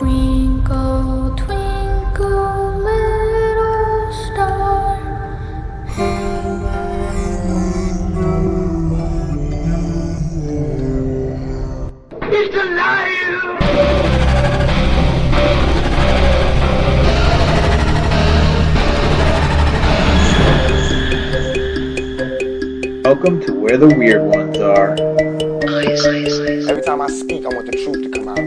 Twinkle, twinkle, little star. He's alive! Welcome to Where the Weird Ones Are. Every time I speak, I want the truth to come out.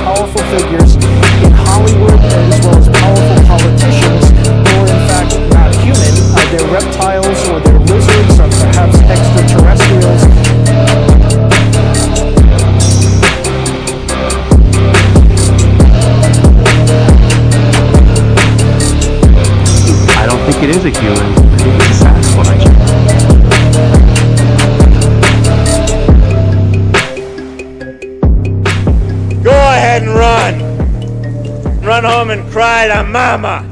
Powerful figures in Hollywood as well as powerful politicians who are in fact not human. They're reptiles or they're lizards or perhaps extraterrestrials. I don't think it is a human. I think it's a Sasquatch. Go ahead and run. Run home and cry to mama.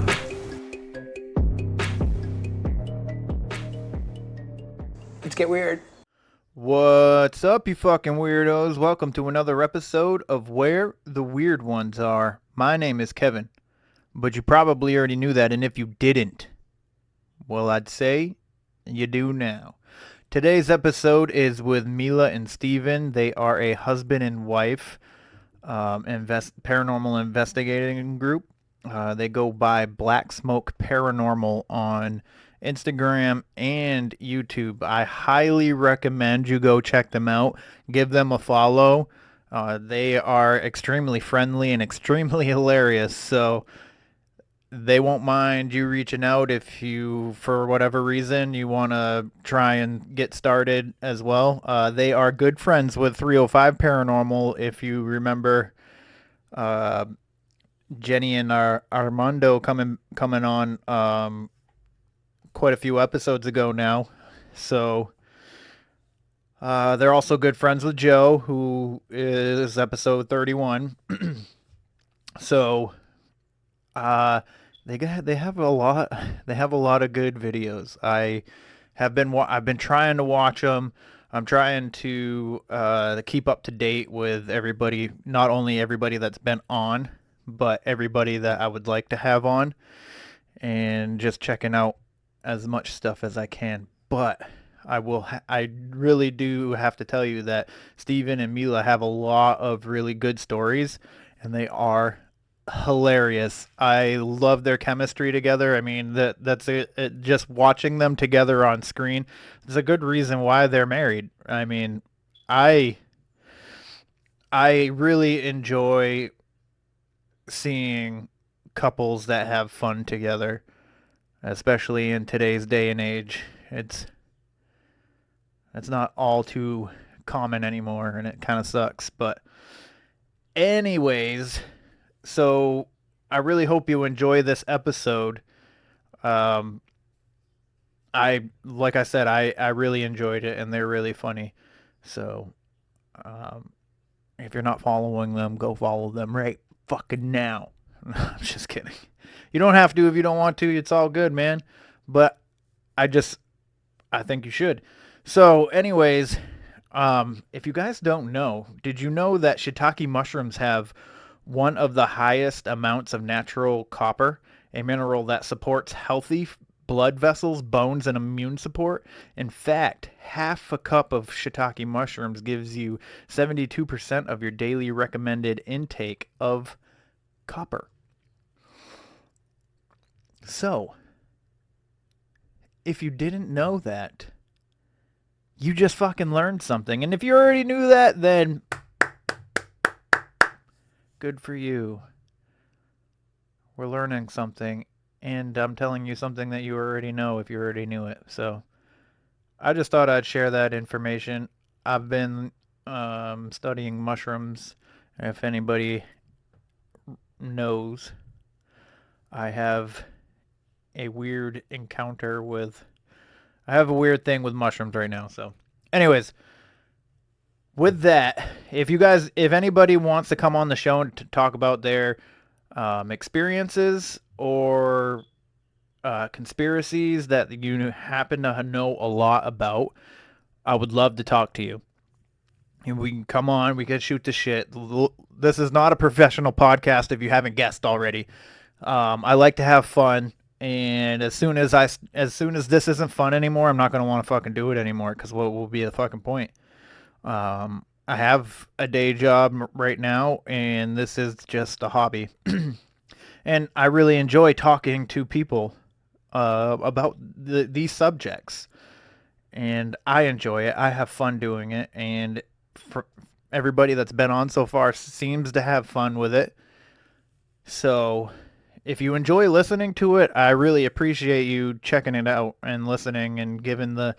Let's get weird. What's up, you fucking weirdos? Welcome to another episode of Where the Weird Ones Are. My name is Kevin, but you probably already knew that, and if you didn't, well, I'd say you do now. Today's episode is with Mela and Steven. They are a husband and wife paranormal investigating group. They go by Blacksmoke Paranormal on Instagram and YouTube. I highly recommend you go check them out. Give them a follow. They are extremely friendly and extremely hilarious, so they won't mind you reaching out if you, for whatever reason, you want to try and get started as well. They are good friends with 305 Paranormal. If you remember Jenny and Armando coming on quite a few episodes ago now. So they're also good friends with Joe, who is episode 31. So they have a lot of good videos. I've been trying to watch them. I'm trying to keep up to date with everybody, not only everybody that's been on, but everybody that I would like to have on, and just checking out as much stuff as I can. But I really do have to tell you that Steven and Mela have a lot of really good stories, and they are hilarious. I love their chemistry together. I mean, that's it. Just watching them together on screen is a good reason why they're married. I mean, I really enjoy seeing couples that have fun together, especially in today's day and age. It's not all too common anymore, and it kind of sucks. But anyways, so I really hope you enjoy this episode. Like I said, I really enjoyed it, and they're really funny. So if you're not following them, go follow them right fucking now. I'm just kidding. You don't have to if you don't want to. It's all good, man. But I think you should. So anyways, if you guys don't know, did you know that shiitake mushrooms have one of the highest amounts of natural copper, a mineral that supports healthy blood vessels, bones, and immune support? In fact, half a cup of shiitake mushrooms gives you 72% of your daily recommended intake of copper. So, if you didn't know that, you just fucking learned something. And if you already knew that, then good for you. We're learning something, and I'm telling you something that you already know if you already knew it. So I just thought I'd share that information. I've been studying mushrooms. If anybody knows, I have a weird thing with mushrooms right now. So anyways, with that, if anybody wants to come on the show and to talk about their experiences or conspiracies that you happen to know a lot about, I would love to talk to you. And we can come on, we can shoot the shit. This is not a professional podcast if you haven't guessed already. I like to have fun, and as soon as this isn't fun anymore, I'm not gonna want to fucking do it anymore, because what will be the fucking point? I have a day job right now, and this is just a hobby. And I really enjoy talking to people about these subjects, and I enjoy it. I have fun doing it, and for everybody that's been on so far seems to have fun with it. So if you enjoy listening to it, I really appreciate you checking it out and listening and giving the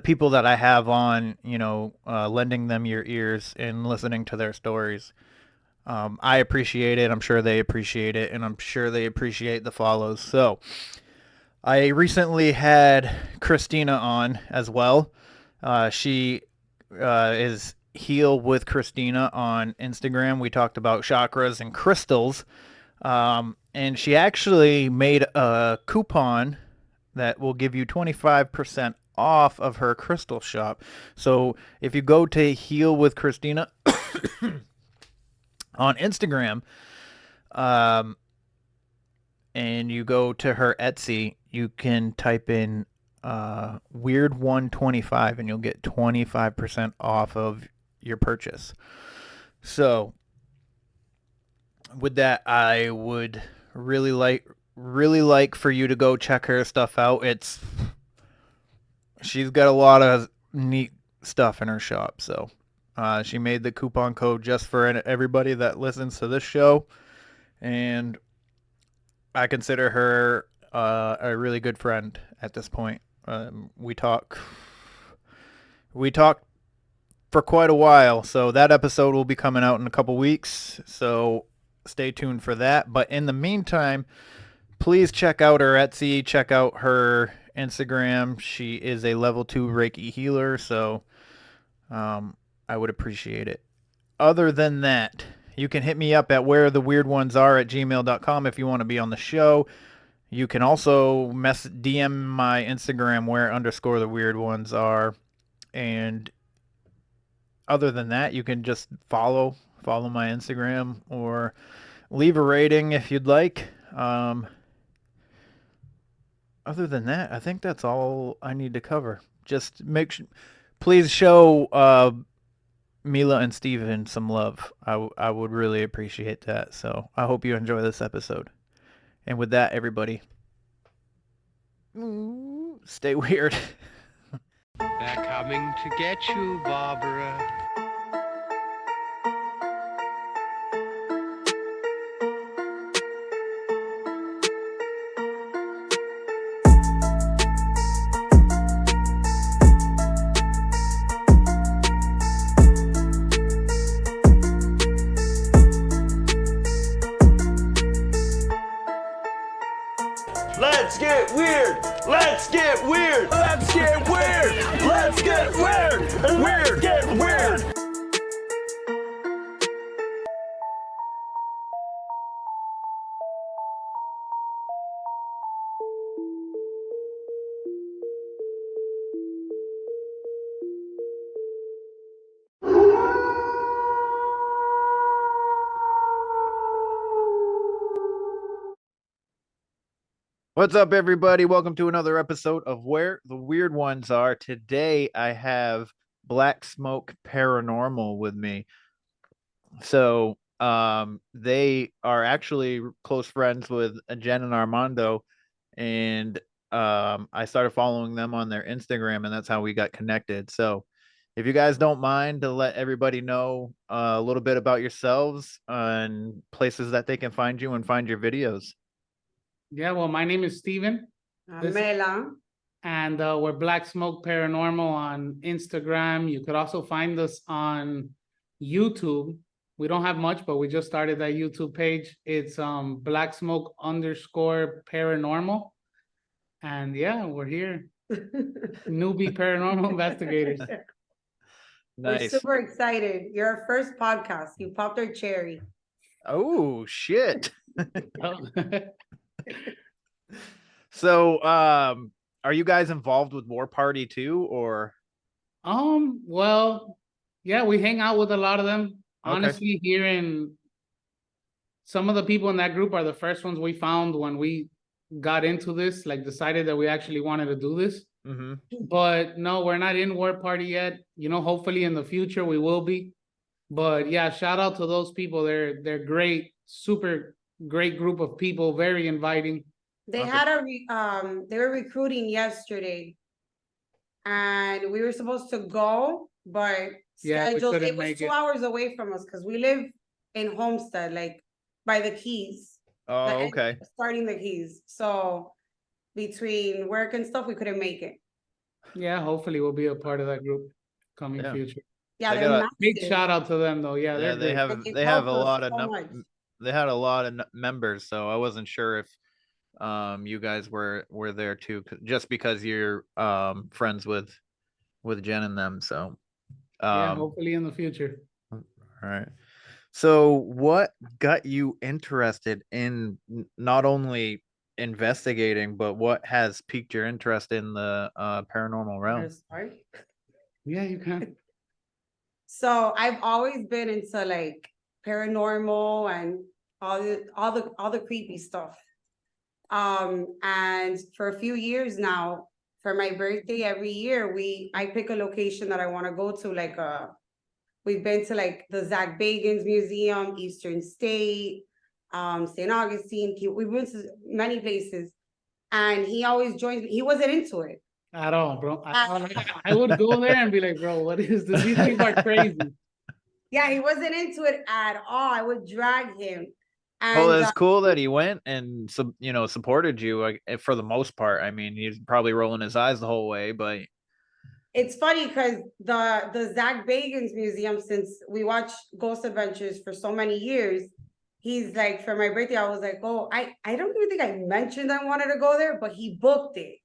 people that I have on, lending them your ears and listening to their stories. I appreciate it. I'm sure they appreciate it, and I'm sure they appreciate the follows. So I recently had Christina on as well. She is Heal with Christina on Instagram. We talked about chakras and crystals. And she actually made a coupon that will give you 25% off of her crystal shop. So if you go to Heal with Christina on Instagram, and you go to her Etsy, you can type in Weird125 and you'll get 25% off of your purchase. So with that, I would really like for you to go check her stuff out. She's got a lot of neat stuff in her shop. So she made the coupon code just for everybody that listens to this show, and I consider her a really good friend at this point. We talk for quite a while, so that episode will be coming out in a couple weeks. So stay tuned for that. But in the meantime, please check out her Etsy, check out her Instagram. She is a level 2 Reiki healer, so I would appreciate it. Other than that, you can hit me up at wheretheweirdonesare@gmail.com if you want to be on the show. You can also DM my Instagram where_the_weird_ones_are. And other than that, you can just follow my Instagram or leave a rating if you'd like. Other than that, I think that's all I need to cover. Just please show Mela and Steven some love. I would really appreciate that. So I hope you enjoy this episode. And with that, everybody, stay weird. They're coming to get you, Barbara. Let's get weird! Let's get weird! Let's get weird! Let's get weird! Weird, get weird! What's up, everybody? Welcome to another episode of Where the Weird Ones Are. Today, I have Blacksmoke Paranormal with me. So, they are actually close friends with Jen and Armando, and I started following them on their Instagram, and that's how we got connected. So, if you guys don't mind to let everybody know a little bit about yourselves and places that they can find you and find your videos. Yeah, well, my name is Steven. Mela. And we're Blacksmoke Paranormal on Instagram. You could also find us on YouTube. We don't have much, but we just started that YouTube page. It's Blacksmoke_Paranormal. And yeah, we're here. Newbie paranormal investigators. Nice. We're super excited. You're our first podcast. You popped our cherry. Oh, shit. So, are you guys involved with War Party too, or? Well, Yeah, we hang out with a lot of them. Okay. Honestly, here in some of the people in that group are the first ones we found when we got into this, like decided that we actually wanted to do this. Mm-hmm. But no, we're not in Word Party yet. You know, hopefully in the future we will be. But yeah, shout out to those people. They're great, super great group of people, very inviting. They had they were recruiting yesterday, and we were supposed to go, but Yeah, we scheduled. couldn't It was make 2 it. hours away from us because we live in Homestead, like by the Keys. Oh, the end- okay. Starting the Keys. So between work and stuff, we couldn't make it. Yeah, hopefully we'll be a part of that group coming Yeah. future. Yeah, They they're got a- Big massive. shout out to them though. Yeah, Yeah, they're they great. have They've they have a helped us lot of so much. they had a lot of members, so I wasn't sure if you guys were there too, just because you're friends with Jen and them. So Yeah, hopefully in the future. all right. So what got you interested in not only investigating, but what has piqued your interest in the paranormal realm? Yeah, you can. So I've always been into like paranormal and all the creepy stuff. And for a few years now, for my birthday every year, I pick a location that I want to go to. Like we've been to like the Zach Bagans Museum, Eastern State, St. Augustine. We've been to many places, and he always joins me. He wasn't into it At all, bro. I would go there and be like, bro, what is this? These people are crazy. Yeah, he wasn't into it at all. I would drag him. Well, it's cool that he went and supported you, like, for the most part. I mean, he's probably rolling his eyes the whole way, but it's funny because the Zach Bagans Museum, since we watched Ghost Adventures for so many years, he's like, for my birthday, I was like, oh, I don't even think I mentioned I wanted to go there, but he booked it.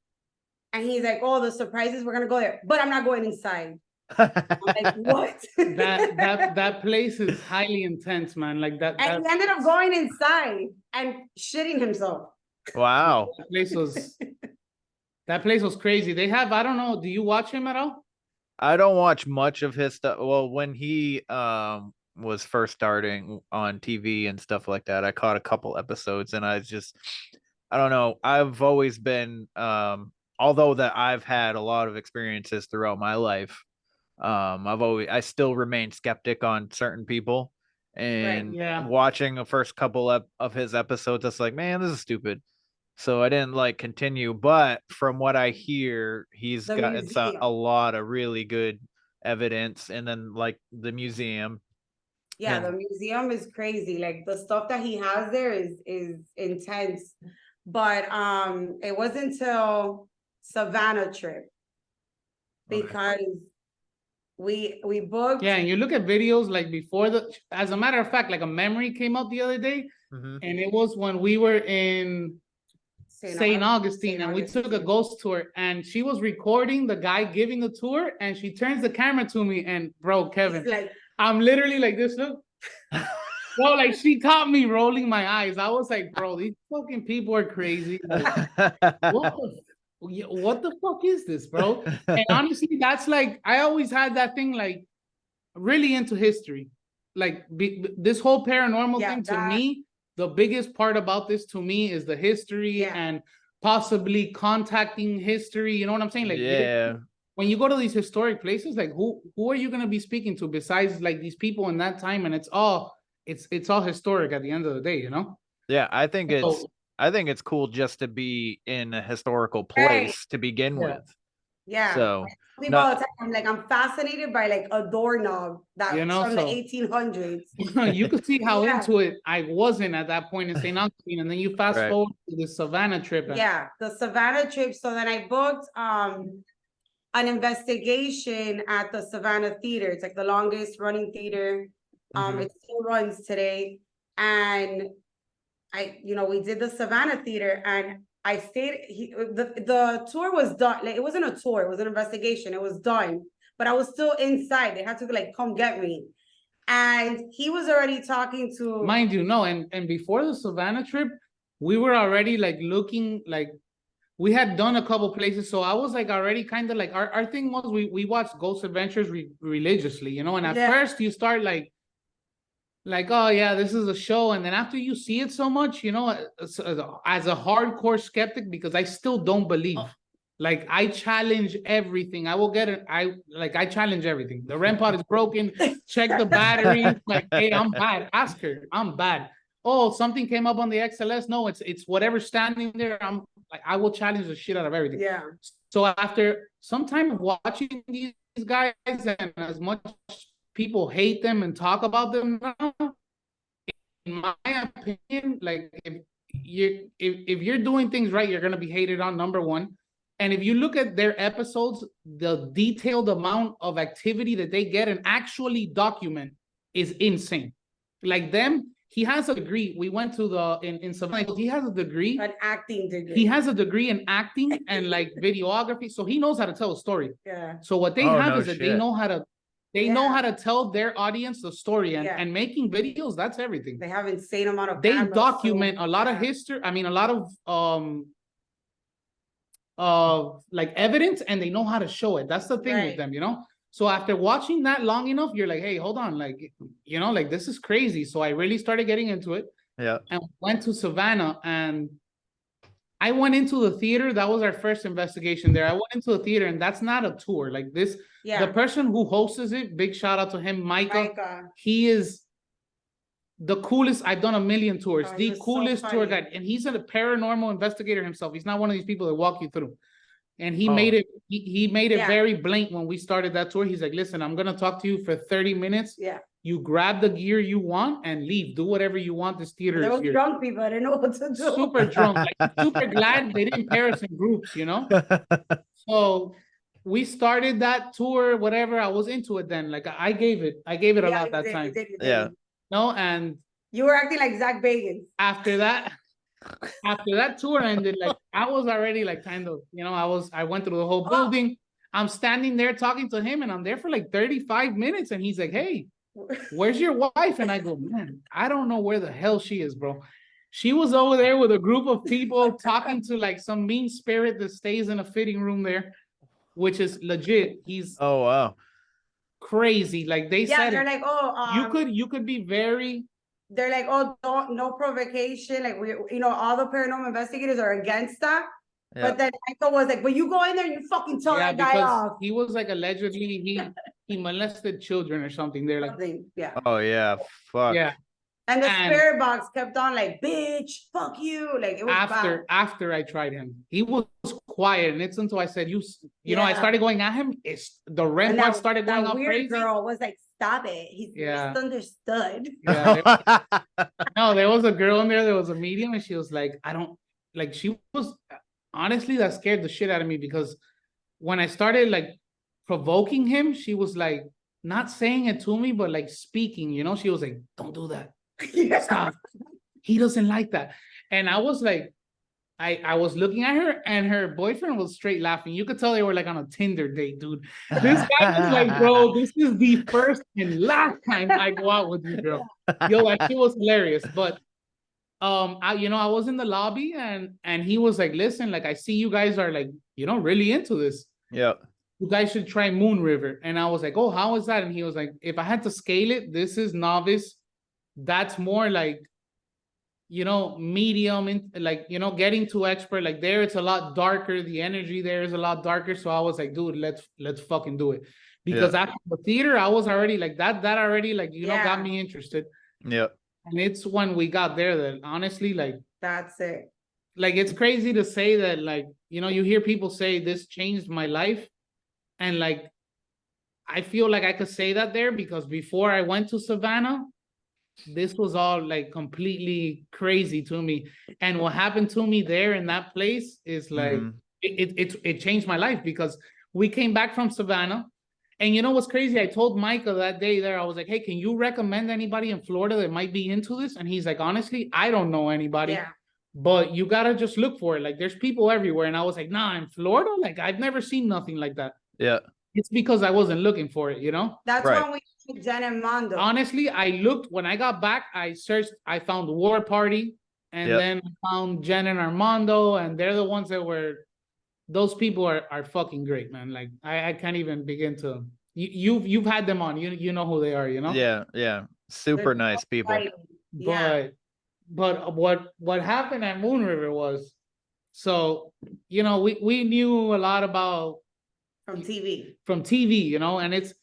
And he's like, oh, the surprises, we're gonna go there, but I'm not going inside. I'm like, what? that place is highly intense, man. Like that. And he ended up going inside and shitting himself. Wow. That place was crazy. They have, I don't know, do you watch him at all? I don't watch much of his stuff. Well, when he was first starting on TV and stuff like that, I caught a couple episodes, and I don't know. I've always been although that I've had a lot of experiences throughout my life, I still remain skeptic on certain people, and watching the first couple of his episodes, it's like, man, this is stupid. So I didn't continue, but from what I hear, he's gotten a lot of really good evidence, and then the museum. Yeah, the museum is crazy. Like the stuff that he has there is intense. But it wasn't until Savannah trip because we booked. Yeah, and you look at videos like before as a matter of fact, like a memory came out the other day, and it was when we were in St. Augustine, and we took a ghost tour, and she was recording the guy giving the tour, and she turns the camera to me, and bro, Kevin, I'm literally like this, look. Bro, like she caught me rolling my eyes. I was like, bro, these fucking people are crazy. Like, what the fuck is this, bro? And honestly, that's like, I always had that thing, like really into history. Like this whole paranormal thing to me, the biggest part about this to me is the history and possibly contacting history. You know what I'm saying? Like, when you go to these historic places, like who are you going to be speaking to besides like these people in that time? And it's all historic at the end of the day, you know? Yeah, I think it's cool just to be in a historical place to begin with. Yeah. So people all the time, I'm like, I'm fascinated by like a doorknob that's from the 1800s. You could see how into it I wasn't at that point in St. Augustine, and then you fast forward to the Savannah trip. The Savannah trip. So then I booked an investigation at the Savannah Theater. It's like the longest running theater. It still runs today. And we did the Savannah Theater, and I stayed. The tour was done. Like, it wasn't a tour; it was an investigation. It was done, but I was still inside. They had to like come get me, and he was already talking to. Mind you, no, and before the Savannah trip, we were already like looking like we had done a couple places, so I was like already kind of like our thing was we watched Ghost Adventures religiously, you know. And at first you start like oh yeah, this is a show, and then after you see it so much, you know, as a hardcore skeptic, because I still don't believe. Like I challenge everything. I will get it. I challenge everything. The REM pod is broken. Check the battery. Like, hey, I'm bad. Ask her. I'm bad. Oh, something came up on the XLS. No, it's whatever's standing there. I'm like, I will challenge the shit out of everything. Yeah. So after some time of watching these guys, and as much people hate them and talk about them now, in my opinion, like if you're doing things right, you're gonna be hated on, number one. And if you look at their episodes, the detailed amount of activity that they get and actually document is insane. Like them, he has a degree. We went to in Savannah, he has a degree. An acting degree. He has a degree in acting and like videography. So he knows how to tell a story. Yeah. So what they have is that they know how to know how to tell their audience the story, and making videos, that's everything. They have insane amount of they cameras, document a lot of history. I mean, a lot of like evidence, and they know how to show it. That's the thing with them, you know. So after watching that long enough, you're like, hey, hold on, like, you know, like this is crazy. So I really started getting into it. Yeah. And went to Savannah, and I went into the theater. That was our first investigation there. I went into the theater, and that's not a tour. Like this, the person who hosts it, big shout out to him, Micah. He is the coolest. I've done a million tours. The coolest tour guide. And he's a paranormal investigator himself. He's not one of these people that walk you through. And he made it, he made it very blatant when we started that tour. He's like, listen, I'm gonna talk to you for 30 minutes. Yeah. You grab the gear you want and leave. Do whatever you want. This theater there is was here. drunk people. I didn't know what to do. Super drunk. Like super glad they didn't pair us in groups, you know? So we started that tour, whatever. I was into it then. Like I gave it a lot that time. You did. No, and you were acting like Zach Bagans. After that tour ended, like I was already like kind of, you know, I went through the whole building. I'm standing there talking to him, and I'm there for like 35 minutes, and he's like, hey, where's your wife? And I go, man, I don't know where the hell she is, bro. She was over there with a group of people talking to like some mean spirit that stays in a fitting room there, which is legit. He's crazy. Like they said, they're like, you could be very. They're like, oh, no provocation. Like we, you know, all the paranormal investigators are against that. Yeah. But then Michael was like, but you go in there and you fucking tell that guy off. He was like allegedly he molested children or something. They're like, yeah. Oh yeah, fuck. Yeah. And the spirit box kept on like, bitch, fuck you. Like it was after I tried him, he was quiet, and it's until I said, you know, I started going at him. It's the REM pod started going up crazy. Girl was like, stop it. He's misunderstood. Yeah, no, there was a girl in there. There was a medium, and she was like, I don't like. She was honestly that scared the shit out of me, because when I started like provoking him, she was like not saying it to me, but like speaking. You know, she was like, don't do that. Stop. He doesn't like that. And I was like, I was looking at her, and her boyfriend was straight laughing. You could tell they were like on a Tinder date, dude. This guy was like, bro, this is the first and last time I go out with you, girl. Yo, like she was hilarious. But I was in the lobby, and he was like, listen, like I see you guys are like, you know, really into this. Yeah. You guys should try Moon River. And I was like, oh, how is that? And he was like, if I had to scale it, this is novice. That's more like, you know, medium, like, you know, getting to expert. Like there, it's a lot darker. The energy there is a lot darker. So I was like, dude, let's fucking do it. Because after the theater, I was already like that already, like, you know, got me interested. Yeah. And it's when we got there that honestly, like, that's it. Like, it's crazy to say that, like, you know, you hear people say this changed my life. And like, I feel like I could say that there, because before I went to Savannah, this was all like completely crazy to me. And what happened to me there in that place is like, it changed my life, because we came back from Savannah. And you know what's crazy? I told Micah that day there, I was like, hey, can you recommend anybody in Florida that might be into this? And he's like, honestly, I don't know anybody. Yeah. But you gotta just look for it. Like, there's people everywhere. And I was like, nah, in Florida? Like, I've never seen nothing like that. Yeah. It's because I wasn't looking for it, you know? That's when we met Jen and Mondo. Honestly, I looked, when I got back, I searched, I found War Party, and then I found Jen and Armando, and they're the ones that were those people are fucking great, man. Like I can't even begin to. You've had them on. You know who they are. You know. Yeah. Super nice people. Yeah. But what happened at Moon River was, so we knew a lot about From TV. And it's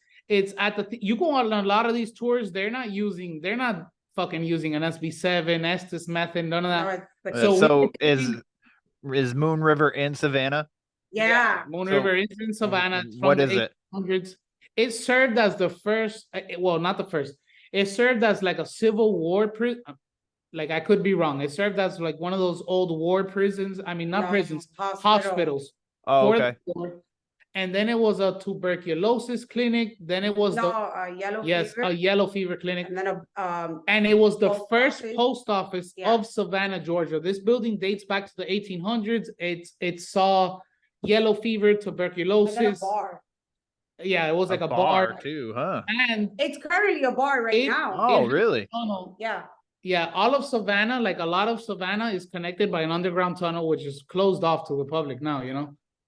at you go on a lot of these tours, they're not fucking using an SB7 Estes method, none of that. So is Moon River in Savannah? Yeah. Moon River is in Savannah. What is it? 1800s. It served as the first, well, not the first. It served as like a Civil War prison. Like, I could be wrong. It served as like one of those old war prisons. I mean, not prisons, hospitals. Oh, okay. And then it was a tuberculosis clinic. Then it was a yellow fever. A yellow fever clinic. And then and it was the first post office of Savannah, Georgia. This building dates back to the 1800s. It saw yellow fever, tuberculosis. And then a bar. Yeah, it was like a bar too, huh? And it's currently a bar now. Oh, really? Yeah. Yeah, all of Savannah, like a lot of Savannah is connected by an underground tunnel, which is closed off to the public now,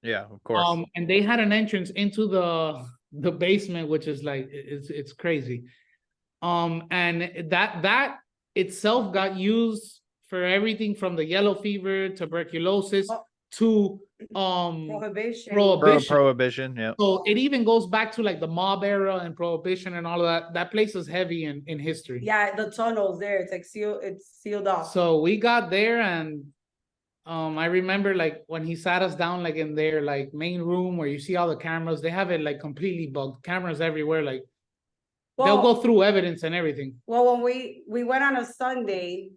Yeah, of course. And they had an entrance into the basement, which is like, it's crazy. And that itself got used for everything from the yellow fever, tuberculosis, to prohibition. Yeah. So it even goes back to like the mob era and prohibition and all of that. That place is heavy in history. Yeah, the tunnels there, it's like sealed off. So we got there, and I remember like when he sat us down like in their like main room where you see all the cameras. They have it like completely bugged, cameras everywhere. Like they'll go through evidence and everything. Well, when we went on a Sunday,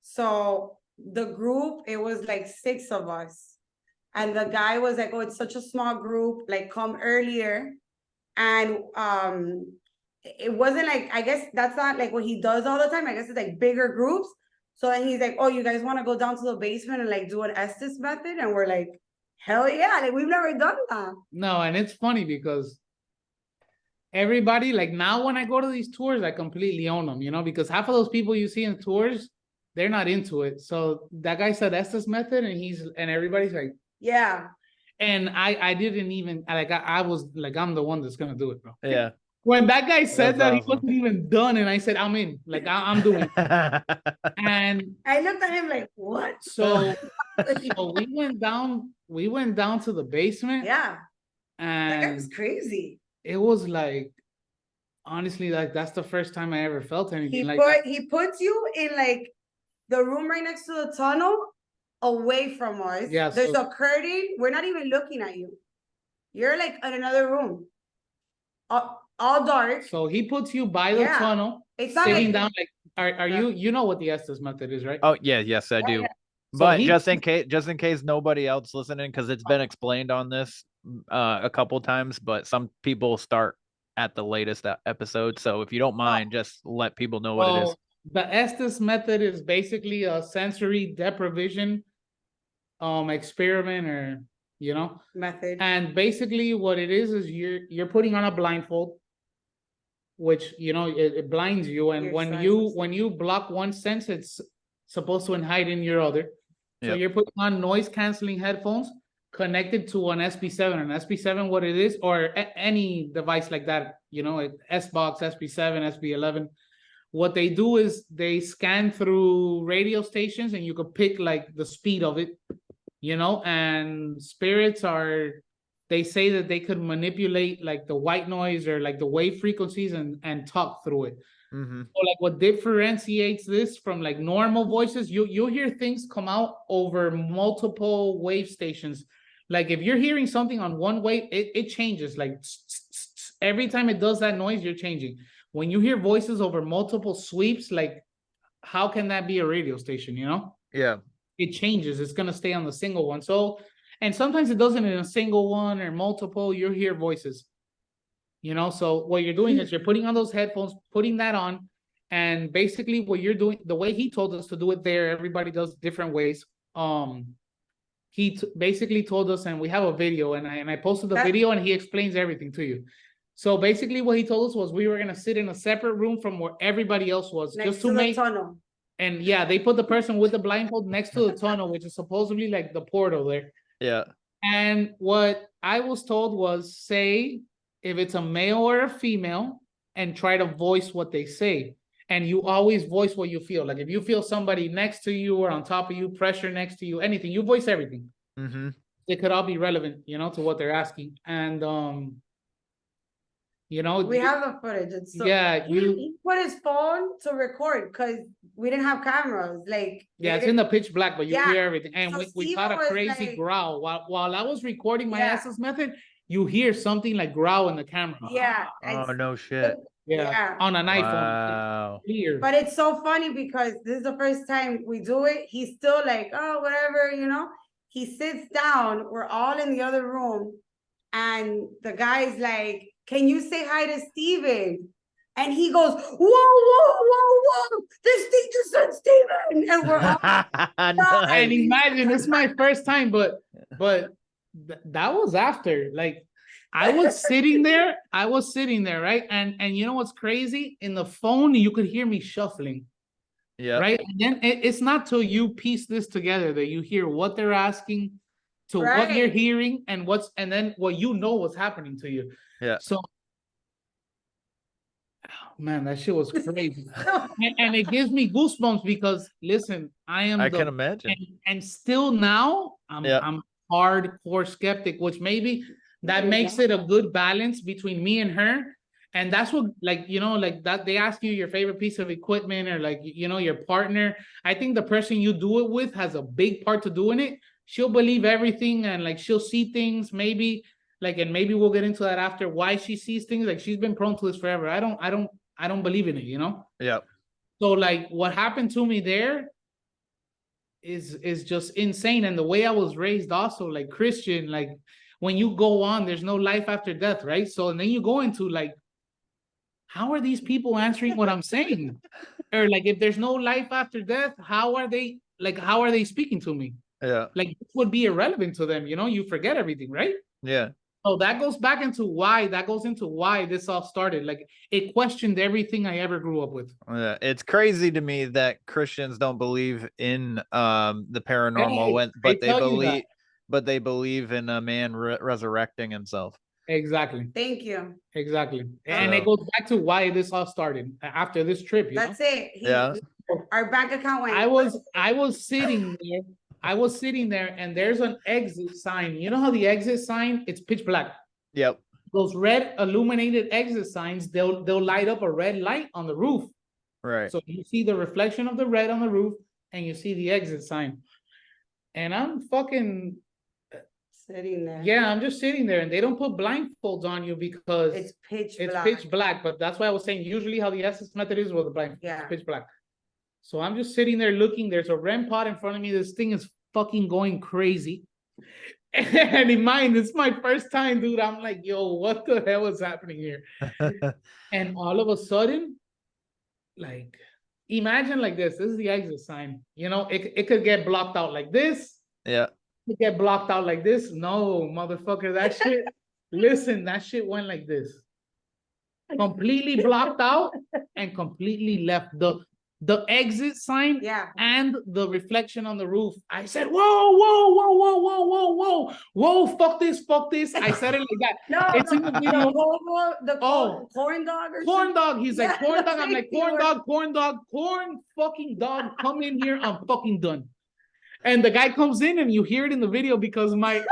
so the group, it was like 6 of us, and the guy was like, oh, it's such a small group, like come earlier. And it wasn't like, I guess that's not like what he does all the time. I guess it's like bigger groups. So then he's like, oh, you guys want to go down to the basement and like do an Estes method? And we're like, hell yeah, like we've never done that. No, and it's funny because everybody, like now when I go to these tours, I completely own them, because half of those people you see in tours, they're not into it. So that guy said Estes method, and everybody's like, yeah. And I didn't even, like, I was like, I'm the one that's gonna do it, bro. Yeah. When that guy said that, he wasn't even done, and I said, I'm in. Like, I'm doing it. And I looked at him like, what? So we went down to the basement. Yeah. And that guy was crazy. It was like, honestly, like that's the first time I ever felt anything He puts you in like the room right next to the tunnel, away from us. Yeah. There's a curtain. We're not even looking at you. You're like in another room. All dark. So he puts you by the tunnel. It's not sitting like, down. Like, are you know what the Estes method is, right? Oh yeah, yes I do. Yeah. But just in case nobody else listening, because it's been explained on this a couple times, but some people start at the latest episode. So if you don't mind, just let people know what it is. The Estes method is basically a sensory deprivation experiment, or method. And basically what it is you're putting on a blindfold, which it blinds you, and when you block one sense, it's supposed to hide in your other. So you're putting on noise canceling headphones connected to an SB7. An SB7, what it is, or any device like that, S-Box, SB7, SB11. What they do is they scan through radio stations, and you could pick like the speed of it, and spirits they say that they could manipulate like the white noise or like the wave frequencies and talk through it. Mm-hmm. So like what differentiates this from like normal voices, you'll hear things come out over multiple wave stations. Like if you're hearing something on one wave, it changes. Like every time it does that noise, you're changing. When you hear voices over multiple sweeps, like how can that be a radio station, Yeah. It changes. It's going to stay on the single one. So, and sometimes it doesn't in a single one or multiple, you'll hear voices, so what you're doing is you're putting on those headphones, putting that on, and basically what you're doing, the way he told us to do it there, everybody does different ways. He basically told us, and we have a video, and I posted the video, and he explains everything to you. So basically what he told us was we were going to sit in a separate room from where everybody else was, next just to the make tunnel. And yeah, they put the person with the blindfold next to the tunnel, which is supposedly like the portal there. Yeah. And what I was told was say if it's a male or a female and try to voice what they say. And you always voice what you feel. Like if you feel somebody next to you or on top of you, pressure next to you, anything, you voice everything. Mm-hmm. It could all be relevant, to what they're asking. And we have the footage. It's so, he put his phone to record because we didn't have cameras. Like it's in the pitch black, but you hear everything. And So we Steven caught a was crazy like- growl while I was recording my ass's method. You hear something like growl in the camera. Yeah. Oh no shit. Yeah, on an iPhone. Wow. Clear. But it's so funny because this is the first time we do it. He's still like, oh, whatever, He sits down. We're all in the other room. And the guy's like, can you say hi to Steven? And he goes, whoa, whoa, whoa, whoa. This thing just said Steven. And we're all And imagine, it's my first time, but that was after. Like, I was sitting there, right? And you know what's crazy? In the phone, you could hear me shuffling. Yeah. Right. And then it's not till you piece this together that you hear what they're asking to what you're hearing and then what what's happening to you. Yeah. So man, that shit was crazy. and it gives me goosebumps because listen, I can imagine. And still now I'm hardcore skeptic, which maybe that makes it a good balance between me and her. And that's what, like that they ask you your favorite piece of equipment or like, your partner. I think the person you do it with has a big part to do in it. She'll believe everything and like she'll see things maybe like, and maybe we'll get into that after why she sees things. Like she's been prone to this forever. I don't believe in it, Yeah. So like what happened to me there is just insane. And the way I was raised also like Christian, like when you go on, there's no life after death, right? So and then you go into like, how are these people answering what I'm saying? Or like, if there's no life after death, how are they speaking to me? Yeah. Like this would be irrelevant to them, you forget everything, right? Yeah. So that goes back into why this all started. Like it questioned everything I ever grew up with. Yeah, it's crazy to me that Christians don't believe in the paranormal but they believe in a man resurrecting himself. Exactly. Thank you. Exactly. And it goes back to why this all started after this trip. That's it. Our bank account went. I was sitting there and there's an exit sign. You know how the exit sign, it's pitch black. Yep. Those red illuminated exit signs, they'll light up a red light on the roof. Right. So you see the reflection of the red on the roof and you see the exit sign. And I'm fucking sitting there. Yeah, I'm just sitting there and they don't put blindfolds on you because it's pitch black. But that's why I was saying usually how the SS method is with the blindfold. Yeah. It's pitch black. So I'm just sitting there looking. There's a REM pod in front of me. This thing is fucking going crazy. And in mind, it's my first time, dude. I'm like, yo, what the hell is happening here? And all of a sudden, like, imagine like this. This is the exit sign. It could get blocked out like this. Yeah. It get blocked out like this. No, motherfucker, that shit. Listen, that shit went like this. Completely blocked out and completely left. The exit sign and the reflection on the roof. I said, whoa, fuck this. I said it like that. No, it's in the video. Corn dog or corn dog. He's like, corn dog. I'm like, corn fucking dog, come in here. I'm fucking done. And the guy comes in and you hear it in the video because my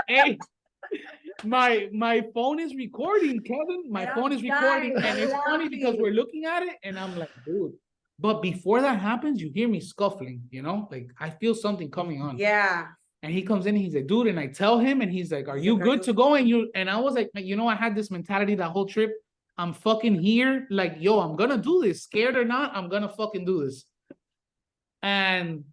phone is recording, Kevin. My phone is recording. And it's funny because we're looking at it and I'm like, dude. But before that happens, you hear me scuffling, like I feel something coming on. Yeah. And he comes in and he's like, dude, and I tell him and he's like, are you good to go? And I was like, I had this mentality that whole trip. I'm fucking here. Like, yo, I'm going to do this. Scared or not, I'm going to fucking do this. And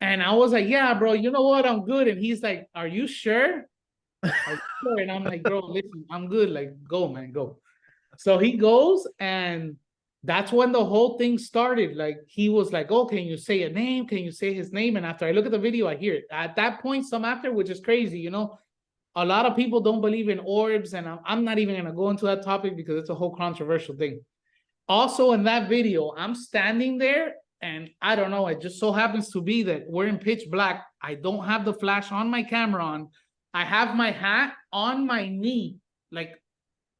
I was like, yeah, bro, you know what? I'm good. And he's like, are you sure? And I'm like, bro, listen, I'm good. Like, go, man, go. So he goes and that's when the whole thing started. Like, he was like, oh, can you say a name? Can you say his name? And after I look at the video, I hear it. At that point, some after, which is crazy, a lot of people don't believe in orbs. And I'm not even going to go into that topic because it's a whole controversial thing. Also, in that video, I'm standing there and I don't know. It just so happens to be that we're in pitch black. I don't have the flash on my camera on. I have my hat on my knee, like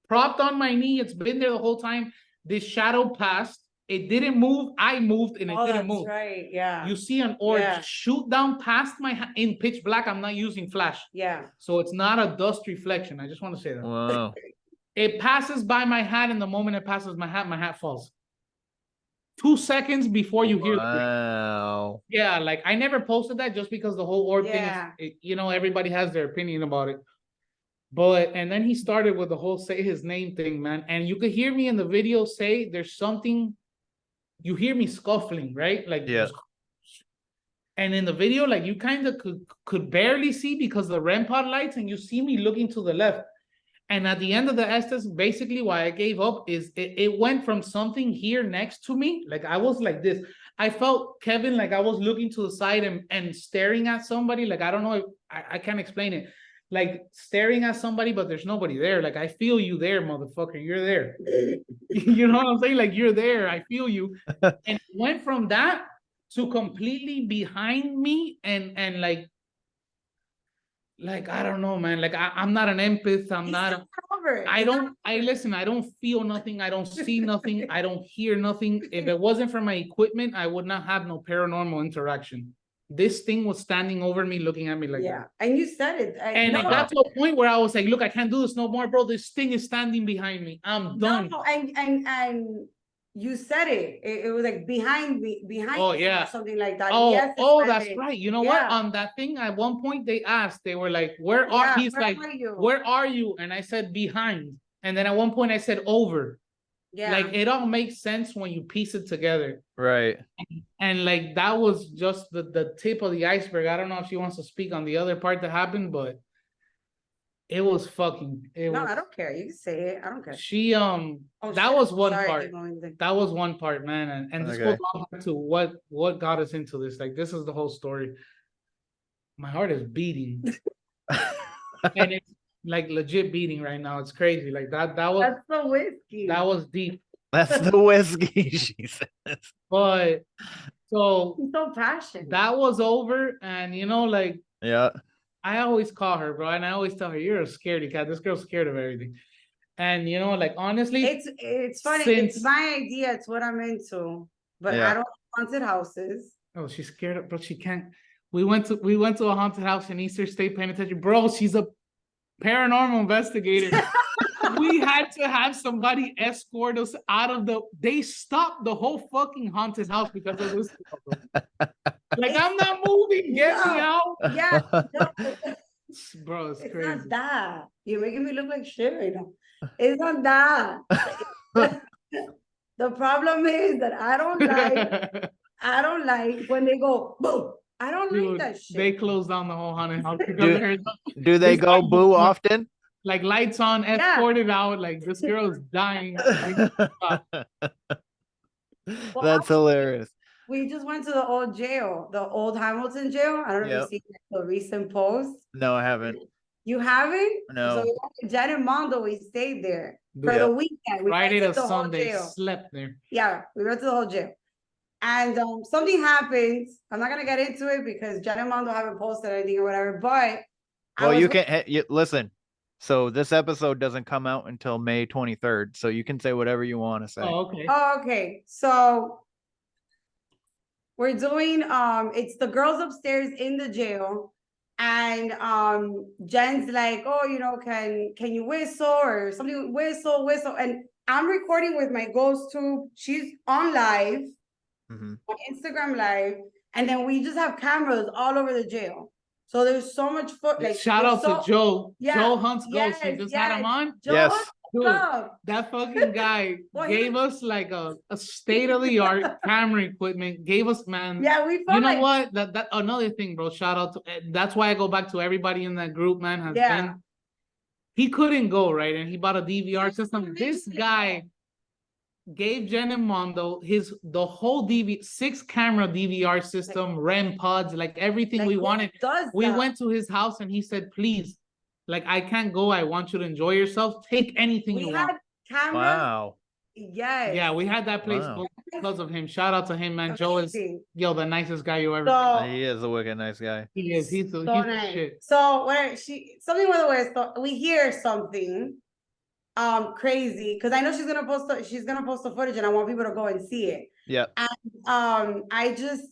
propped on my knee. It's been there the whole time. This shadow passed. It didn't move. I moved and it didn't move. Right. Yeah. You see an orb shoot down past my hat in pitch black. I'm not using flash. Yeah. So it's not a dust reflection. I just want to say that. Wow. It passes by my hat, and the moment it passes my hat falls. 2 seconds before you hear. Wow. Yeah, like I never posted that just because the whole orb thing is, everybody has their opinion about it. But and then he started with the whole say his name thing, man. And you could hear me in the video say there's something. You hear me scuffling, right? Like, yeah. And in the video, like you kind of could barely see because the REM pod lights, and you see me looking to the left. And at the end of the Estes, basically why I gave up is it went from something here next to me. Like I was like this. I felt, Kevin, like I was looking to the side and staring at somebody. Like, I don't know if I can't explain it. Like staring at somebody, but there's nobody there. Like, I feel you there, motherfucker. You're there. You know what I'm saying? Like, you're there. I feel you. And it went from that to completely behind me and like I don't know, man. Like I'm not an empath. I don't feel nothing. I don't see nothing. I don't hear nothing. If it wasn't for my equipment, I would not have no paranormal interaction. This thing was standing over me, looking at me like that. And you said it. It got to a point where I was like, look, I can't do this no more, bro. This thing is standing behind me. I'm done. No, and you said it. It was like behind me, or something like that. Yes, that's right. You know what? On that thing, at one point they asked, they were like, where are you? And I said behind. And then at one point I said over. Yeah. Like it all makes sense when you piece it together. Right. And like that was just the tip of the iceberg. I don't know if she wants to speak on the other part that happened, but it was fucking. I don't care. You can say it. I don't care. She that was one part. That was one part, man. And this goes back to what got us into this. Like this is the whole story. My heart is beating, and it's like legit beating right now. It's crazy. Like that was. That's the whiskey. That was deep. That's the whiskey, she says. he's But so passionate. That was over, and like yeah. I always call her, bro, and I always tell her, "You're a scaredy cat. This girl's scared of everything." And like honestly, it's funny. It's my idea. It's what I'm into, but I don't want haunted houses. Oh, she's scared of, bro. She can't. We went to a haunted house in Easter State, paying attention, bro. She's a paranormal investigator. We had to have somebody escort us out of they stopped the whole fucking haunted house because of this. Like, I'm not moving. Get me out. Yeah. No. Bro, it's crazy. Not that. You're making me look like shit right now. It's not that. The problem is that I don't like when they go, boo. I don't like that shit. They closed down the whole haunted house. Do they go boo often? Like lights on, escorted out. Like this girl's dying. That's hilarious. We just went to the old jail, the old Hamilton jail. I don't know if you've seen the recent post. No, I haven't. You haven't? No. So Jen and Mondo, we stayed there for the weekend. We Friday to Sunday, slept there. Yeah, we went to the whole jail. And something happened. I'm not gonna get into it because Jen and Mondo haven't posted anything or whatever. But you can listen. So this episode doesn't come out until May 23rd. So you can say whatever you want to say. Oh, okay. Okay. So we're doing it's the girls upstairs in the jail, and Jen's like, oh, can you whistle or something? Whistle, and I'm recording with my ghost tube. She's on live, on Instagram live, and then we just have cameras all over the jail. So there's so much shout out to Joe. Yeah, Joe Hunt's ghost. We just had him on. Joe, dude, that fucking guy gave us like a state-of-the-art camera equipment. Gave us, man. Yeah, we. You know what? That another thing, bro. Shout out to. That's why I go back to everybody in that group, man. Has been. He couldn't go right, and he bought a DVR system. This guy gave Jen and Mondo the whole 6-camera DVR system, REM pods, like everything we wanted. We went to his house and he said, please, like, I can't go. I want you to enjoy yourself. Take anything you want. We had cameras. Wow. Yes. Yeah, we had that place. Wow. because of him. Shout out to him, man. Joe is the nicest guy you ever. He is a wicked nice guy. He is. He's so the nice. shit. So where something with the way we hear something crazy, because I know she's gonna post the footage and I want people to go and see it. Yeah. And I just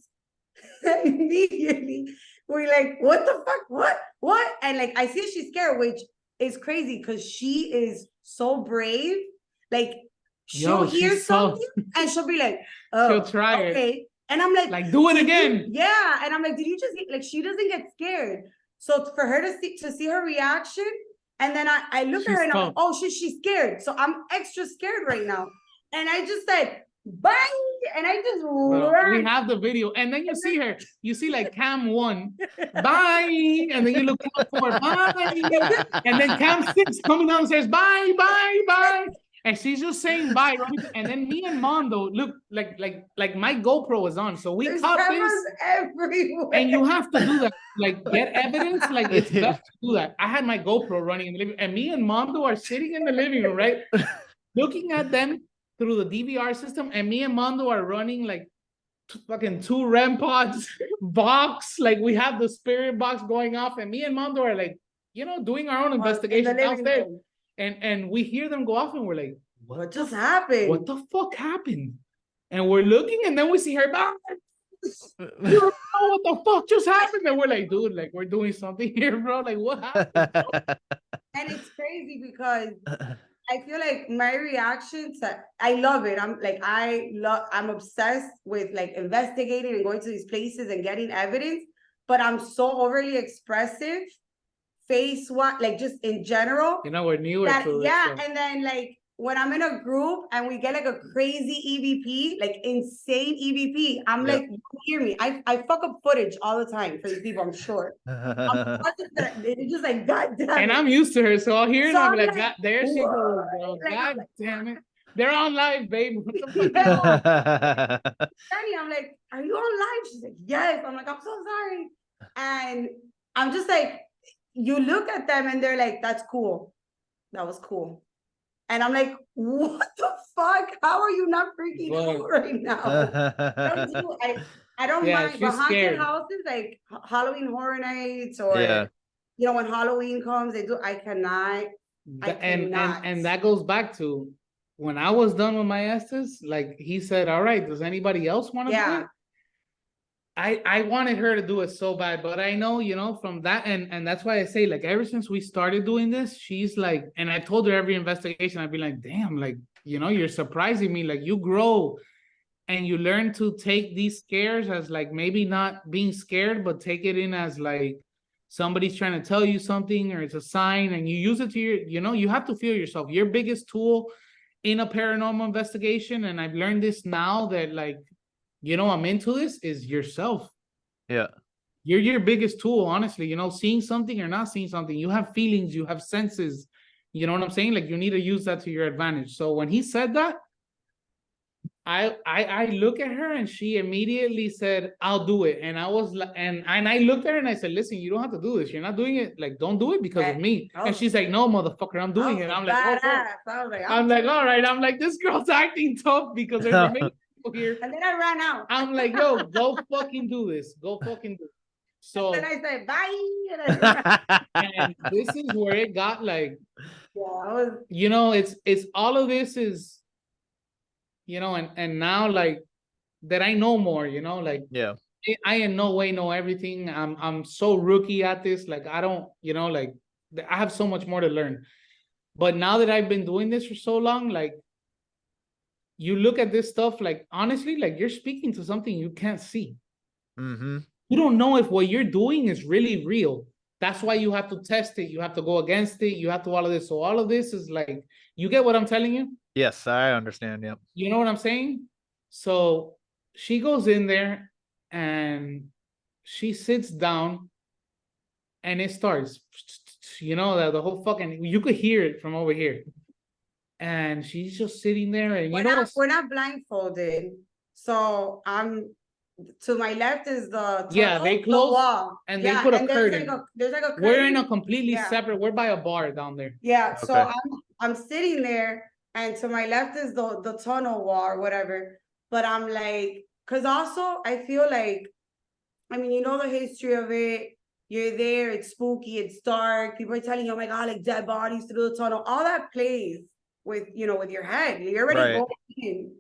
immediately we're like, what the fuck? What? And like I see she's scared, which is crazy because she is so brave. Like she'll hear something and she'll be like, oh, she'll try it. And I'm like, do it again. Yeah. And I'm like, did you just like, she doesn't get scared. So for her to see her reaction, and then I look at her and I'm like, oh shit, she's scared. So I'm extra scared right now. And I just said, bang, and I just ran. We have the video, and then you see her. You see like cam 1, bye, and then you look cam 4, bye, and then cam 6 coming down and says bye, bye, bye, and she's just saying bye. And then me and Mondo look like my GoPro is on, so we caught this everywhere. And you have to do that, like get evidence. Like it's best to do that. I had my GoPro running in the living, and me and Mondo are sitting in the living room, right, looking at them through the DVR system, and me and Mondo are running like fucking 2 REM pods box. Like we have the spirit box going off, and me and Mondo are like, doing our own investigation downstairs. And we hear them go off, and we're like, what just happened? What the fuck happened? And we're looking, and then we see her back. You don't know what the fuck just happened. And we're like, dude, like we're doing something here, bro. Like what happened? And it's crazy because I feel like my reaction to, I love it. I'm obsessed with like investigating and going to these places and getting evidence, but I'm so overly expressive, like just in general. We're newer to it. Yeah, so. And then like when I'm in a group and we get like a crazy EVP, like insane EVP, I'm like, you hear me. I fuck up footage all the time for these people, I'm sure. It's just like, God damn it. And I'm used to her, so I'll hear it and I'm like, God, there she goes, bro. God damn it. They're on live, babe. What the fuck? I'm like, are you on live? She's like, yes. I'm like, I'm so sorry. And I'm just like, you look at them and they're like, that's cool. That was cool. And I'm like, what the fuck? How are you not freaking out right now? I don't mind, but haunted houses, like Halloween Horror Nights, or when Halloween comes, I cannot. And that goes back to when I was done with my Estes, like he said, all right, does anybody else want to do it? I wanted her to do it so bad, but I know, from that, and that's why I say, like, ever since we started doing this, she's like, and I told her every investigation, I'd be like, damn, like, you're surprising me, like, you grow and you learn to take these scares as like maybe not being scared, but take it in as like somebody's trying to tell you something, or it's a sign, and you use it to your, you have to feel yourself. Your biggest tool in a paranormal investigation, and I've learned this now that like, I'm into this, is yourself. Yeah. You're your biggest tool, honestly. Seeing something or not seeing something, you have feelings, you have senses. You know what I'm saying? Like you need to use that to your advantage. So when he said that, I look at her and she immediately said, I'll do it. And I was like, and I looked at her and I said, listen, you don't have to do this. You're not doing it. Like, don't do it because of me. And she's like, no, motherfucker, I'm doing it. I'm like, I'm like, all right. I'm like, this girl's acting tough because there's a people here. And then I ran out. I'm like, yo, go fucking do this. Go fucking do it. So and then I said, bye. And this is where it got like, it's all of this is, and now like that I know more, like I in no way know everything. I'm so rookie at this. Like I don't, like I have so much more to learn. But now that I've been doing this for so long, like you look at this stuff, like honestly, like you're speaking to something you can't see. Mm-hmm. You don't know if what you're doing is really real. That's why you have to test it. You have to go against it. You have to all of this. So all of this is like, you get what I'm telling you? Yes, I understand. Yep. You know what I'm saying? So she goes in there and she sits down and it starts, the whole fucking, you could hear it from over here. And she's just sitting there and we're not blindfolded. So to my left is they close the wall. And they put a curtain. There's like a curtain. We're in a completely separate, we're by a bar down there. Yeah. Okay. So I'm sitting there and to my left is the tunnel wall or whatever. But I'm like, because also I feel like, I mean, you know the history of it. You're there, it's spooky, it's dark. People are telling you, oh my God, like dead bodies through the tunnel. All that plays with, with your head. You're already going in.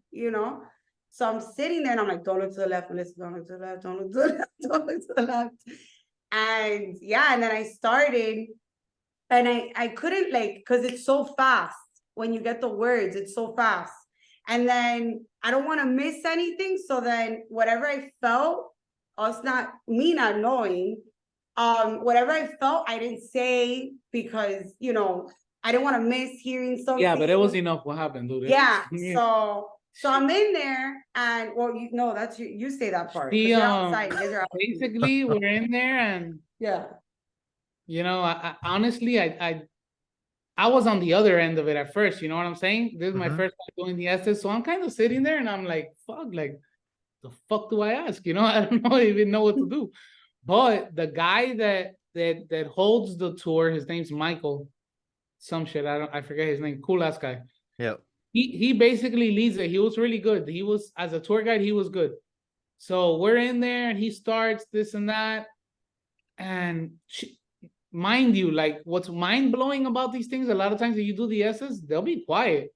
So I'm sitting there and I'm like, don't look to the left, Melissa, don't look to the left, don't look to the left, don't look to the left. And and then I started, and I couldn't because it's so fast. When you get the words, it's so fast. And then I don't want to miss anything. So then whatever I felt, not knowing, whatever I felt, I didn't say because, I didn't want to miss hearing something. Yeah, but it was enough. What happened, dude? Yeah. So I'm in there and that's you say that part. You're outside. Basically we're in there and I honestly I was on the other end of it at first, you know what I'm saying? This is my first time doing the SS, so I'm kind of sitting there and I'm like, fuck, like the fuck do I ask? I don't even know what to do. But the guy that holds the tour, his name's Michael, some shit. I forget his name. Cool ass guy. Yeah. He basically leads it. He was really good. He was, as a tour guide, he was good. So we're in there and he starts this and that. And mind you, like what's mind blowing about these things, a lot of times when you do the S's, they'll be quiet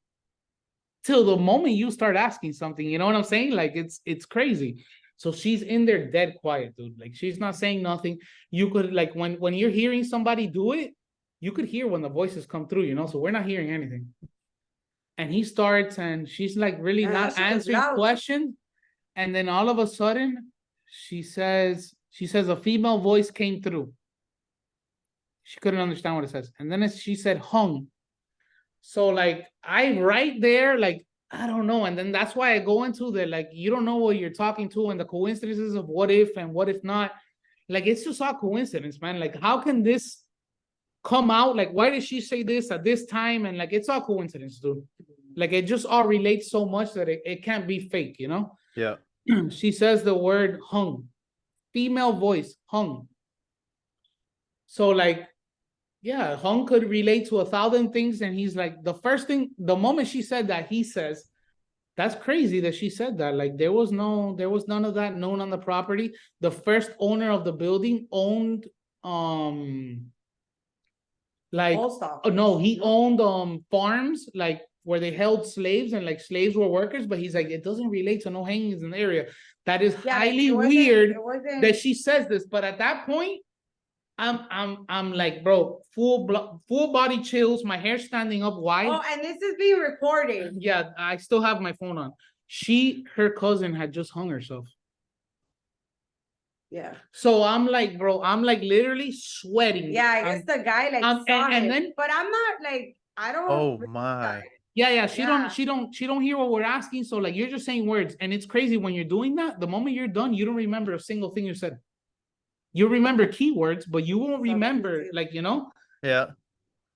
till the moment you start asking something. You know what I'm saying? Like it's crazy. So she's in there dead quiet, dude. Like she's not saying nothing. You could when you're hearing somebody do it, you could hear when the voices come through, so we're not hearing anything. And he starts and she's like really not answering questions. And then all of a sudden she says a female voice came through. She couldn't understand what it says. And then she said hung. So I right there, I don't know. And then that's why I go into the, you don't know what you're talking to and the coincidences of what if and what if not. It's just all coincidence, man. How can this come out? Why did she say this at this time? And it's all coincidence, dude. It just all relates so much that it can't be fake, Yeah. She says the word hung. Female voice, hung. So yeah, hung could relate to 1,000 things. And he's like, the first thing, the moment she said that, he says, that's crazy that she said that. There was none of that known on the property. The first owner of the building owned, he owned farms, where they held slaves and slaves were workers, but he's like, it doesn't relate to no hangings in the area. That is highly weird that she says this. But at that point, I'm like, bro, full body chills, my hair standing up wide. Oh, and this is being recorded. Yeah, I still have my phone on. Her cousin had just hung herself. Yeah. So I'm like, bro, literally sweating. Yeah, I guess the guy saw it. Then, but I'm not I don't. Oh my. Yeah. She don't hear what we're asking. So you're just saying words, and it's crazy when you're doing that. The moment you're done, you don't remember a single thing you said. You remember keywords, but you won't remember, Yeah.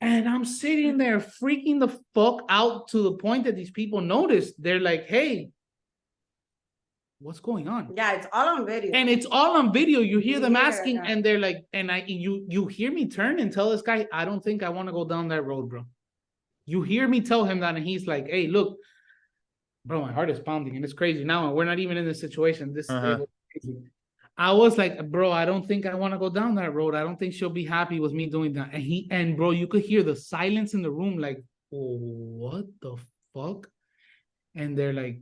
And I'm sitting there freaking the fuck out to the point that these people notice. They're like, hey, what's going on? Yeah, it's all on video. And it's all on video. You hear them asking, and they're like, you hear me turn and tell this guy, I don't think I want to go down that road, bro. You hear me tell him that, and he's like, hey, look, bro, my heart is pounding, and it's crazy now, and we're not even in this situation. This is crazy. I was like, bro, I don't think I want to go down that road. I don't think she'll be happy with me doing that. And bro, you could hear the silence in the room, like, oh, what the fuck? And they're like,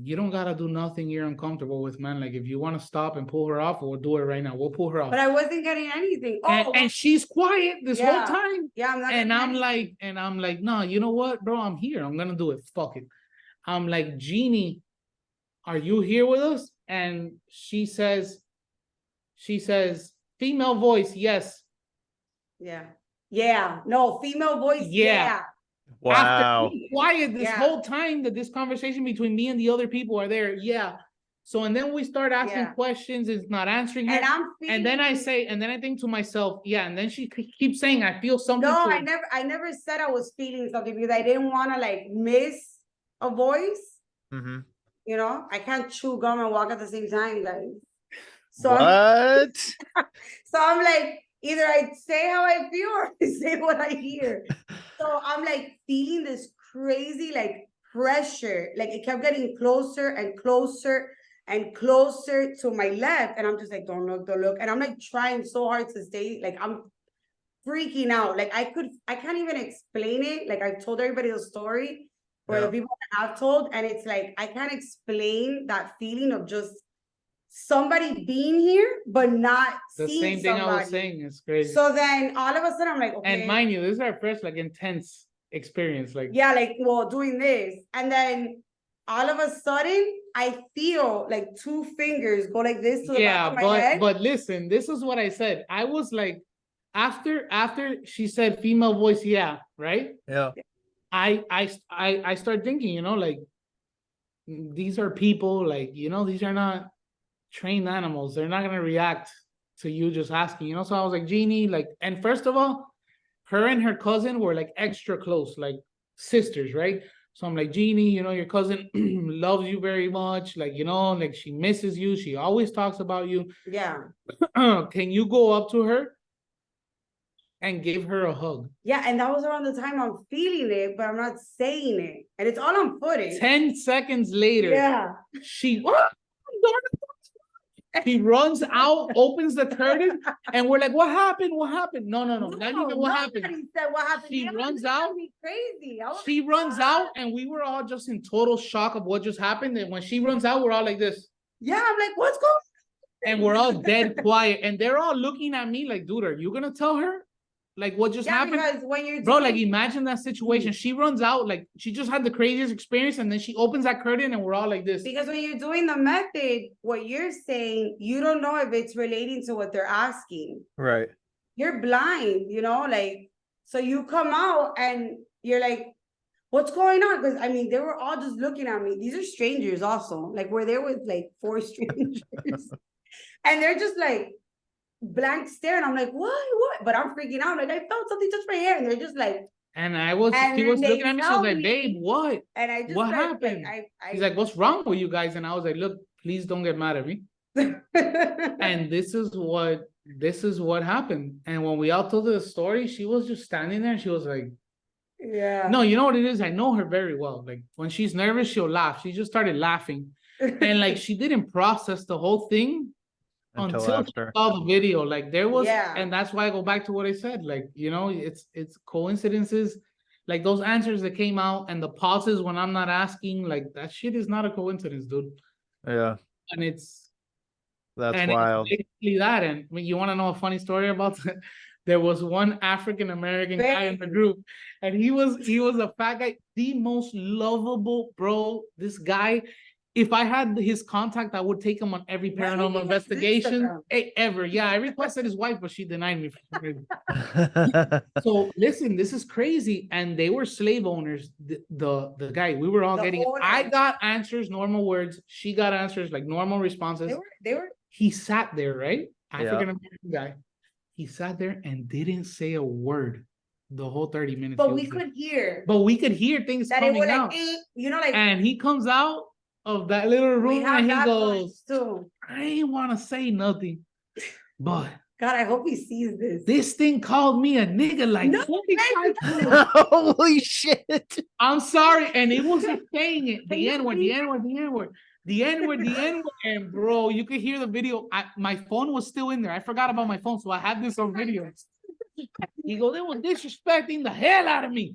you don't gotta do nothing you're uncomfortable with, man. If you want to stop and pull her off, we'll do it right now. We'll pull her off. But I wasn't getting anything. And she's quiet this whole time. Yeah, I'm not. And I'm like, no, you know what, bro? I'm here. I'm gonna do it. Fuck it. I'm like, Jeannie, are you here with us? And she says, female voice, yes. Yeah. No, female voice, yeah. Wow. After being quiet this whole time that this conversation between me and the other people are there, yeah. So and then we start asking questions, it's not answering her. And then I think to myself, yeah, and then she keeps saying, I feel something. No, I never said I was feeling something because I didn't want to miss a voice. Mm-hmm. I can't chew gum and walk at the same time, guys. So what? So I'm like, either I say how I feel or I say what I hear. So I'm feeling this crazy pressure. Like it kept getting closer and closer and closer to my left. And I'm just like, don't look, don't look. And I'm like trying so hard to stay, like I'm freaking out. Like I can't even explain it. Like I've told everybody the story or the people that I've told, and it's like I can't explain that feeling of just somebody being here but not The seeing same thing somebody. I was saying is crazy. So then all of a sudden I'm like, okay. And mind you, this is our first like intense experience. Like like doing this, and then all of a sudden I feel like two fingers go like this to the back of my head. But listen, this is what I said. I was like, after she said female voice, right? Yeah. I started thinking, like these are people, like, these are not trained animals. They're not gonna react to you just asking, So I was like, Jeannie, like, and first of all, her and her cousin were like extra close, like sisters, right? So I'm like, Jeannie, your cousin loves you very much. Like, like she misses you. She always talks about you. Yeah. Can you go up to her and give her a hug? Yeah, and that was around the time I'm feeling it, but I'm not saying it. And it's all on footage. 10 seconds later, she runs out, opens the curtain, and we're like, what happened? What happened? No, not even what happened. Said what happened. She runs out. Crazy. She runs out, and we were all just in total shock of what just happened. And when she runs out, we're all like this. Yeah, I'm like, what's going on? And we're all dead quiet. And they're all looking at me like, dude, are you going to tell her? Like what just happened? Because when you're like imagine that situation. She runs out, like she just had the craziest experience, and then she opens that curtain and we're all like this. Because when you're doing the method, what you're saying, you don't know if it's relating to what they're asking. Right. You're blind, like, so you come out and you're like, what's going on? Because I mean, they were all just looking at me. These are strangers also. Like we're there with like 4 strangers. And they're just like blank stare, and I'm like, what? But I'm freaking out. Like I felt something touch my hair, and they're just like. And she was looking at me. She was like, "Babe, what? And I just what happened?" He's like, "What's wrong with you guys?" And I was like, "Look, please don't get mad at me." And this is what happened. And when we all told her the story, she was just standing there. And she was like, "Yeah, no, you know what it is? I know her very well. Like when she's nervous, she'll laugh. She just started laughing, and like she didn't process the whole thing." Until she saw the video, like there was, and that's why I go back to what I said. Like, it's coincidences, like those answers that came out and the pauses when I'm not asking, like that shit is not a coincidence, dude. Yeah, and that's wild. It's basically that, and I mean, you want to know a funny story about that? There was one African American guy in the group, and he was a fat guy, the most lovable bro. This guy. If I had his contact, I would take him on every paranormal investigation ever. Yeah, I requested his wife, but she denied me. So listen, this is crazy. And they were slave owners. The guy, we were all getting. I got answers, normal words. She got answers, like normal responses. They were. He sat there, right? African American guy. He sat there and didn't say a word the whole 30 minutes. But we could hear. But we could hear things that coming out. Like. And he comes out of that little room and he goes, I ain't want to say nothing, but God, I hope he sees this. This thing called me a nigga like 45 times. Holy shit. I'm sorry. And it wasn't saying it. The N-word, the N-word, the N-word, the N-word, the N-word. And bro, you could hear the video. My phone was still in there. I forgot about my phone, so I had this on video. He goes, they were disrespecting the hell out of me.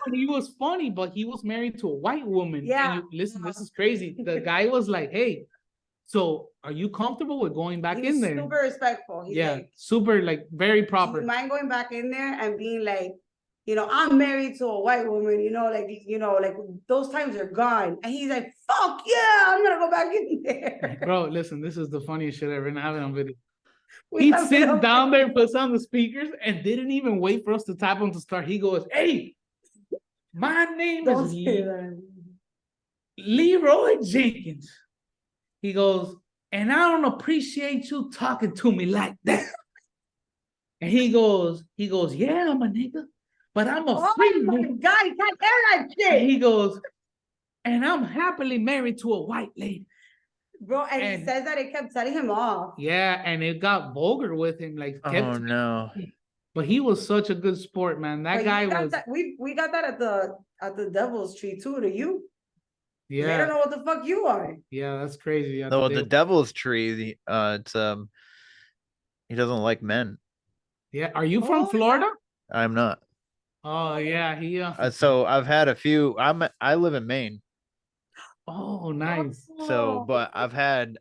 And he was funny, but he was married to a white woman. Yeah. And listen, this is crazy. The guy was like, hey, so are you comfortable with going back in there? Super respectful. He's like, super, like very proper. Do you mind going back in there and being like, I'm married to a white woman, like those times are gone. And he's like, fuck yeah, I'm gonna go back in there. Bro, listen, this is the funniest shit ever, and I have it on video. He sits down there, puts on the speakers, and didn't even wait for us to tap him to start. He goes, hey, my name is Leroy Jenkins. He goes, and I don't appreciate you talking to me like that. And he goes, yeah, I'm a nigga, but I'm a free nigga. God, you can't air that shit. And he goes, and I'm happily married to a white lady. Bro, and he says that it kept setting him off. Yeah, and it got vulgar with him. Like, no. But he was such a good sport, man. That guy was. We got that at the Devil's Tree too. Do you? They Yeah. don't know what the fuck you are. Yeah, that's crazy. Yeah, No, the devil's tree. It's he doesn't like men. Yeah. Are you from Florida? I'm not. Oh yeah, he. So I've had a few. I live in Maine. Oh, nice. So, but I've had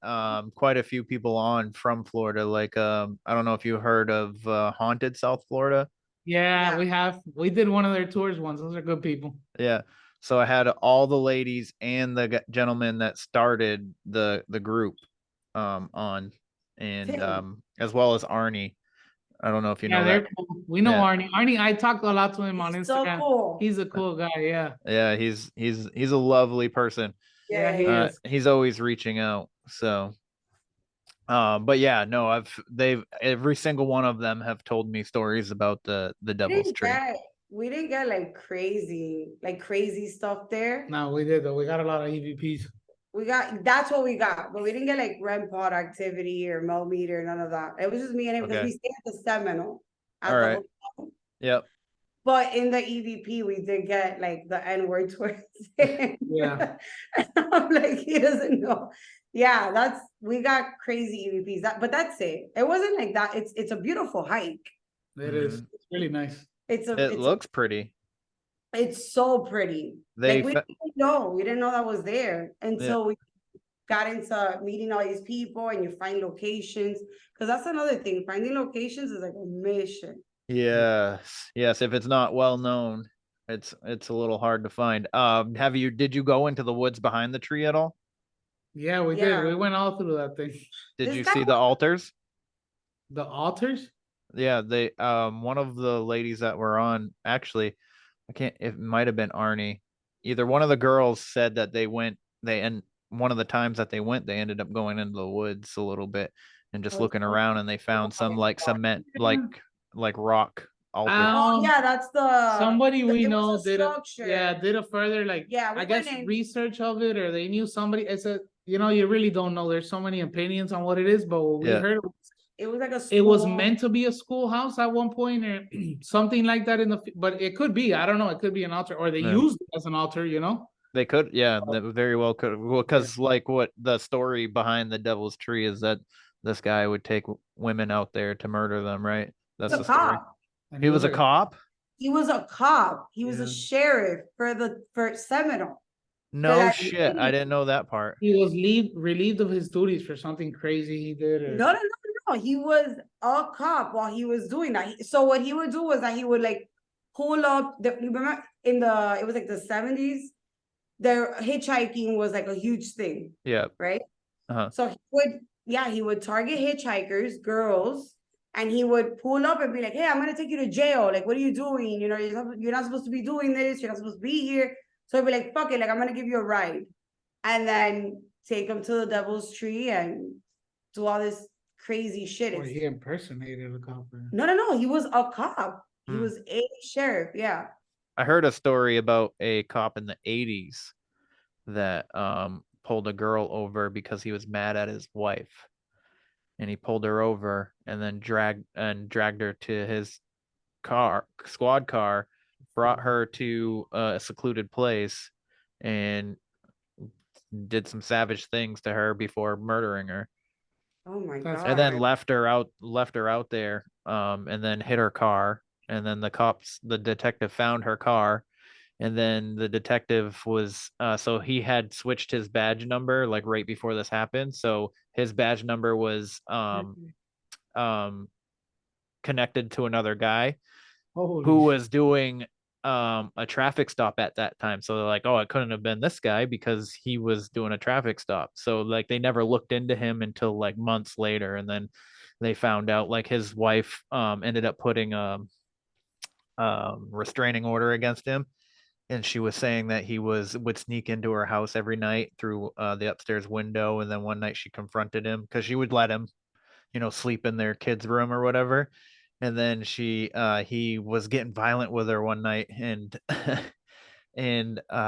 quite a few people on from Florida. Like I don't know if you heard of Haunted South Florida. Yeah, we have. We did one of their tours once. Those are good people. Yeah. So I had all the ladies and the gentleman that started the group on, and as well as Arnie. I don't know if you know they're that. cool. We know Yeah. Arnie. Arnie, I talked a lot to him on So Instagram. cool. He's a cool guy. Yeah. Yeah, he's a lovely person. Yeah, he is. He's always reaching out. So but yeah, no, every single one of them have told me stories about the devil's tree. We didn't get like crazy stuff there. No, we did though. We got a lot of EVPs. That's what we got, but we didn't get like REM pod activity or millimeter, none of that. It was just me and him because we stayed at the Seminole. All right. Yep. But in the EVP, we did get like the N-word towards him. Yeah. I'm like, he doesn't know. Yeah, we got crazy EVPs. But that's it. It wasn't like that. It's a beautiful hike. It is. It's really nice. It looks pretty. It's so pretty. We didn't know that was there until we got into meeting all these people and you find locations. Because that's another thing. Finding locations is like a mission. Yes. If it's not well known, it's a little hard to find. Did you go into the woods behind the tree at all? Yeah, we did. We went all through that thing. Did you see the altars? The altars? Yeah, they one of the ladies that were on, actually, it might have been Arnie. Either one of the girls said that one of the times that they went, they ended up going into the woods a little bit and just looking around, and they found some like cement like rock altar. That's somebody we know did a further I guess research of it, or they knew somebody. It's you really don't know. There's so many opinions on what it is, but what we heard it was like a school. It was meant to be a schoolhouse at one point or something like that but it could be, I don't know, it could be an altar, or they used it as an altar, They could, that very well could. Well, because like what the story behind the devil's tree is that this guy would take women out there to murder them, right? That's the story. He was a cop? He was a cop. He was a sheriff for Seminole. No shit. I didn't know that part. He was relieved of his duties for something crazy he did. No. He was a cop while he was doing that. So what he would do was that he would like pull up remember it was like the 70s, their hitchhiking was like a huge thing. Yeah. Right? So he would target hitchhikers, girls, and he would pull up and be like, hey, I'm gonna take you to jail. Like, what are you doing? You're not supposed to be doing this, you're not supposed to be here. So he'd be like, fuck it, like I'm gonna give you a ride. And then take him to the devil's tree and do all this crazy shit. Or he impersonated a cop. No. He was a cop. He was a sheriff. Yeah. I heard a story about a cop in the 80s that pulled a girl over because he was mad at his wife. And he pulled her over and then dragged her to his squad car, brought her to a secluded place, and did some savage things to her before murdering her. Oh my god! And then left her out there, and then hit her car. And then the detective found her car, and then the detective was so he had switched his badge number like right before this happened. So his badge number was connected to another guy who was doing a traffic stop at that time. So they're like, oh, it couldn't have been this guy because he was doing a traffic stop. So like they never looked into him until like months later, and then they found out like his wife ended up putting a restraining order against him, and she was saying that he would sneak into her house every night through the upstairs window, and then one night she confronted him because she would let him sleep in their kids' room or whatever. And then he was getting violent with her one night, and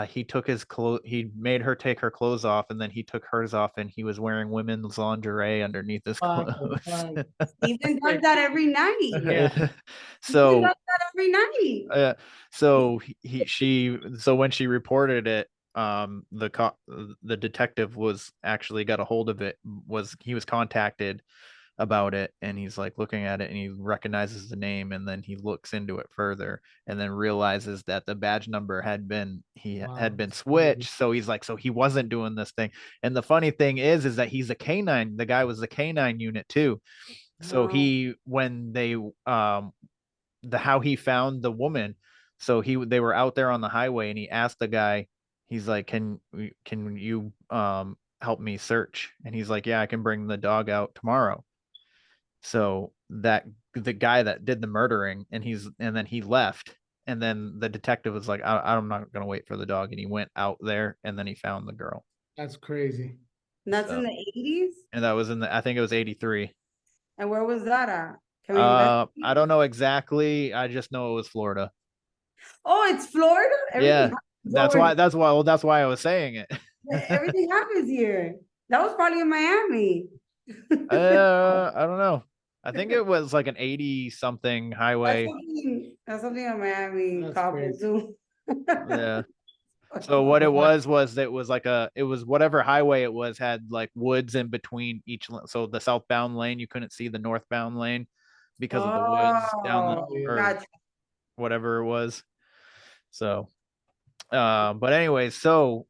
he took his clothes. He made her take her clothes off, and then he took hers off, and he was wearing women's lingerie underneath his clothes. Steven does that every night. Yeah. So does that every night. so when she reported it, the detective was actually got a hold of it, he was contacted about it, and he's like looking at it and he recognizes the name, and then he looks into it further and then realizes that the badge number had been switched. So he's like, so he wasn't doing this thing. And the funny thing is that he's a canine. The guy was the canine unit too. So when they how he found the woman, so they were out there on the highway, and he asked the guy, he's like, can you help me search? And he's like, yeah, I can bring the dog out tomorrow. So that the guy that did the murdering, and then he left, and then the detective was like, I'm not gonna wait for the dog, and he went out there, and then he found the girl. That's crazy. And that's in the 80s? And that was I think it was 83. And where was that at? Can we I don't know exactly. I just know it was Florida. Oh, it's Florida? Yeah, that's why I was saying it. Everything happens here. That was probably in Miami. I don't know. I think it was like an 80 something highway. That's something in Miami copping too. Yeah. So what it was like it was whatever highway it was had like woods in between each. So the southbound lane, you couldn't see the northbound lane because of the woods down or whatever it was. So, but anyway, so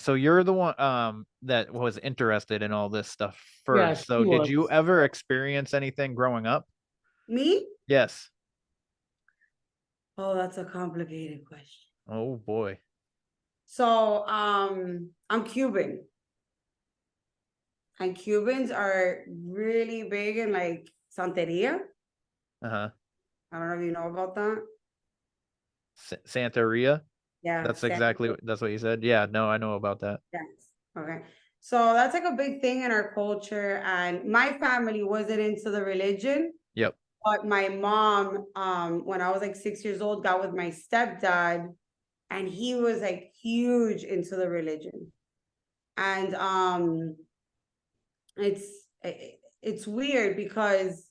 you're the one that was interested in all this stuff first. So did you ever experience anything growing up? Me? Yes. Oh, that's a complicated question. Oh boy. So I'm Cuban. And Cubans are really big in like Santeria. Uh-huh. I don't know if you know about that. Santeria? Yeah. That's what you said. Yeah, no, I know about that. Yes. Okay. So that's like a big thing in our culture. And my family wasn't into the religion. Yep. But my mom, when I was like 6 years old, got with my stepdad, and he was like huge into the religion. And it's weird because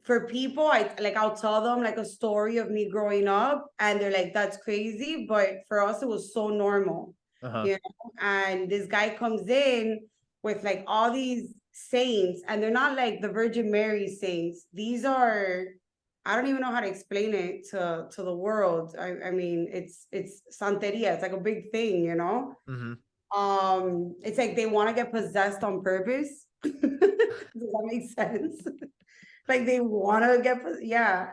for people, I'll tell them like a story of me growing up, and they're like, that's crazy. But for us, it was so normal. You know? And this guy comes in with like all these saints, and they're not like the Virgin Mary saints. These are, I don't even know how to explain it to the world. I mean, it's Santeria. It's like a big thing, you know? It's like they want to get possessed on purpose. Does that make sense? Like they want to get,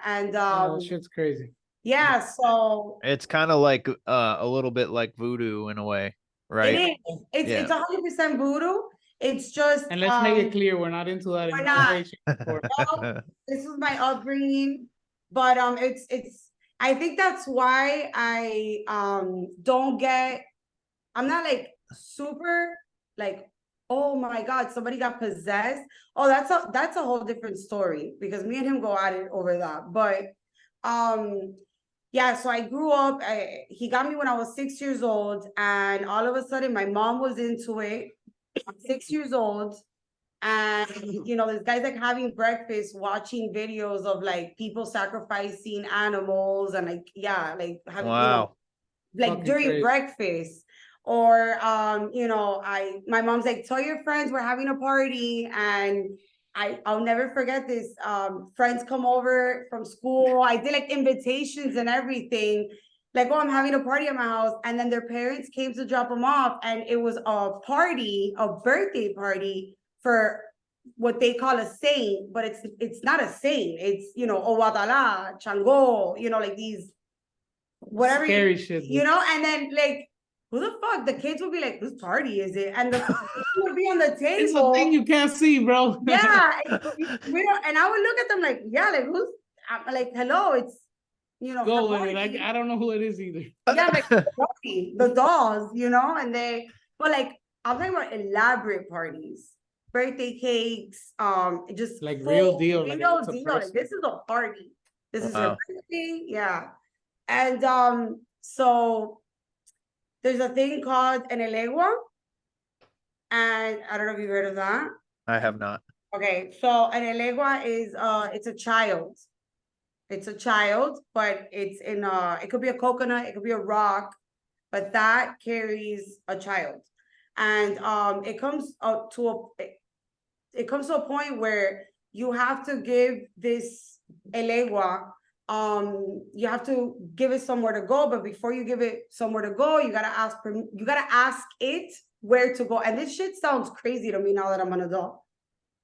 and that shit's crazy. Yeah, so it's kind of like a little bit like voodoo in a way, right? It is. It's 100% voodoo. It's just, and let's make it clear, we're not into that. We're not. No, this is my upbringing, but it's. I think that's why I don't get. I'm not like super like, oh my God, somebody got possessed. Oh, that's a whole different story, because me and him go at it over that. But yeah, so I grew up, he got me when I was 6 years old, and all of a sudden my mom was into it. I'm 6 years old, and you know, this guy's like having breakfast, watching videos of like people sacrificing animals, and like, yeah, like having, wow, you know, like during breakfast. Or you know, my mom's like, tell your friends we're having a party, and I'll never forget this. Friends come over from school. I did like invitations and everything. Like, oh, I'm having a party at my house. And then their parents came to drop them off. And it was a party, a birthday party for what they call a saint. But it's not a saint. It's, you know, Owatala, Chango, you know, like these, whatever. Scary shit. You know, and then like, who the fuck? The kids would be like, whose party is it? And the food would be on the table. It's a thing you can't see, bro. Yeah. And I would look at them like, yeah, like who's, I'm like, hello, it's, you know. Go with it. Like, I don't know who it is either. Yeah, like the dolls, you know, and but like, I'm talking about elaborate parties, birthday cakes, just like real deal. Real deal. Like, this is a party. This is your birthday. Yeah. And so there's a thing called an elegua, and I don't know if you've heard of that. I have not. Okay, so an elegua is it's a child. It's a child, but it's in it could be a coconut, it could be a rock, but that carries a child. And it comes to a point where you have to give this elegua, you have to give it somewhere to go, but before you give it somewhere to go, you gotta ask it where to go. And this shit sounds crazy to me now that I'm an adult.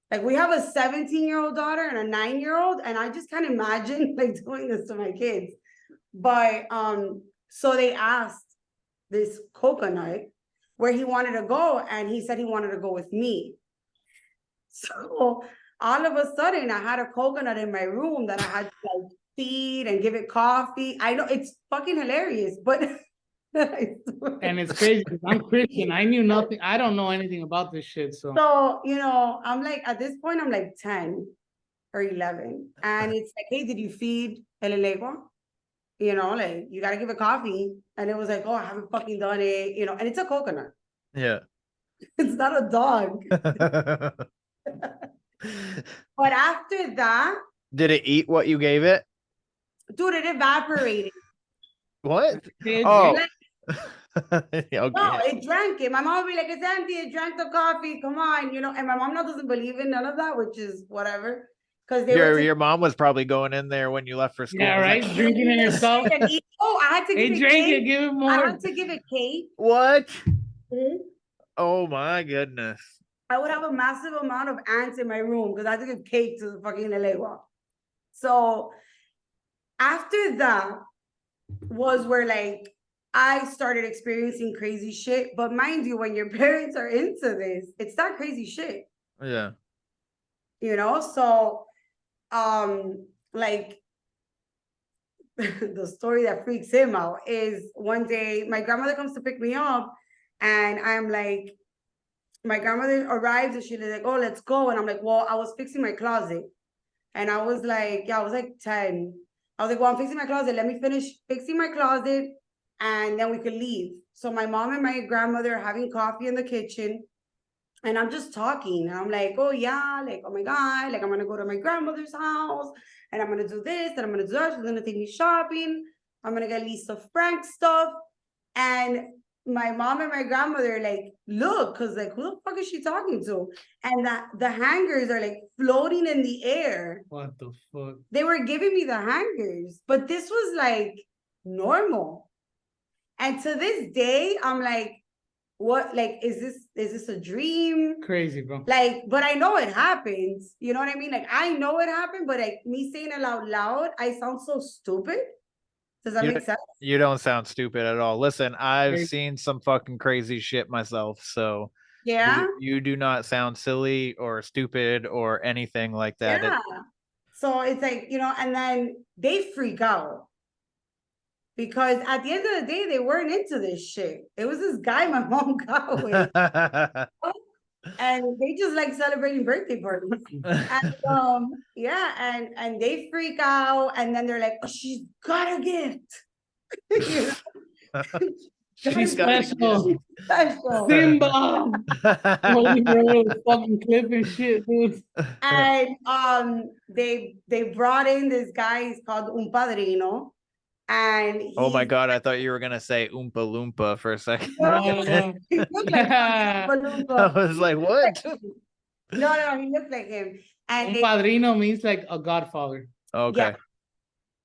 Like, we have a 17-year-old daughter and a 9-year-old, and I just can't imagine like doing this to my kids. But so they asked this coconut where he wanted to go, and he said he wanted to go with me. So all of a sudden, I had a coconut in my room that I had to like feed and give it coffee. I know it's fucking hilarious, but and it's crazy because I'm Christian. I knew nothing. I don't know anything about this shit. So, you know, I'm like, at this point, I'm like 10 or 11. And it's like, hey, did you feed El Elegua? You know, like, you got to give it coffee. And it was like, oh, I haven't fucking done it. You know, and it's a coconut. Yeah. It's not a dog. But after that. Did it eat what you gave it? Dude, it evaporated. What? Oh. Okay. No, it drank it. My mom would be like, it's empty. It drank the coffee. Come on, you know. And my mom now doesn't believe in none of that, which is whatever. Because your mom was probably going in there when you left for school. Yeah, right. Like, drinking it yourself. Oh, I had to give it cake. Give it more. I had to give it cake. What? Mm-hmm. Oh my goodness. I would have a massive amount of ants in my room because I had to give cake to the fucking Elegua. So after that was where like I started experiencing crazy shit. But mind you, when your parents are into this, it's not crazy shit. Yeah. You know, so like the story that freaks him out is one day my grandmother comes to pick me up, and I'm like, my grandmother arrives and she's like, oh, let's go. And I'm like, well, I was fixing my closet. And I was like, yeah, I was like 10. I was like, well, I'm fixing my closet. Let me finish fixing my closet and then we could leave. So my mom and my grandmother are having coffee in the kitchen. And I'm just talking. And I'm like, oh, yeah, like, oh my God, like, I'm going to go to my grandmother's house and I'm going to do this and I'm going to do that. She's going to take me shopping. I'm going to get Lisa Frank stuff. And my mom and my grandmother like, look, because like, who the fuck is she talking to? And the hangers are like floating in the air. What the fuck? They were giving me the hangers, but this was like normal. And to this day, I'm like, what, like, is this a dream? Crazy, bro. Like, but I know it happens. You know what I mean? Like, I know it happened, but like me saying it out loud, I sound so stupid. Does that make sense? You don't sound stupid at all. Listen, I've seen some fucking crazy shit myself, so yeah, you do not sound silly or stupid or anything like that. Yeah. So it's like, you know, and then they freak out because at the end of the day, they weren't into this shit. It was this guy my mom got with. And they just like celebrating birthday parties. And yeah, and they freak out, and then they're like, oh, she's got a gift. She's special. She's special. Simba. Holy bro, fucking clip and shit, dude. And they brought in this guy, he's called Un Padrino. And oh my God, I thought you were gonna say Oompa Loompa for a second. He looked like Oompa Loompa. I was like, what? No, he looked like him. And Un Padrino means like a godfather. Okay. Yeah.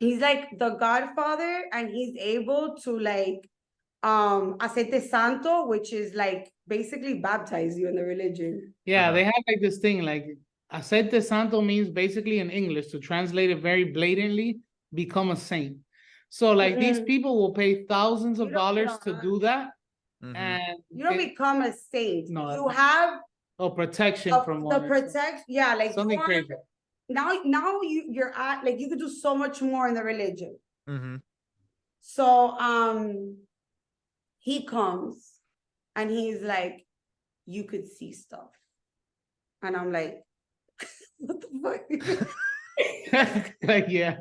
He's like the godfather, and he's able to like aceite santo, which is like basically baptize you in the religion. Yeah, they have like this thing, like aceite santo means basically in English, to translate it very blatantly, become a saint. So like these people will pay thousands of dollars to do that. And you don't become a saint. No, you have protection from the protection. Yeah, like something crazy. Now you're at like you could do so much more in the religion. So he comes and he's like, you could see stuff. And I'm like, what the fuck? Like, yeah.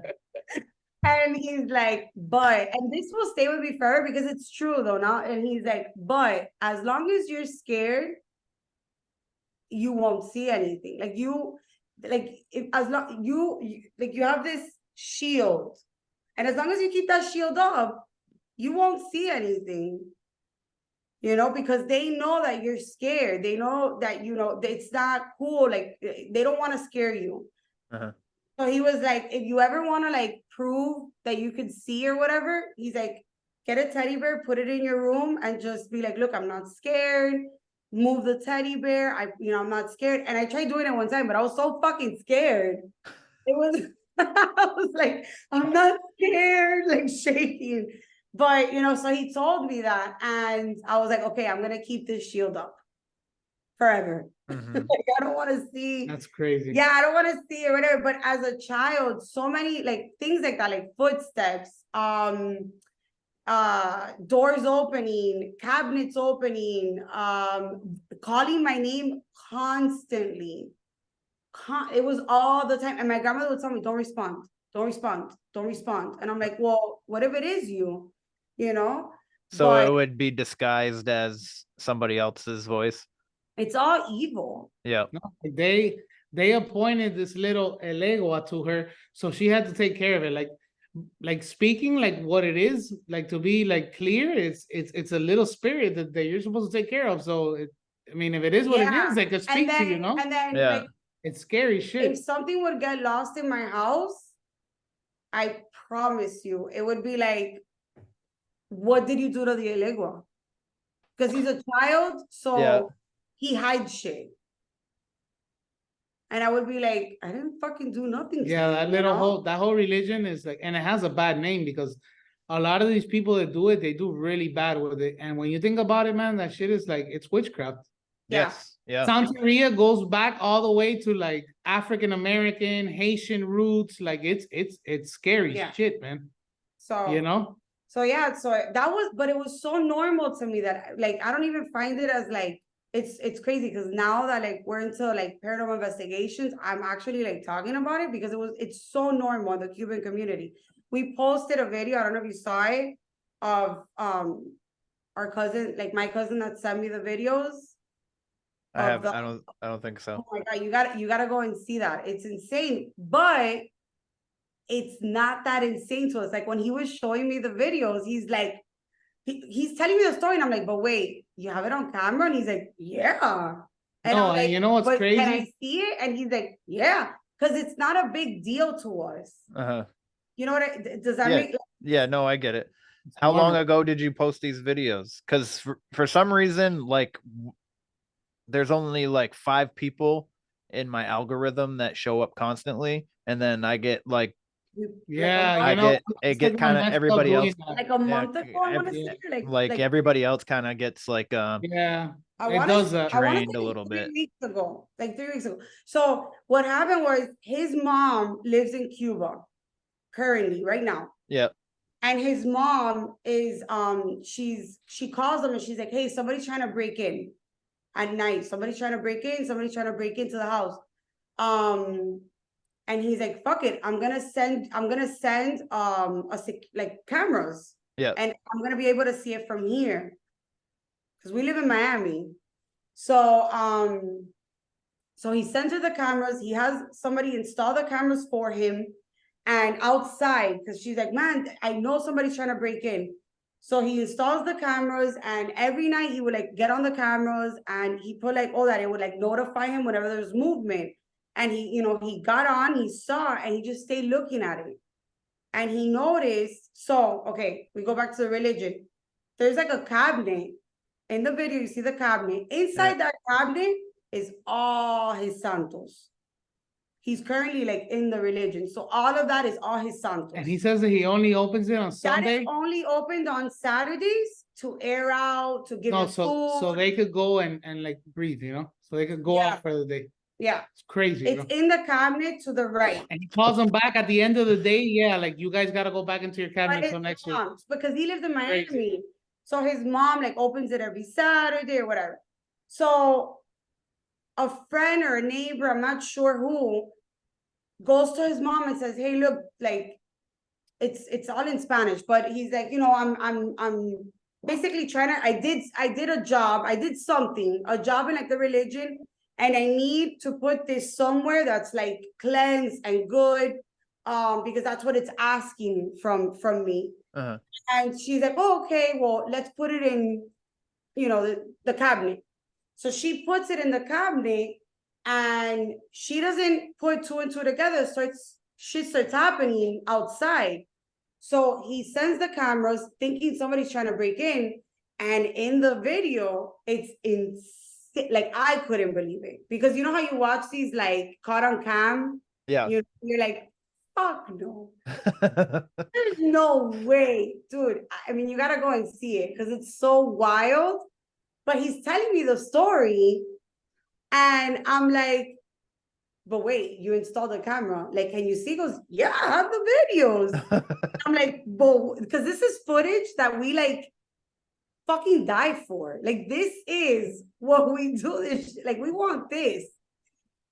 And he's like, but, and this will stay with me forever because it's true though now. And he's like, but as long as you're scared, you won't see anything. Like you, like if as long you like you have this shield. And as long as you keep that shield up, you won't see anything. You know, because they know that you're scared. They know that, you know, it's not cool. Like, they don't want to scare you. So he was like, if you ever want to like prove that you could see or whatever, he's like, get a teddy bear, put it in your room, and just be like, look, I'm not scared. Move the teddy bear. I'm not scared. And I tried doing it one time, but I was so fucking scared. It was, I was like, I'm not scared, like shaking. But, you know, so he told me that, and I was like, okay, I'm going to keep this shield up forever. Like, I don't want to see. That's crazy. Yeah, I don't want to see it, whatever. But as a child, so many like things like that, like footsteps, doors opening, cabinets opening, calling my name constantly. It was all the time. And my grandmother would tell me, don't respond, don't respond, don't respond. And I'm like, well, what if it is you? You know? So it would be disguised as somebody else's voice. It's all evil. Yeah. No, they appointed this little elegua to her, so she had to take care of it. Like speaking like what it is, like to be like clear, it's a little spirit that you're supposed to take care of. So I mean, if it is what it is, they could speak to you, know? And then like, it's scary shit. If something would get lost in my house, I promise you, it would be like, what did you do to the elegua? Because he's a child, so he hides shit. And I would be like, I didn't fucking do nothing. Yeah, that whole religion is like, and it has a bad name because a lot of these people that do it, they do really bad with it. And when you think about it, man, that shit is like, it's witchcraft. Yes. Yeah. Santeria goes back all the way to like African American, Haitian roots. Like it's scary shit, man. So, you know? So yeah, so that was, but it was so normal to me that like, I don't even find it as like, it's crazy because now that like we're into like paranormal investigations, I'm actually like talking about it because it's so normal in the Cuban community. We posted a video, I don't know if you saw it, of our cousin, like my cousin that sent me the videos. I don't think so. Oh my god, you gotta go and see that. It's insane, but it's not that insane to us. Like when he was showing me the videos, he's like, he's telling me the story, and I'm like, but wait, you have it on camera? And he's like, yeah. And no, I'm like, and you know what's crazy? Can I see it? And he's like, yeah, because it's not a big deal to us. You know what? Does that make? Yeah, no, I get it. How long ago did you post these videos? Because for some reason, like, there's only like 5 people in my algorithm that show up constantly, and then I get like, I get kind of everybody else like a month ago. I want to say like everybody else kind of gets like it does drained a little bit. 3 weeks ago, like 3 weeks ago. So what happened was his mom lives in Cuba currently right now. Yeah. And his mom is she calls them and she's like, hey, somebody's trying to break in at night. Somebody's trying to break into the house. And he's like, fuck it, I'm gonna send like cameras. Yeah. And I'm gonna be able to see it from here. Because we live in Miami. So so he sends her the cameras, he has somebody install the cameras for him, and outside, because she's like, man, I know somebody's trying to break in. So he installs the cameras, and every night he would like get on the cameras and he put like all that, it would like notify him whenever there's movement. And he, you know, he got on, he saw, and he just stayed looking at it. And he noticed, so, okay, we go back to the religion. There's like a cabinet. In the video, you see the cabinet. Inside that cabinet is all his santos. He's currently like in the religion. So all of that is all his santos. And he says that he only opens it on Sunday? That is only opened on Saturdays to air out, to give food. So they could go and like breathe, you know? So they could go out for the day. Yeah. It's crazy. It's in the cabinet to the right. And he calls them back at the end of the day. Yeah, like you guys got to go back into your cabinet until next week. Because he lives in Miami. Crazy. So his mom like opens it every Saturday or whatever. So a friend or a neighbor, I'm not sure who, goes to his mom and says, hey, look, like it's all in Spanish, but he's like, you know, I'm basically trying to, I did a job in like the religion. And I need to put this somewhere that's like cleansed and good. because that's what it's asking from me. Uh-huh. And she's like, oh, okay, well, let's put it in, you know, the cabinet. So she puts it in the cabinet, and she doesn't put two and two together. Shit starts happening outside. So he sends the cameras thinking somebody's trying to break in. And in the video, it's insane. Like, I couldn't believe it. Because you know how you watch these, like, caught on cam? Yeah. You're like, fuck no. There's no way. Dude, I mean, you gotta go and see it because it's so wild. But he's telling me the story, and I'm like, but wait, you installed the camera. Like, can you see? He goes, yeah, I have the videos. I'm like, but because this is footage that we like fucking die for. Like, this is what we do. This like, we want this.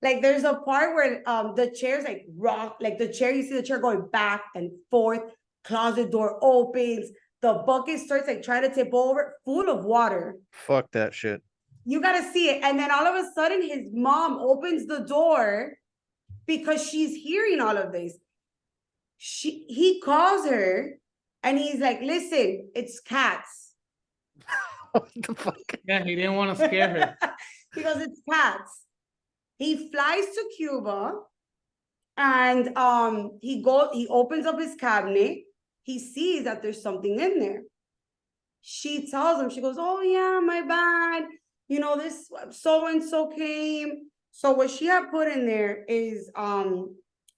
Like, there's a part where the chair's like rock, like the chair, you see the chair going back and forth, closet door opens, the bucket starts like trying to tip over, full of water. Fuck that shit. You gotta see it. And then all of a sudden his mom opens the door because she's hearing all of this. He calls her and he's like, listen, it's cats. What the fuck? Yeah, he didn't want to scare her. He goes, it's cats. He flies to Cuba, and he opens up his cabinet. He sees that there's something in there. She tells him, she goes, oh yeah, my bad. You know, this so-and-so came. So what she had put in there is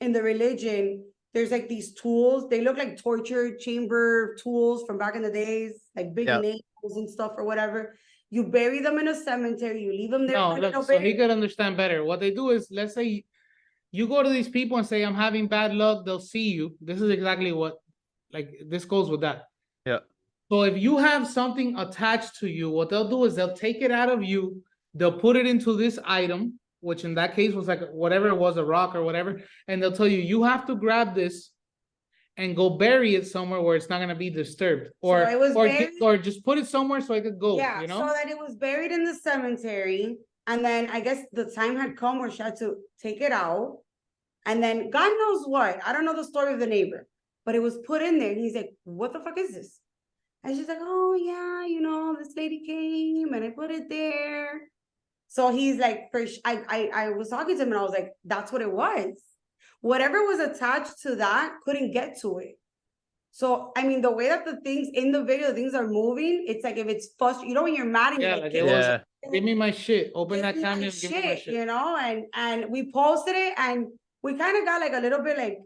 in the religion, there's like these tools. They look like torture chamber tools from back in the days, like big nails and stuff or whatever. You bury them in a cemetery, you leave them there. No, look, so he could understand better. What they do is, let's say you go to these people and say, I'm having bad luck, they'll see you. This is exactly what, like, this goes with that. Yeah. So if you have something attached to you, what they'll do is they'll take it out of you, they'll put it into this item, which in that case was like whatever it was, a rock or whatever, and they'll tell you, you have to grab this and go bury it somewhere where it's not going to be disturbed, or or just put it somewhere so it could go. Yeah, you know? So that it was buried in the cemetery, and then I guess the time had come where she had to take it out, and then God knows what, I don't know the story of the neighbor, but it was put in there, and he's like, what the fuck is this? And she's like, oh yeah, you know, this lady came and I put it there. So he's like, I was talking to him and I was like, that's what it was. Whatever was attached to that couldn't get to it. So, I mean, the way that the things in the video, the things are moving, it's like if it's frustrated, you know, when you're mad and yeah, you're like it was, give me my shit. Open that camera and give me my shit. You know, and we posted it and we kind of got like a little bit like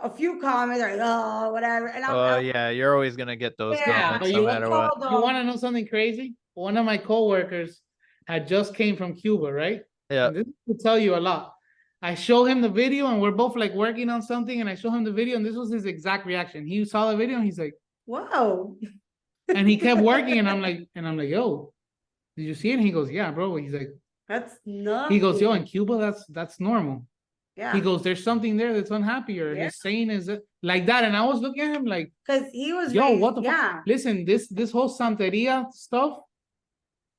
a few comments like, oh, whatever. And yeah, you're always gonna get those comments no matter what. You want to know something crazy? One of my coworkers had just came from Cuba, right? Yeah. And this will tell you a lot. I show him the video and we're both like working on something, and I show him the video and this was his exact reaction. He saw the video and he's like, wow. And he kept working and I'm like, yo, did you see it? And he goes, yeah, bro. He's like, that's nuts. He goes, yo, in Cuba, that's normal. Yeah. He goes, there's something there that's unhappy, or his saying is like that. And I was looking at him like, because he was yo, what the fuck? Listen, this whole Santeria stuff,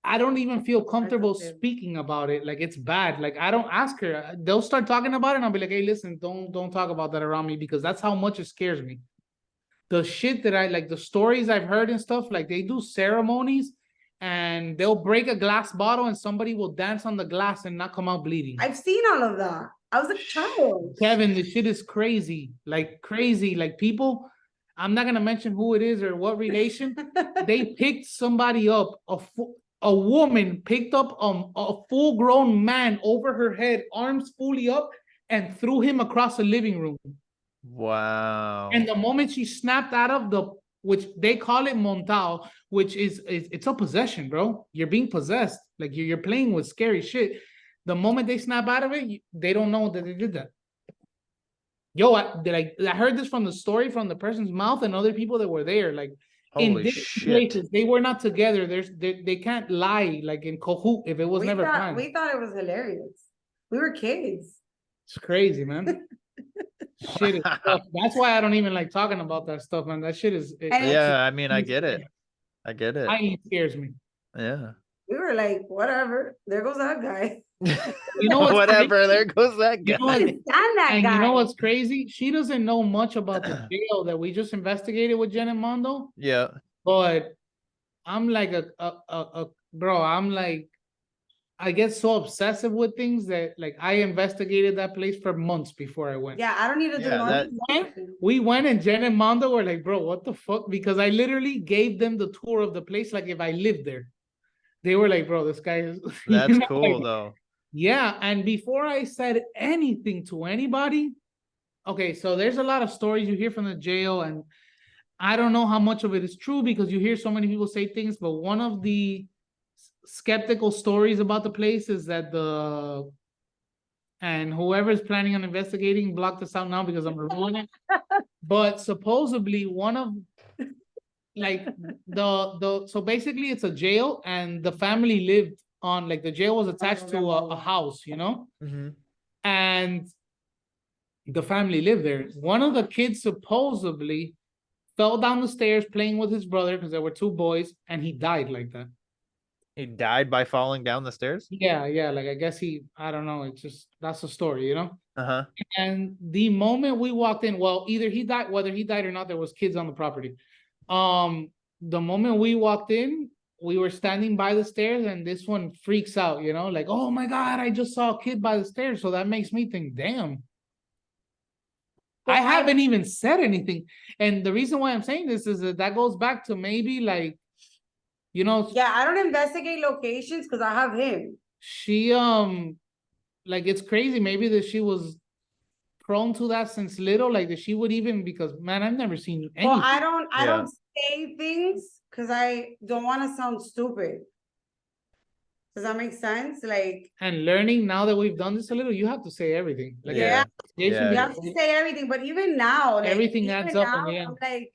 I don't even feel comfortable speaking about it. Like, it's bad. Like, I don't ask her. They'll start talking about it and I'll be like, hey, listen, don't talk about that around me, because that's how much it scares me. The shit that I like, the stories I've heard and stuff, like they do ceremonies and they'll break a glass bottle and somebody will dance on the glass and not come out bleeding. I've seen all of that. I was a child. Kevin, this shit is crazy. Like crazy. Like people, I'm not gonna mention who it is or what relation. They picked somebody up, a woman picked up a full-grown man over her head, arms fully up, and threw him across the living room. Wow. And the moment she snapped out of which they call it montao, which is it's a possession, bro. You're being possessed. Like you're playing with scary shit. The moment they snap out of it, they don't know that they did that. Yo, I heard this from the story from the person's mouth and other people that were there. Like, holy in different shit. places, they were not together. They can't lie like in Kahoot if it was never planned. We thought it was hilarious. We were kids. It's crazy, man. Shit is tough. That's why I don't even like talking about that stuff, man. That shit is. Yeah, I mean, I get it. It scares me. Yeah. We were like, whatever. There goes that guy. You know what's Whatever. crazy? There goes that guy. You know what? Stand that And guy. you know what's crazy? She doesn't know much about the jail that we just investigated with Jen and Mondo. Yeah. But I'm like bro, I'm like, I get so obsessive with things that like I investigated that place for months before I went. Yeah, I don't need to do nothing. We went and Jen and Mondo were like, bro, what the fuck? Because I literally gave them the tour of the place like if I lived there. They were like, bro, this guy is That's you know, cool like, though. yeah, and before I said anything to anybody, okay, so there's a lot of stories you hear from the jail, and I don't know how much of it is true because you hear so many people say things, but one of the skeptical stories about the place is that and whoever's planning on investigating, block this out now because I'm ruining it. But supposedly one of like so basically it's a jail and the family lived on, like the jail was attached to a house, you know? Mm-hmm. And the family lived there. One of the kids supposedly fell down the stairs playing with his brother because there were two boys, and he died like that. He died by falling down the stairs? Yeah, like I guess I don't know, it's just, that's the story, you know? Uh-huh. And the moment we walked in, well, either he died, whether he died or not, there was kids on the property. The moment we walked in, we were standing by the stairs, and this one freaks out, you know, like, oh my God, I just saw a kid by the stairs. So that makes me think, damn. I haven't even said anything. And the reason why I'm saying this is that goes back to maybe like, you know. Yeah, I don't investigate locations because I have him. She, like, it's crazy. Maybe that she was prone to that since little, like that she would even, because man, I've never seen anything. Well, I don't say things because I don't want to sound stupid. Does that make sense? Like, and learning now that we've done this a little, you have to say everything. Like, yeah, you have to say everything. But even now, like, everything adds up in the end. I'm like,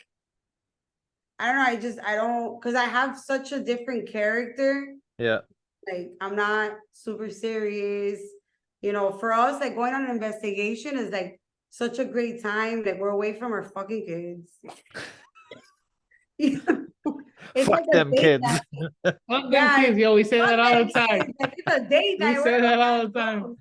I don't know. I don't, because I have such a different character. Yeah. Like, I'm not super serious. You know, for us, like going on an investigation is like such a great time. Like, we're away from our fucking kids. It's fuck like them kids. Fuck them kids, yo. We say that all the time. Like, it's a date night. We say that all the time.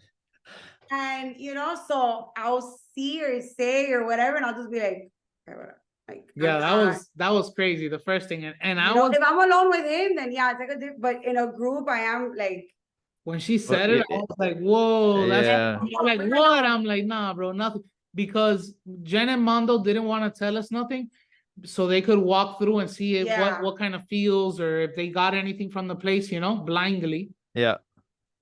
And you know, so I'll see or say or whatever, and I'll just be like, okay, whatever. Like, yeah, that was crazy. The first thing, and I was, if I'm alone with him, then yeah, I take a dip. But in a group, I am like. When she said it, I was like, whoa, that's like what? I'm like, nah, bro, nothing. Because Jen and Mondo didn't want to tell us nothing, so they could walk through and see if what kind of feels or if they got anything from the place, you know, blindly. Yeah.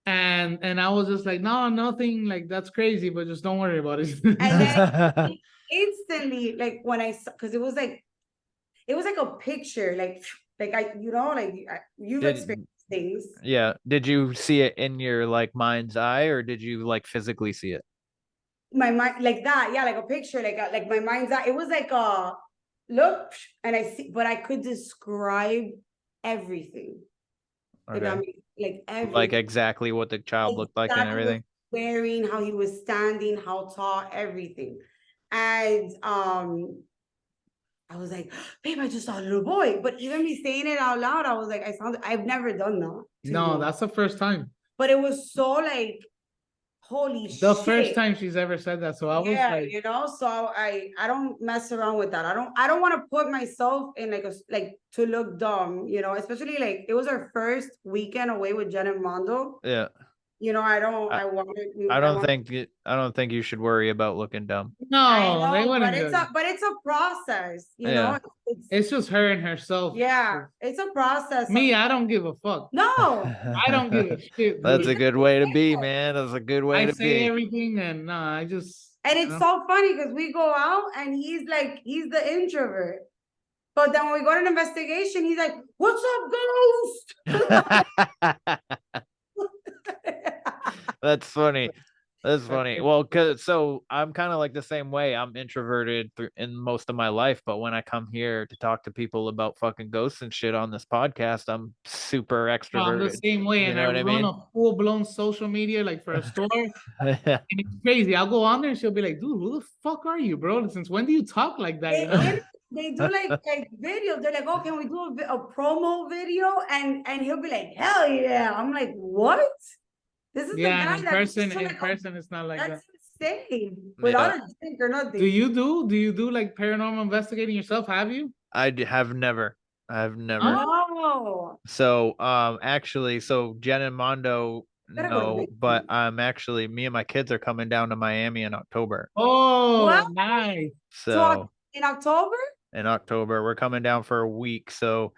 And I was just like, no, nothing, like that's crazy, but just don't worry about it. And then instantly, like when because it was like a picture, like I, you know, like you've experienced things. Yeah. Did you see it in your like mind's eye, or did you like physically see it? My mind, like that, yeah, like a picture, like my mind's eye. It was like a look, and I see, but I could describe everything. Okay. Like, I mean, like everything. Like exactly what the child looked like and everything. Wearing, how he was standing, how tall, everything. And I was like, babe, I just saw a little boy. But even me saying it out loud, I was like, I've never done that. No, that's the first time. But it was so like, holy shit. The first time she's ever said that. So I was like, you know, so I don't mess around with that. I don't want to put myself in like to look dumb, you know, especially like it was our first weekend away with Jen and Mondo. Yeah. You know, I don't think you should worry about looking dumb. No, they wouldn't. But it's a process, you know. It's just her and herself. Yeah, it's a process. Me, I don't give a fuck. No, I don't give a shit. That's a good way to be, man. That's a good way to be. I say everything, and I just. And it's so funny because we go out and he's the introvert. But then when we go to an investigation, he's like, "What's up, ghost?" That's funny. That's funny. Well, so I'm kind of like the same way. I'm introverted in most of my life, but when I come here to talk to people about fucking ghosts and shit on this podcast, I'm super extroverted. I'm the same way, and I run a full-blown social media like for a store. And it's crazy. I'll go on there and she'll be like, "Dude, who the fuck are you, bro? Since when do you talk like that?" You know? They do like videos. They're like, "Oh, can we do a promo video?" And he'll be like, "Hell yeah!" I'm like, "What?" This is the Yeah, guy in that used to person, like, it's not like that. that's insane. Without a drink or nothing. Do you do like paranormal investigating yourself? Have you? Have never. I've never. Oh. So actually, so Jen and Mondo Gotta go to no, Vegas. but actually me and my kids are coming down to Miami in October. Oh, What? nice. So in October? In October, we're coming down for a week. So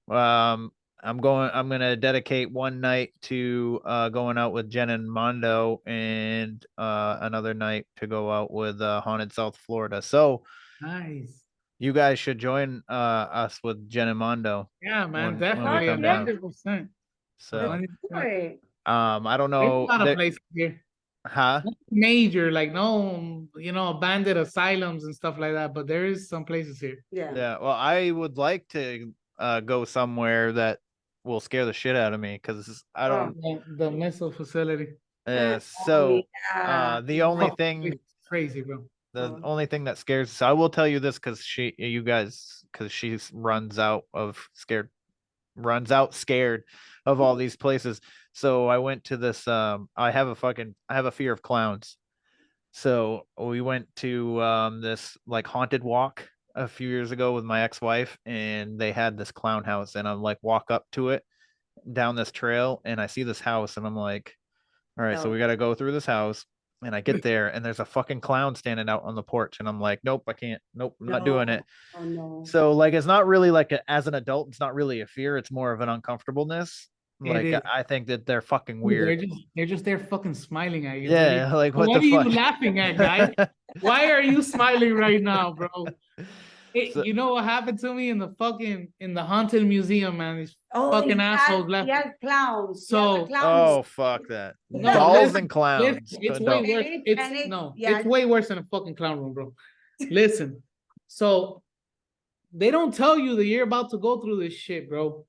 I'm gonna dedicate one night to going out with Jen and Mondo, and another night to go out with Haunted South Florida. So nice. You guys should join us with Jen and Mondo. Yeah, man, when definitely. we come down. 100%. So 100%. I don't know. There's a lot of places here. Huh? Major, like no, abandoned asylums and stuff like that, but there is some places here. Yeah. Well, I would like to go somewhere that will scare the shit out of me, because I don't. The missile facility. So the only thing crazy, bro. The only thing that scares. So I will tell you this, because she runs out scared of all these places. So I went to this. I have a fear of clowns. So we went to this like haunted walk a few years ago with my ex-wife, and they had this clown house, and I'm like, walk up to it down this trail, and I see this house, and I'm like, all right, so we got to go through this house. And I get there, and there's a fucking clown standing out on the porch, and I'm like, nope, I can't. Nope, I'm not doing it. Oh no. So like, it's not really like as an adult, it's not really a fear. It's more of an uncomfortableness. Like, I think that they're fucking weird. They're just there fucking smiling at you. Yeah, like what are the fuck? you laughing at, guys? Why are you smiling right now, bro? You know what happened to me in the haunted museum, man? These fucking assholes left. He has clowns. Oh, fuck that. No, Dolls and clowns. It's way worse. It's way worse than a fucking clown room, bro. Listen, so they don't tell you that you're about to go through this shit, bro.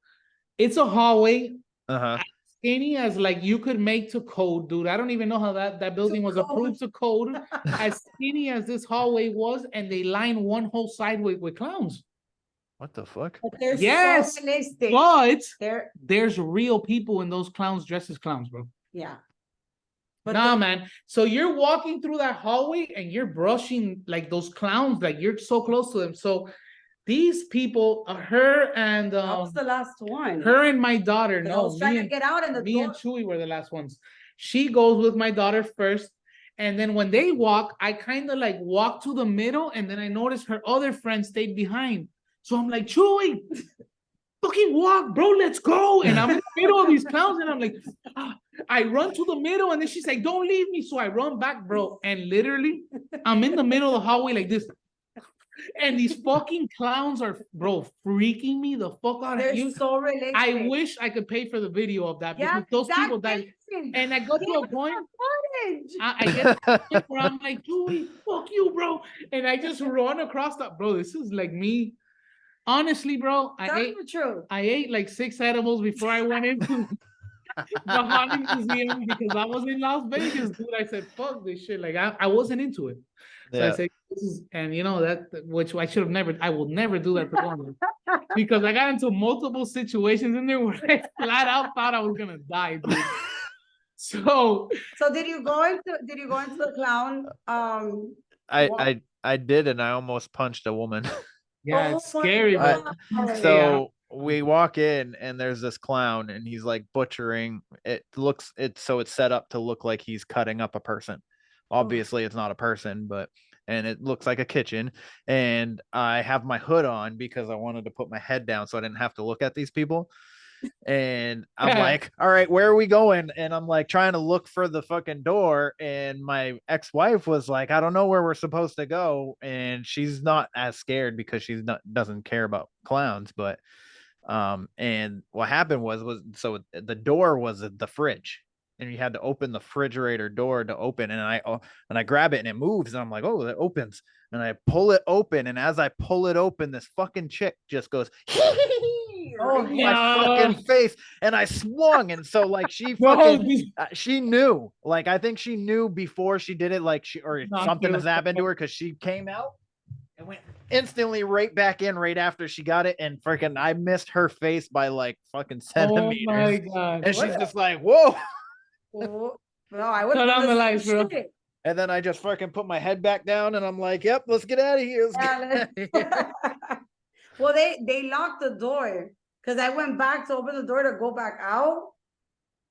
It's a hallway. As skinny as like you could make to code, dude. I don't even know how that building was approved to code. As skinny as this hallway was, and they line one whole side with clowns. What the fuck? But they're so realistic. But there's real people in those clowns dressed as clowns, bro. Yeah. But man. So you're walking through that hallway and you're brushing like those clowns, like you're so close to them. So these people, her and that was the last one. Her and my daughter. No, I was trying to get out, and me and Chewy were the last ones. She goes with my daughter first, and then when they walk, I kind of like walk to the middle, and then I noticed her other friend stayed behind. So I'm like, Chewy, fucking walk, bro, let's go. And I'm in the middle of these clowns, and I'm like, I run to the middle, and then she's like, don't leave me. So I run back, bro, and literally, I'm in the middle of the hallway like this. And these fucking clowns are, bro, freaking me the fuck out. They're so realistic. I wish I could pay for the video of that, because those people died. And I go to a point. I get to a point where I'm like, Chewy, fuck you, bro. And I just run across that, bro. This is like me. Honestly, bro, I ate like 6 edibles before I went into the haunted museum, because I was in Las Vegas, dude. I said, fuck this shit. Like I wasn't into it. So I say, this is, and which I should have never, I will never do that to one, because I got into multiple situations in there where I flat out thought I was gonna die, dude. So did you go into the clown? I did, and I almost punched a woman. Yeah, it's scary. So we walk in, and there's this clown, and he's like butchering. It's set up to look like he's cutting up a person. Obviously, it's not a person, and it looks like a kitchen. And I have my hood on because I wanted to put my head down so I didn't have to look at these people. And I'm like, all right, where are we going? And I'm like trying to look for the fucking door. And my ex-wife was like, I don't know where we're supposed to go. And she's not as scared because doesn't care about clowns. But and what happened was so the door was the fridge. And you had to open the refrigerator door to open, and I grab it and it moves, and I'm like, oh, it opens, and I pull it open, and as I pull it open, this fucking chick just goes, my fucking face, and I swung, and so like she fucking she knew, like I think she knew before she did it, like something has happened to her, because she came out and went instantly right back in right after she got it, and freaking I missed her face by like fucking centimeters. Oh my god! And she's just like, whoa. Oh, no, I would Turn have on the lights, bro. And then I just fucking put my head back down and I'm like, yep, let's get out of here. Well, they locked the door because I went back to open the door to go back out.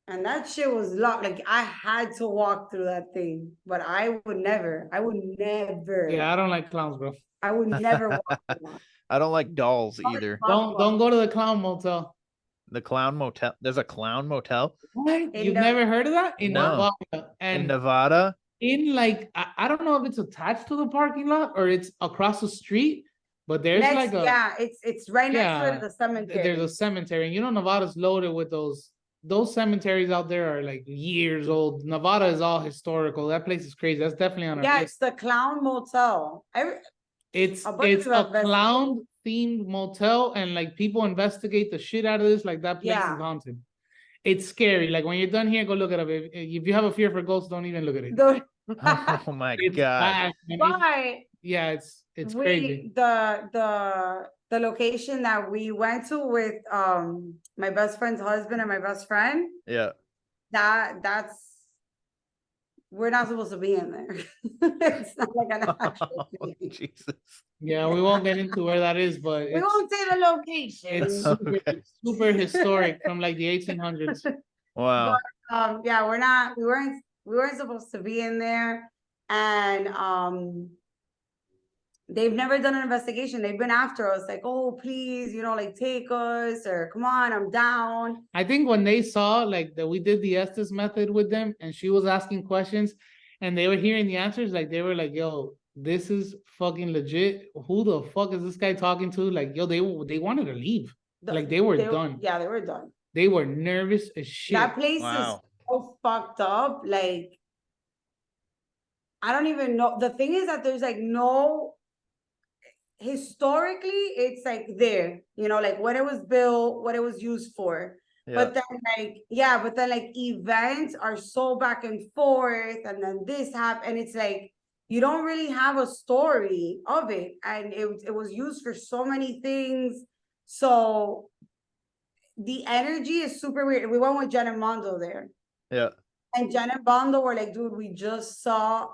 And that shit was locked. Like I had to walk through that thing, but I would never. Yeah, I don't like clowns, bro. I would never walk through that. I don't like dolls either. Don't go to the clown motel. The clown motel. There's a clown motel? What? You've never heard of that? In No. Nevada. And in Nevada? In like, I don't know if it's attached to the parking lot or it's across the street, but there's like a it's right next to the cemetery. There's a cemetery, and you know Nevada's loaded with those cemeteries out there are like years old. Nevada is all historical. That place is crazy. That's definitely on our list. It's the Clown Motel. It's a clown themed motel, and like people investigate the shit out of this. Like that place is haunted. It's scary. Like when you're done here, go look it up. If you have a fear for ghosts, don't even look at it. Oh my god! But it's crazy. The location that we went to with my best friend's husband and my best friend. Yeah. That's we're not supposed to be in there. It's not like an actual thing. Jesus. Yeah, we won't get into where that is, but we won't say the location. It's super historic from like the 1800s. Wow. But, we weren't supposed to be in there, and they've never done an investigation. They've been after us, like, oh, please, like take us, or come on, I'm down. I think when they saw like that we did the Estes method with them and she was asking questions and they were hearing the answers, like they were like, yo, this is fucking legit. Who the fuck is this guy talking to? Like, yo, they wanted to leave. Like they were done. Yeah, they were done. They were nervous as shit. That place is so fucked up. Like, I don't even know. The thing is that there's like no, historically, it's like there, like when it was built, what it was used for. Yeah. But then like events are so back and forth, and then this happened, and it's like you don't really have a story of it, and it was used for so many things. So the energy is super weird. We went with Jen and Mondo there. Yeah. And Jen and Mondo were like, dude, we just saw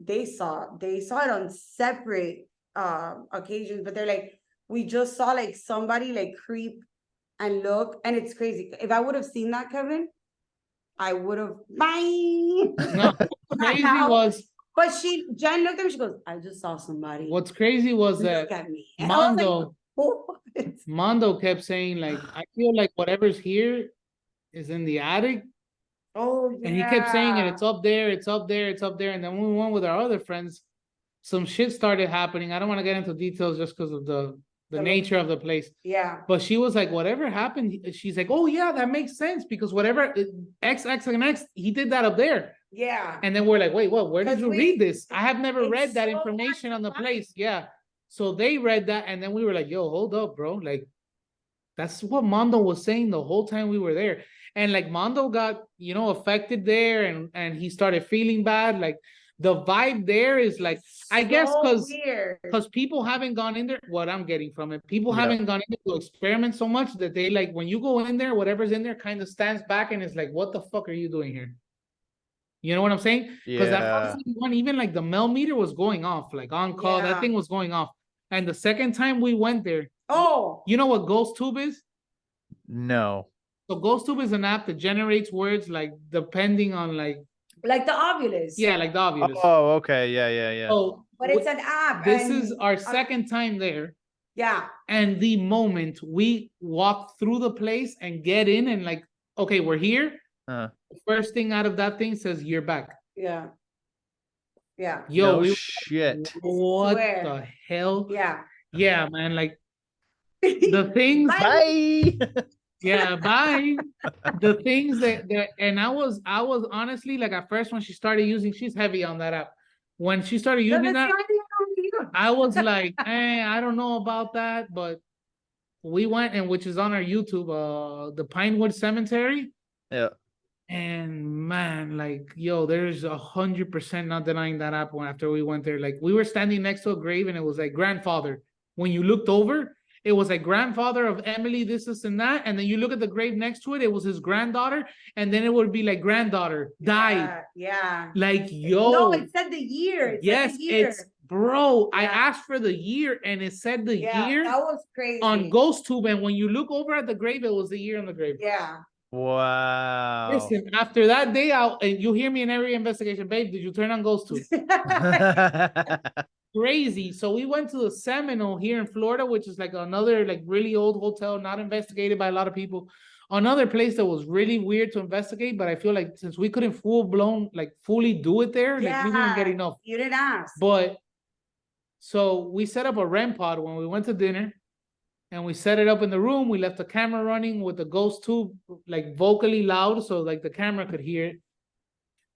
they saw it on separate occasions, but they're like, we just saw like somebody like creep and look, and it's crazy. If I would have seen that, Kevin, I would have No, crazy was, but Jen looked at me, she goes, I just saw somebody. What's crazy was that Mondo kept saying like, I feel like whatever's here is in the attic. Oh yeah. And he kept saying it, it's up there, it's up there, it's up there. And then when we went with our other friends, some shit started happening. I don't want to get into details just because of the nature of the place. Yeah. But she was like, whatever happened, she's like, oh yeah, that makes sense, because whatever X and X, he did that up there. Yeah. And then we're like, wait, what? Where did you read this? I have never read that information on the place. Yeah. So they read that, and then we were like, yo, hold up, bro. Like, that's what Mondo was saying the whole time we were there. And like Mondo got, affected there, and he started feeling bad. Like the vibe there is like, I guess because people haven't gone in there, what I'm getting from it, people haven't gone in there to experiment so much that they like, when you go in there, whatever's in there kind of stands back and is like, what the fuck are you doing here? You know what I'm saying? Because that first one, even like the Mel meter was going off, like on call, that thing was going off. And the second time we went there, you know what Ghost Tube is? No. So Ghost Tube is an app that generates words like depending on like the Ovilus. Yeah, like the Ovilus. Oh, okay. Yeah. So, but it's an app. This is our second time there. Yeah. And the moment we walk through the place and get in and like, okay, we're here. The first thing out of that thing says, you're back. Yeah. Yeah. Yo, shit. What the hell? Yeah. Yeah, man. Like the things. Bye. Yeah, bye. The things that and I was honestly like, at first when she started using, she's heavy on that app. When she started using that, I was like, I don't know about that, but we went, and which is on our YouTube, the Pinewood Cemetery. Yeah. And man, like, yo, there's 100% not denying that app. After we went there, like we were standing next to a grave and it was like grandfather. When you looked over, it was like grandfather of Emily, this, and that. And then you look at the grave next to it, it was his granddaughter. And then it would be like granddaughter died. Yeah. Like, yo. No, it said the year. It yes, said the year. it's, bro, I asked for the year and it said the year. That was crazy. On GhostTube. And when you look over at the grave, it was the year on the grave. Yeah. Wow. Listen, after that day out, and you hear me in every investigation, babe, did you turn on GhostTube? Crazy. So we went to the Seminole here in Florida, which is like another like really old hotel, not investigated by a lot of people. Another place that was really weird to investigate, but I feel like since we couldn't fully do it there, like we didn't get enough. You didn't ask. But so we set up a REM pod when we went to dinner, and we set it up in the room. We left the camera running with the GhostTube like vocally loud, so like the camera could hear it.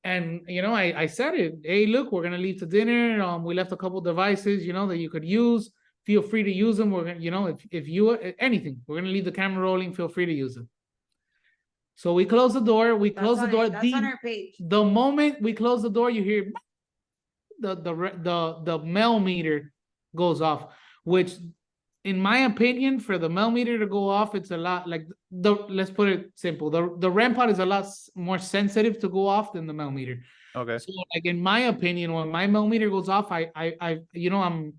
And, you know, I said it, hey, look, we're going to leave to dinner. We left a couple devices, you know, that you could use. Feel free to use them. We're going to, you know, if you, anything, we're going to leave the camera rolling. Feel free to use them. So we close the door. That's on our page. The moment we close the door, you hear the Mel meter goes off, which in my opinion, for the Mel meter to go off, it's a lot like let's put it simple. The REM pod is a lot more sensitive to go off than the Mel meter. Okay. So like in my opinion, when my Mel meter goes off, I you know,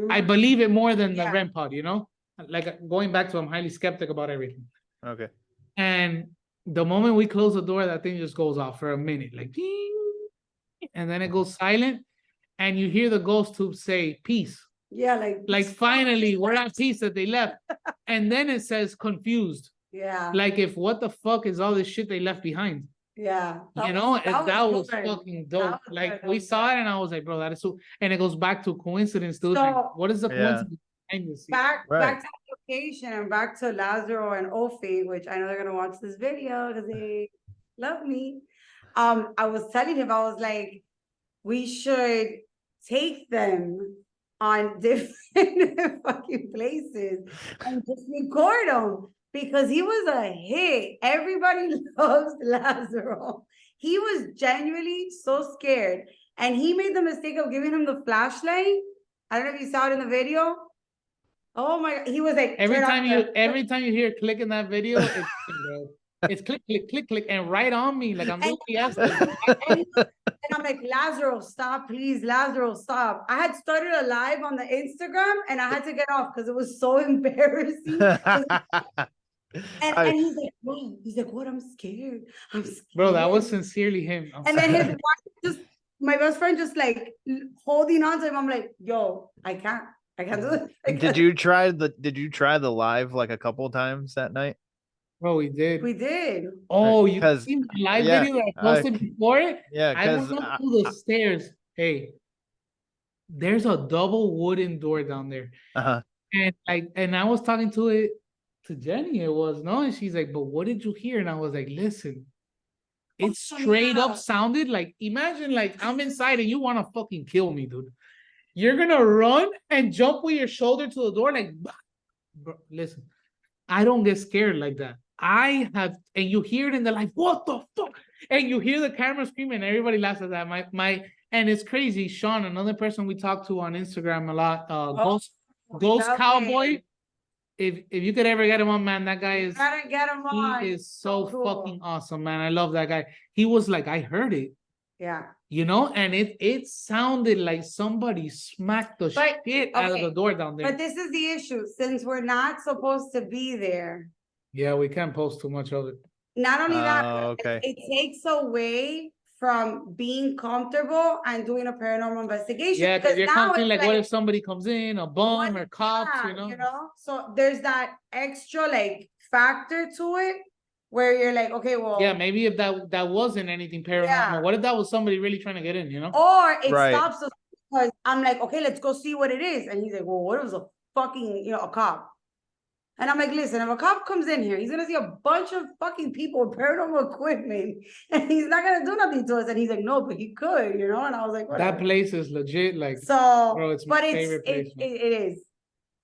I believe it more than the REM pod, you know? Like going back to I'm highly skeptic about everything. Okay. And the moment we close the door, that thing just goes off for a minute, like ding, and then it goes silent, and you hear the GhostTube say peace. Yeah, like finally we're at peace that they left. And then it says confused. Yeah. Like if what the fuck is all this shit they left behind? Yeah. You know, that was fucking dope. Like we saw it and I was like, bro, that is so, and it goes back to coincidence, dude. So, like, what is the coincidence behind this? Back to the location and back to Lazaro and Ophie, which I know they're gonna watch this video because they love me. I was telling him, I was like, we should take them on different fucking places and just record him because he was a hit. Everybody loves Lazaro. He was genuinely so scared, and he made the mistake of giving him the flashlight. I don't know if you saw it in the video. Oh my God, he was like every time you hear click in that video, it's click, click, click, click, and right on me, like I'm doing and I'm like, Lazaro, stop, please, Lazaro, stop. I had started a live on the Instagram and I had to get off because it was so embarrassing. and he's like, what? He's like, what? I'm scared. Bro, that was sincerely him. And then his wife my best friend just like holding on to him. I'm like, yo, I can't do this. Did you try the live like a couple times that night? Oh, we did. We did. Oh, you seen the live video that I posted before it? Yeah, I went up to the stairs. Hey, there's a double wooden door down there. And I was talking to Jenny. It was and she's like, but what did you hear? And I was like, listen, it straight up sounded like, imagine like I'm inside and you want to fucking kill me, dude. You're gonna run and jump with your shoulder to the door, like, bro, listen, I don't get scared like that. I have, and you hear it in the live, what the fuck? And you hear the camera screaming, and everybody laughs at that. And it's crazy. Sean, another person we talk to on Instagram a lot, Ghost Cowboy. If you could ever get him on, man, that guy is. Gotta get him on. He is so fucking awesome, man. I love that guy. He was like, I heard it. Yeah. You know, and it sounded like somebody smacked the shit out of the door down there. But this is the issue. Since we're not supposed to be there. Yeah, we can't post too much of it. Not only that, okay. it takes away from being comfortable and doing a paranormal investigation. Yeah, because you're constantly like, what if somebody comes in, a bum or cops, you know? So there's that extra like factor to it where you're like, okay, well. Yeah, maybe if that wasn't anything paranormal, what if that was somebody really trying to get in, you know? Or it stops us because I'm like, okay, let's go see what it is. And he's like, well, what if it was a fucking, a cop? And I'm like, listen, if a cop comes in here, he's going to see a bunch of fucking people with paranormal equipment and he's not going to do nothing to us. And he's like, no, but he could, And I was like, whatever. That place is legit. Like, so, bro, it's my favorite place. It is.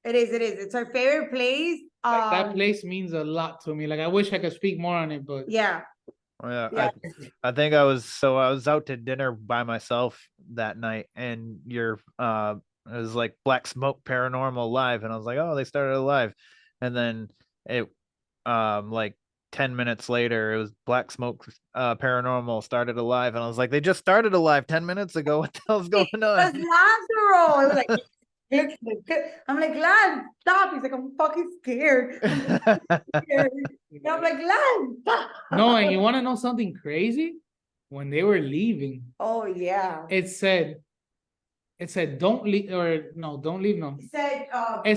It's our favorite place. Like, that place means a lot to me. Like, I wish I could speak more on it, but. Yeah. Yeah. I think I was out to dinner by myself that night and your It was like Blacksmoke Paranormal live, and I was like, oh, they started a live, and then it like 10 minutes later, it was Blacksmoke Paranormal started a live, and I was like, they just started a live 10 minutes ago. What the hell's going It on? was Lazaro. It was like, I'm like, Lad, stop. He's like, I'm fucking scared. Scared. And I'm like, Lad, stop. No, and you want to know something crazy? When they were leaving, Oh yeah. it said, don't leave, or no, don't leave, no. It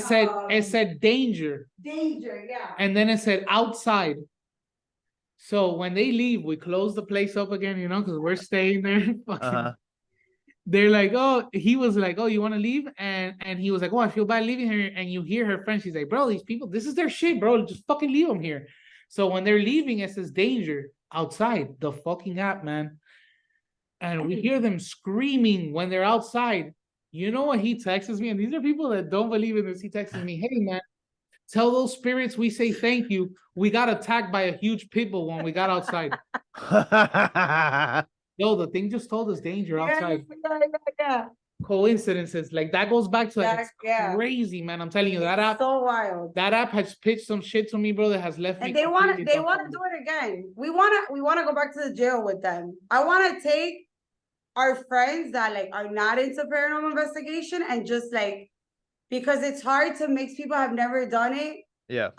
It said danger. danger, yeah. And then it said outside. So when they leave, we close the place up again, you know, because we're staying there. They're like, oh, he was like, oh, you want to leave? And he was like, oh, I feel bad leaving her. And you hear her friend, she's like, bro, these people, this is their shit, bro. Just fucking leave them here. So when they're leaving, it says danger outside the fucking app, man. And we hear them screaming when they're outside. You know what he texts me? And these are people that don't believe in this. He texts me, hey, man, tell those spirits we say thank you. We got attacked by a huge pit bull when we got outside. Yo, the thing just told us danger outside. Yeah. Coincidences. Like that goes back to like, it's Yeah. crazy, man. I'm telling you, that app. So wild. That app has pitched some shit to me, bro, that has left me. And they want to do it again. We want to go back to the jail with them. I want to take our friends that like are not into paranormal investigation and just like, because it's hard to mix people have never done it. Yeah.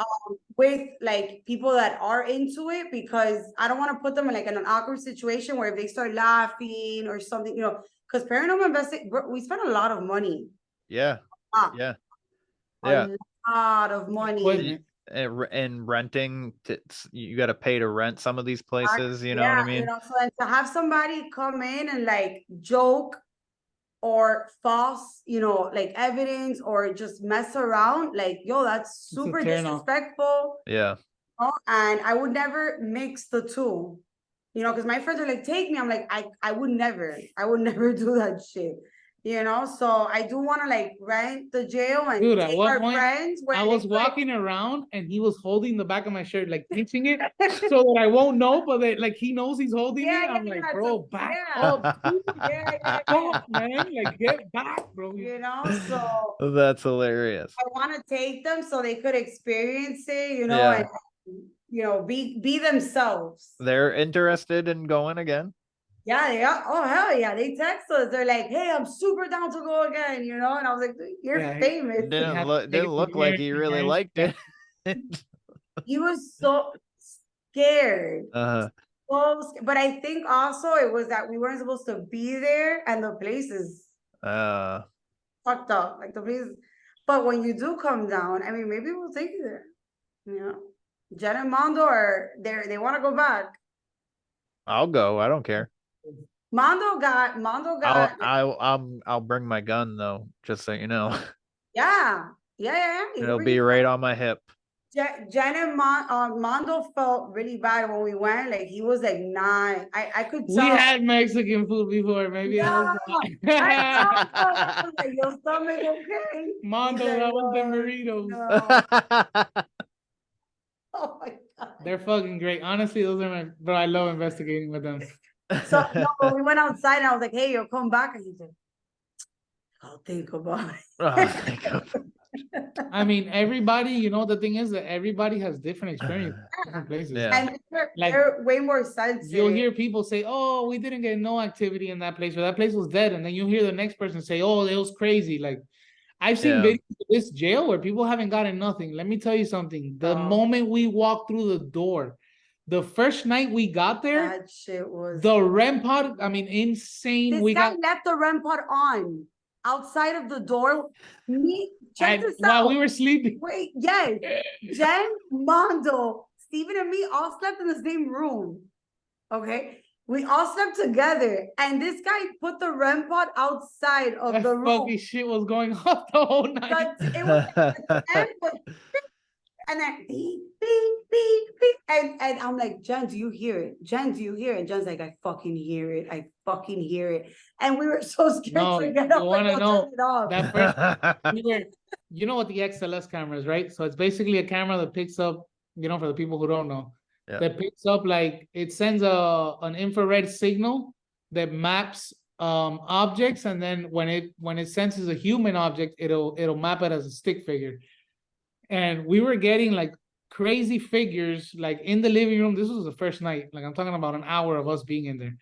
With like people that are into it, because I don't want to put them in like in an awkward situation where if they start laughing or something, you know, because paranormal investigation, we spend a lot of money. Yeah. Yeah. A lot of money. And renting, you got to pay to rent some of these places. You know what I mean? You know, so and to have somebody come in and like joke or false, you know, like evidence or just mess around, like, yo, that's super disrespectful. Yeah. You know? And I would never mix the two, you know, because my friends are like, take me. I'm like, I would never do that shit. You know, so I do want to like rent the jail and take our friends. I was walking around and he was holding the back of my shirt, like pinching it, so that I won't know, but that, like he knows he's holding me. I'm like, bro, back up, man, like get back, bro. You know, so that's hilarious. I want to take them so they could experience it, you know, and you know, be themselves. They're interested in going again. Yeah, they are. Oh, hell yeah. They text us. They're like, hey, I'm super down to go again, you know? And I was like, you're famous. Didn't look like he really liked it. He was so scared. Uh-huh. But I think also it was that we weren't supposed to be there and the place is fucked up. Like the place. But when you do come down, I mean, maybe we'll take you there. You know? Jen and Mondo are there. They want to go back. I'll go. I don't care. Mondo got. I'll bring my gun though, just so you know. Yeah. It'll be right on my hip. Jen and Mondo felt really bad when we went. Like he was like, nah. I could tell. We had Mexican food before, maybe. I was like, your stomach okay? Mondo, that was the burritos. No. Oh my god. They're fucking great. Honestly, those are my bro. I love investigating with them. So no, we went outside and I was like, hey, you'll come back. And he said, I'll think about it. I mean, everybody, you know, the thing is that everybody has different experiences, different places. And they're way more sensitive. You'll hear people say, oh, we didn't get no activity in that place, or that place was dead. And then you hear the next person say, oh, it was crazy. Like, I've seen videos of this jail where people haven't gotten nothing. Let me tell you something. The moment we walked through the door, the first night we got there, that shit was the REM pod. I mean, insane. This guy left the REM pod on outside of the door. Check this out. While we were sleeping. Wait, yes. Jen, Mondo, Steven, and me all slept in the same room. Okay. We all slept together, and this guy put the REM pod outside of the room. Fucking shit was going on the whole night. It was and then beep, beep, beep, beep. And I'm like, Jen, do you hear it? Jen, do you hear it? And Jen's like, I fucking hear it. I fucking hear it. And we were so scared to get up and turn it off. That first, you know what the XLS camera is, right? So it's basically a camera that picks up, you know, for the people who don't know, that picks up, like, it sends an infrared signal that maps objects, and then when it senses a human object, it'll map it as a stick figure. And we were getting like crazy figures like in the living room. This was the first night. Like I'm talking about an hour of us being in there.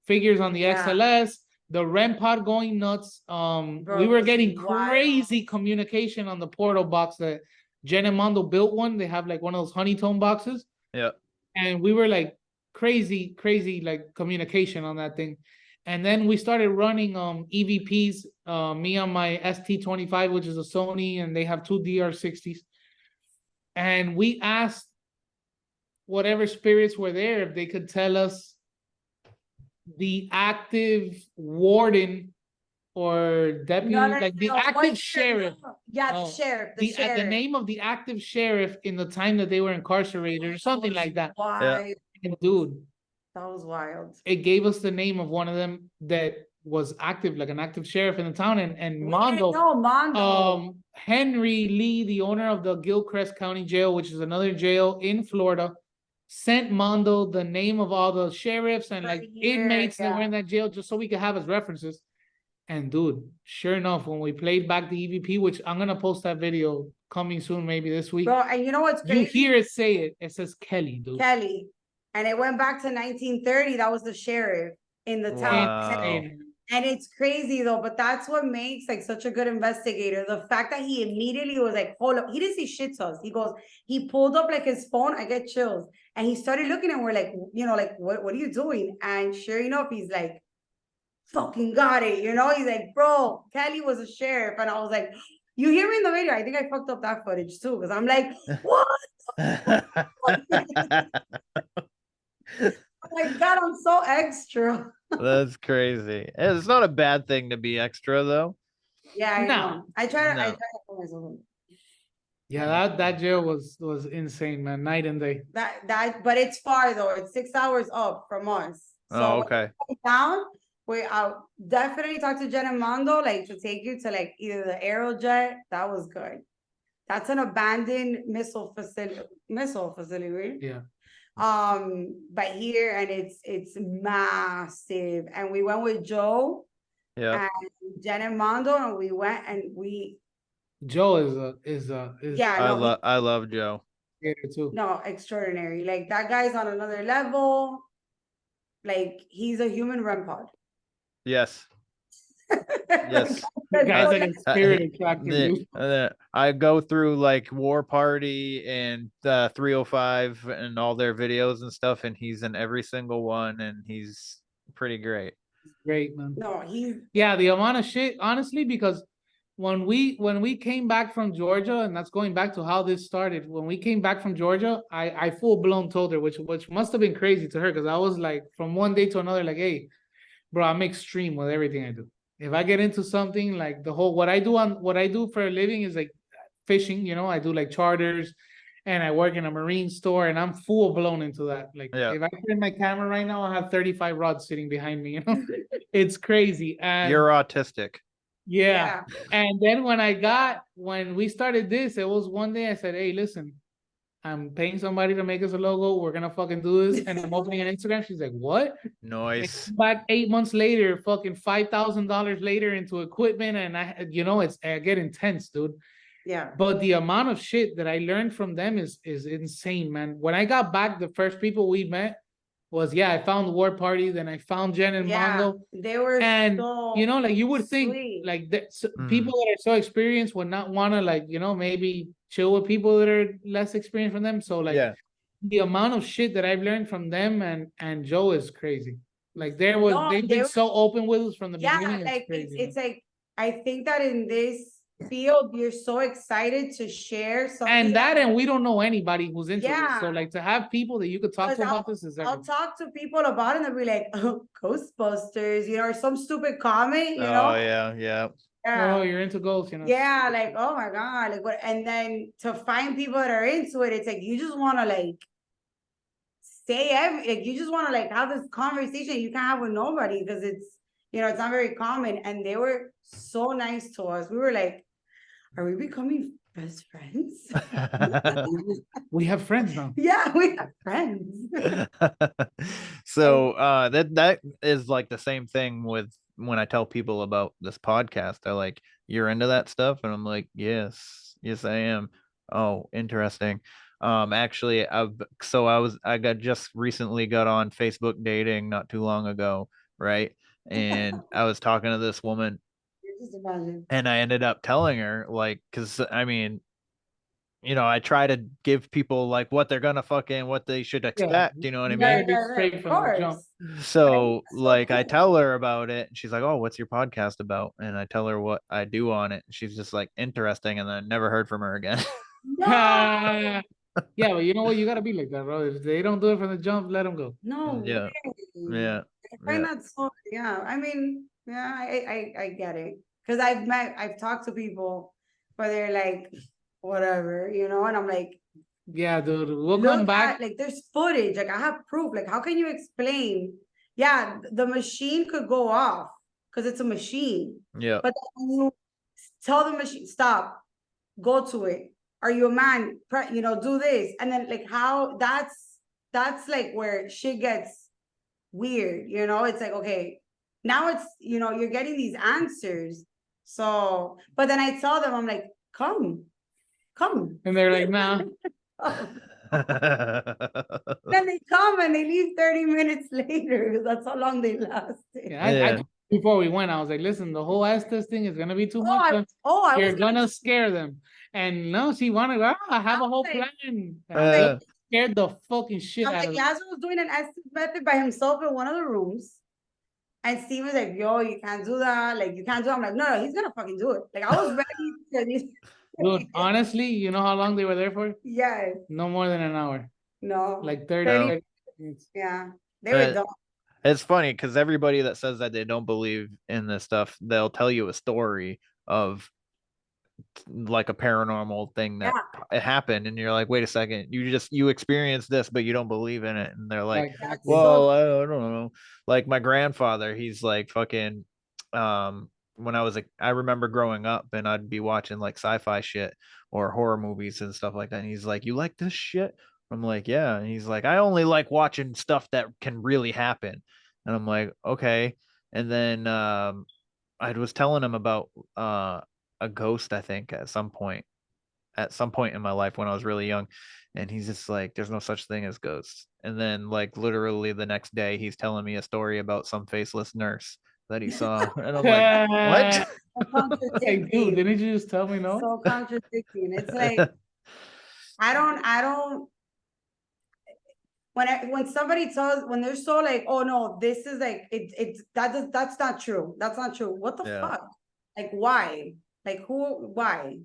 Figures on the XLS, the REM pod going nuts. We were getting crazy communication on the portal box that Jen and Mondo built one. They have like one of those honeycomb boxes. Yeah. And we were like crazy like communication on that thing. And then we started running EVPs, me on my ST25, which is a Sony, and they have two DR60s. And we asked whatever spirits were there if they could tell us the active warden or deputy, the active sheriff. Yeah, the sheriff. The sheriff. The name of the active sheriff in the time that they were incarcerated or something like that. Wild. And dude, that was wild. It gave us the name of one of them that was active, like an active sheriff in the town, and Mondo. Henry Lee, the owner of the Gilchrist County Jail, which is another jail in Florida, sent Mondo the name of all the sheriffs and like inmates that were in that jail just so we could have as references. And dude, sure enough, when we played back the EVP, which I'm gonna post that video coming soon, maybe this week. Bro, and you know what's crazy? You hear it say it. It says Kelly, dude. Kelly. And it went back to 1930. That was the sheriff in the town. Wow. And it's crazy though, but that's what makes like such a good investigator. The fact that he immediately was like, hold up. He didn't say shit to us. He pulled up like his phone. I get chills. And he started looking and we're like, like, what are you doing? And sure enough, he's like, fucking got it. He's like, bro, Kelly was a sheriff. And I was like, you hear me in the video? I think I fucked up that footage too. Because I'm like, what? Oh my God, I'm so extra. That's crazy. It's not a bad thing to be extra, though. Yeah, I know. I try to put myself. Yeah, that jail was insane, man. Night and day. But it's far though. It's 6 hours up from us. So okay. Down. I'll definitely talk to Jen and Mondo, like to take you to like either the Aerojet. That was good. That's an abandoned missile facility, right? Yeah. But here, and it's massive. And we went with Joe, and Jen and Mondo, and we went and Joe is I love Joe. Yeah, too. No, extraordinary. Like that guy's on another level. Like he's a human REM pod. Yes. Yes. Guy's like a spirit attractor. I go through like War Party and 305 and all their videos and stuff, and he's in every single one, and he's pretty great. Great, man. No, the amount of shit, honestly, because when we came back from Georgia, and that's going back to how this started. When we came back from Georgia, I full blown told her, which must have been crazy to her, because I was like, from one day to another, like, hey, bro, I'm extreme with everything I do. If I get into something like the whole what I do for a living is like fishing, I do like charters, and I work in a marine store, and I'm full blown into that. Like if I put in my camera right now, I have 35 rods sitting behind me. It's crazy. And you're autistic. Yeah. And then when we started this, it was one day I said, hey, listen, I'm paying somebody to make us a logo. We're going to fucking do this. And I'm opening an Instagram. She's like, what? Nice. Back 8 months later, fucking $5,000 later into equipment. And I get intense, dude. Yeah. But the amount of shit that I learned from them is insane, man. When I got back, the first people we met was, I found the War Party, then I found Jen and Mondo. They were so like you would think sweet. like people that are so experienced would not want to like, maybe chill with people that are less experienced from them. So like the amount of shit that I've learned from them and Joe is crazy. Like they've been so open with us from the beginning. Like it's like I think that in this field you're so excited to share something, and we don't know anybody who's into this, so like to have people that you could talk to about this is everything. I'll talk to people about it and they'll be like, oh, Ghostbusters, or some stupid comment, you know. Oh, you're into ghosts, yeah, like, oh my God, like what? And then to find people that are into it, it's like you just want to like you just want to like have this conversation you can't have with nobody, because it's it's not very common. And they were so nice to us. We were like, are we becoming best friends? We have friends now. Yeah, we have friends. So that is like the same thing with when I tell people about this podcast, they're like, "You're into that stuff?" And I'm like, "Yes, yes, I am." Oh, interesting. Actually, I got just recently got on Facebook dating not too long ago, right? And I was talking to this woman, Just imagine. and I ended up telling her, like, because I mean, I try to give people like what they're gonna what they should expect. You know what I mean? Straight from the jump. So like I tell her about it, and she's like, "Oh, what's your podcast about?" And I tell her what I do on it, and she's just like, "Interesting," and then I never heard from her again. Yeah, but you know what? You gotta be like that, bro. If they don't do it from the jump, let them go. No Yeah. way. Yeah. I find that so, I mean, I get it. Because I've talked to people where they're like, whatever, and I'm like, yeah, dude, we'll come back. Like, there's footage, like, I have proof. Like, how can you explain? Yeah, the machine could go off because it's a machine. Yeah. But when you tell the machine, stop, go to it. Are you a man? Do this. And then, like, how that's like where shit gets weird, It's like, okay, now it's, you're getting these answers. So, but then I tell them, I'm like, come. And they're like, nah. Then they come and they leave 30 minutes later because that's how long they lasted. Yeah, before we went, I was like, listen, the whole Estes thing is gonna be too much. You're gonna scare them. And no, she wanted, I have a whole plan. Scared the fucking shit out of me. Yazoo was doing an Estes method by himself in one of the rooms. And Steve was like, yo, you can't do that. Like, you can't do it. I'm like, no, he's gonna fucking do it. Like, I was ready for these. Dude, honestly, you know how long they were there for? Yes. No more than an hour. No. Like 30 minutes. Yeah. They were done. It's funny because everybody that says that they don't believe in this stuff, they'll tell you a story of like a paranormal thing that it happened, and you're like, wait a second, you experienced this, but you don't believe in it. And they're like, well, I don't know. Like my grandfather, he's like fucking when I remember growing up and I'd be watching like sci-fi shit or horror movies and stuff like that. And he's like, you like this shit? I'm like, yeah. And he's like, I only like watching stuff that can really happen. And I'm like, okay. And then I was telling him about a ghost, I think, at some point in my life when I was really young. And he's just like, there's no such thing as ghosts. And then like literally the next day he's telling me a story about some faceless nurse that he saw. And I'm like, what? Hey, dude, didn't you just tell me no? So contradicting. It's like, I don't when somebody tells, when they're so like, oh no, this is like, that's not true. That's not true. What the fuck? Like, why? Like, why?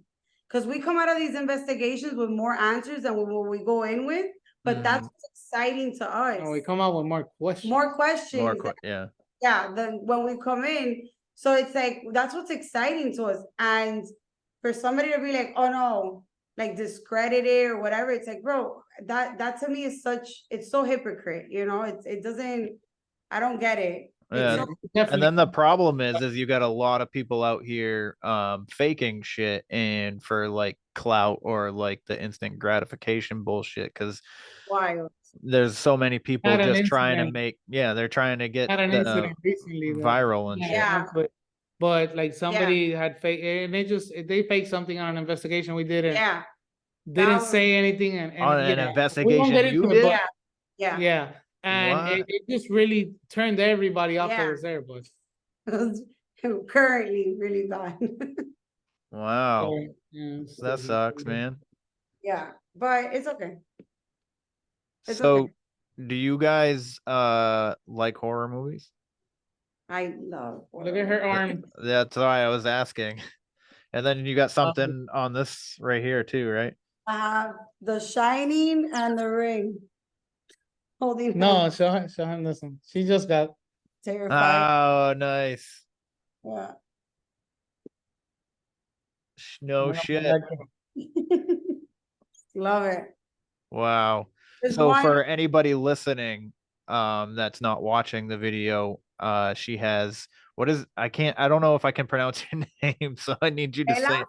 Because we come out of these investigations with more answers than what we go in with, but that's what's exciting to us. Oh, we come out with more questions. More questions. Yeah, then when we come in. So it's like, that's what's exciting to us. And for somebody to be like, oh no, like discredit it or whatever, it's like, bro, that to me is it's so hypocrite, it doesn't, I don't get it. Yeah. And then the problem is you got a lot of people out here faking shit and for like clout or like the instant gratification bullshit, because there's so many people just trying to make they're trying to get recently, viral and shit. But like somebody had fake, and they faked something on an investigation we did, and didn't say anything, and on an investigation you did. And it just really turned everybody off that was there, but currently really bad. Wow. That sucks, man. Yeah, but it's okay. So do you guys like horror movies? I love horror. Look at her arm. That's why I was asking. And then you got something on this right here too, right? The Shining and The Ring. Holding no, show him this one. She just got terrified. Oh, nice. Yeah. No shit. Love it. Wow. So for anybody listening that's not watching the video, she has I don't know if I can pronounce your name, so I need you to say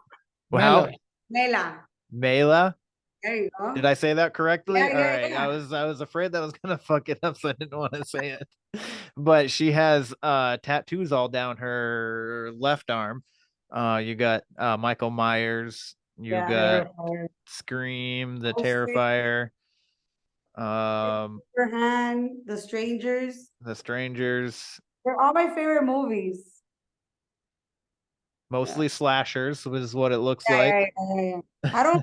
Mela. Mela. Mela? There you go. Did I say that correctly? Yeah, All yeah, right. yeah. I was afraid that I was gonna fuck it up, so I didn't want to say it. But she has tattoos all down her left arm. You got Michael Myers, you Yeah. got Terrifier. Scream, the Ghostface, Terrifier, Her Hand, The Strangers. the Strangers, They're all my favorite movies. mostly slashers was what it looks Yeah, like. yeah. I don't,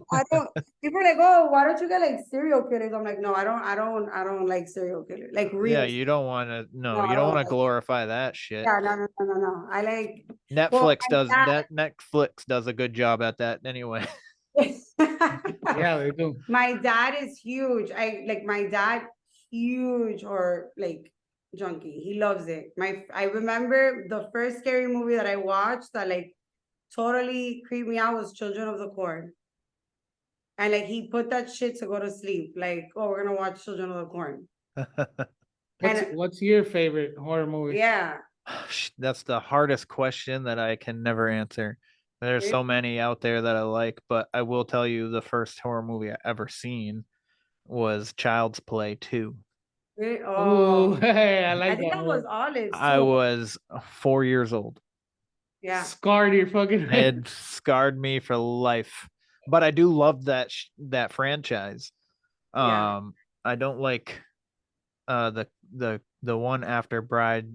people are like, oh, why don't you get like serial killers? I'm like, no, I don't like serial killers. Like real. Yeah, you don't want to No, I you don't don't want to like- glorify that shit. Yeah, no. I like, Netflix my does dad- that Netflix does a good job at that anyway. Yeah, they do. My dad is huge. My dad, huge or like junkie. He loves it. I remember the first scary movie that I watched that like totally creeped me out was Children of the Corn. And like he put that shit to go to sleep. Like, oh, we're gonna watch Children of the Corn. What's your favorite horror movie? Yeah. That's the hardest question that I can never answer. There's so many out there that I like, but I will tell you the first horror movie I ever seen was Child's Play 2. Oh, hey, I I like think that that one. was Olive's I too. was 4 years old. Yeah. Scarred your fucking It scarred me for life. But I do love that franchise. Yeah. I don't like the one after Bride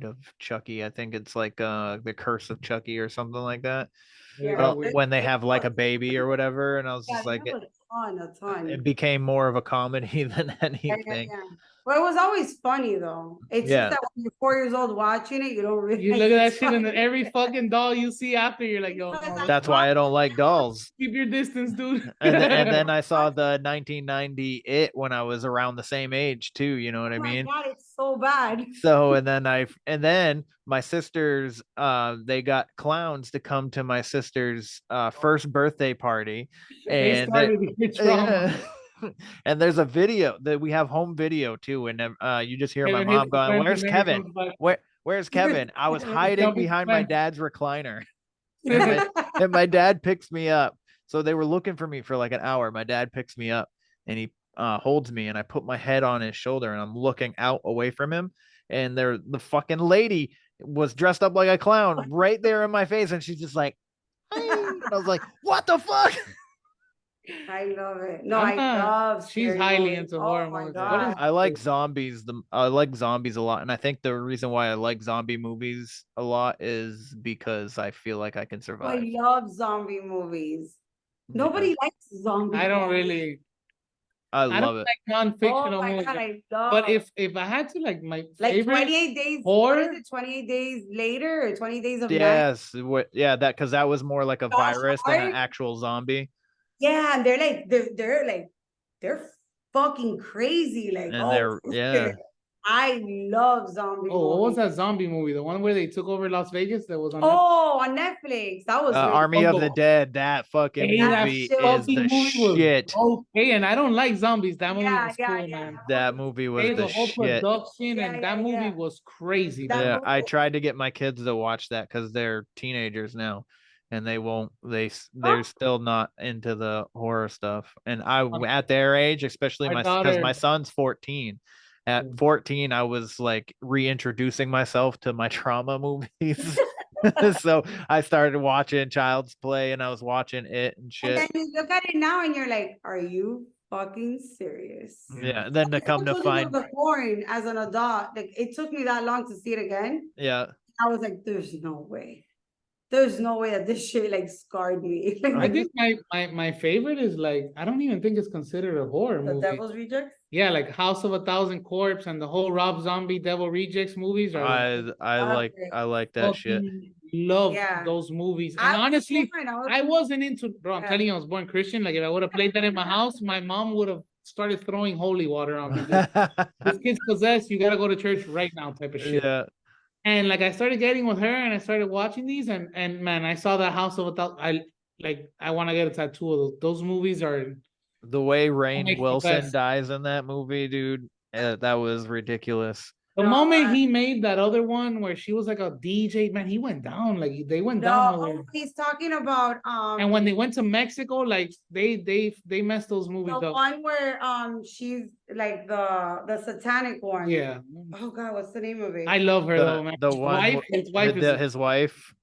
of Chucky. I think it's like the Curse of Chucky or something like that. Yeah. When they have like a baby or whatever, and I was just like, a ton. it became more of a comedy than anything. Yeah. Well, it was always funny though. It's Yeah. just that when you're 4 years old watching it, you don't really. You look at that shit, and then every fucking doll you see after, you're like, yo, That's why I don't like dolls. keep your distance, dude. And then I saw the 1990 It when I was around the same age too. You know what I Oh my mean? God, it's so bad. So and then my sisters they got clowns to come to my sister's first birthday party, They and started to get trauma. and there's a video that we have home video too, and you just hear my Kevin mom hits the going, fence "Where's and then he Kevin? comes back. Where's Kevin?" I was hiding Jumping behind my fence. dad's recliner, and my dad picks me up. So they were looking for me for like an hour. My dad picks me up and he holds me, and I put my head on his shoulder, and I'm looking out away from him, and the fucking lady was dressed up like a clown right there in my face, and she's just like, "Hi." And I was like, "What the fuck?" I love it. No, I love. She's scary highly movies. into Oh horror my movies. God. I like zombies. I like zombies a lot, and I think the reason why I like zombie movies a lot is because I feel like I can survive. I love zombie movies. Nobody likes zombie. I don't movies. really. I I love don't it. like non-fictional Oh my movies. God, I love. But if I had to like my like favorite 28 days, horror, what is it? 28 days later or 20 days of night? Yes, that because that was more like a Josh virus than an Hart? actual zombie. Yeah, and they're fucking crazy. Like, And oh, they're yeah. I love zombie. oh, what was movies. that zombie movie? The one where they took over Las Vegas that was on Oh, on Netflix. That was really Army of cool. the Dead. That fucking Hey, that movie shit is fucking the movie was shit. okay, and I don't like zombies. That movie was cool, yeah. man. That movie was Hey, the the whole shit. production Yeah, and that yeah, movie yeah. was crazy. That man. Yeah, movie- I tried to get my kids to watch that because they're teenagers now, and they won't. They're still not into the horror stuff. And at their age, especially My because daughter- my son's 14. At 14, I was like reintroducing myself to my trauma movies. So I started watching Child's Play, and I was watching it and And shit. then you look at it now and you're like, are you fucking serious? Yeah, and then to come to find, the porn as an adult, like it took me that long to see it again. yeah, I was like, there's no way. There's no way that this shit like scarred me. I think my favorite is like I don't even think it's considered a horror The movie. Devil's Rejects. Yeah, like House of a Thousand Corpse and the whole Rob Zombie Devil Rejects movies are. I like that shit. fucking Love Yeah. those movies. And I was honestly, born, I wasn't into. Bro, I'm Yeah. telling you, I was born Christian. Like if I would have played that in my house, my mom would have started throwing holy water on me. This kid's possessed. You gotta go to church right now, type of shit. Yeah. And like I started getting with her, and I started watching these, and man, I saw that House of a Thousand. I want to get a tattoo of those. Those movies are. The way Rainn makes the Wilson best. dies in that movie, dude, that was ridiculous. The moment he made that other one where she was like a DJ, man, he went down. Like they went down. No, he's talking about And when they went to Mexico, like they messed those movies the up. one where she's like the satanic one. Yeah. Oh God, what's the name of it? I love her though, man. The one His wife is his wife,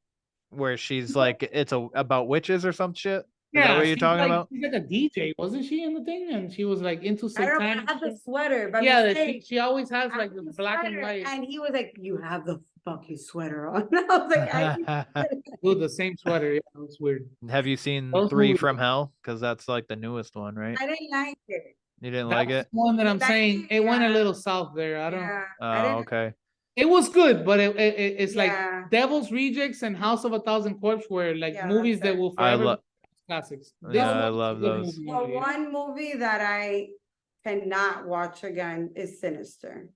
where she's like it's about witches or some shit. Is yeah, that what you're talking about? She's like a DJ, wasn't she in the thing? And she was like into I don't satanic. have the sweater, but yeah, she always has like the black sweater, and white. and he was like, "You have the fucking sweater on." I was like, Dude, the same sweater. Yeah, it's weird. Have you seen Those 3 movies- from Hell? Because that's like the newest one, right? I didn't like it. You didn't like it? One that I'm That's saying it went a little south there. I don't. Yeah, Oh, okay. It was good, but it's Yeah. like Devil's Rejects and House of a Thousand Corpses were like Yeah, movies that's that will I forever love. classics. Yeah, I one's a love good those. movie, Well, yeah. one movie that I cannot watch again is Sinister.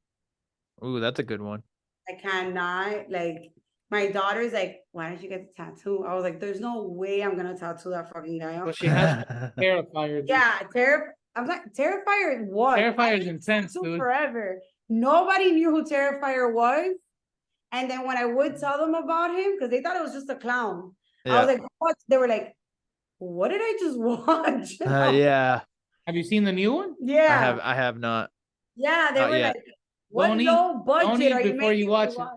Ooh, that's a good one. I cannot. Like, my daughter's like, "Why did you get the tattoo?" I was like, "There's no way I'm gonna tattoo that fucking guy." But she has Terrifier. Yeah, I'm like, Terrifier is what? Terrifier is intense, Tattoo dude. forever. Nobody knew who Terrifier was. And then when I would tell them about him, because they thought it was just a clown, I was like, "What?" They were like, "What did I just watch?" Yeah. Have you seen the new one? Yeah. I have not. Yeah, they Not were yet. like, "What Don't eat- low budget don't eat are you before making you me watch watch?"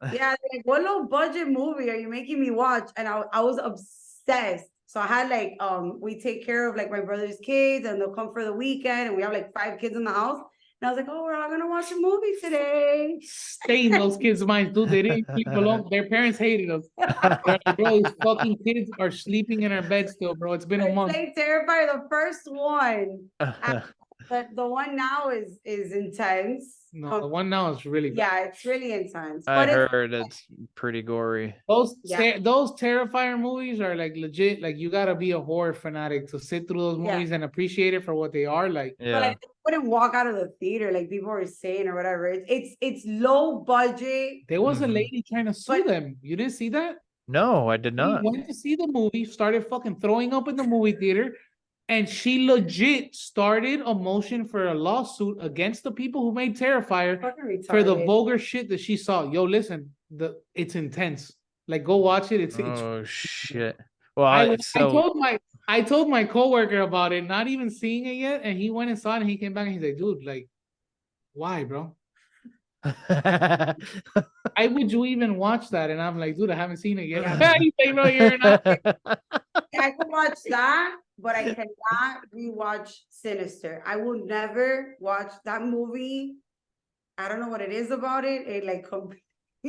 it. Yeah, they're like, "What low budget movie are you making me watch?" And I was obsessed. So I had like we take care of like my brother's kids, and they'll come for the weekend, and we have like 5 kids in the house. And I was like, "Oh, we're all gonna watch a movie today." Stay in those kids' minds, dude. They didn't sleep alone. Their parents hated us. They're like, bro, these fucking kids are sleeping in our bed still, bro. It's been a month. Like Terrifier, the first one. The one now is intense. No, the one now is really bad. Yeah, it's really intense. I But heard it's pretty gory. Those Yeah. those Terrifier movies are like legit. Like you gotta be a horror fanatic to sit through those Yeah. movies and appreciate it for what they are. Like but Yeah. like, they wouldn't walk out of the theater like people were saying or whatever. It's low budget. there was a Mhm. lady trying to sue But- them. You didn't see that? No, I did not. She went to see the movie, started fucking throwing up in the movie theater, and she legit started a motion for a lawsuit against the people who made Terrifier Fucking for the retarded. vulgar shit that she saw. Yo, listen, it's intense. Like, go watch it. It's Oh shit. Well, I told my coworker about it, not even seeing it yet, and he went and saw it, and he came back and he's like, "Dude, like, why, bro? Why would you even watch that?" And I'm like, "Dude, I haven't seen it yet." He's like, "No, you're not." I can watch that, but I cannot rewatch Sinister. I will never watch that movie. I don't know what it is about it. It like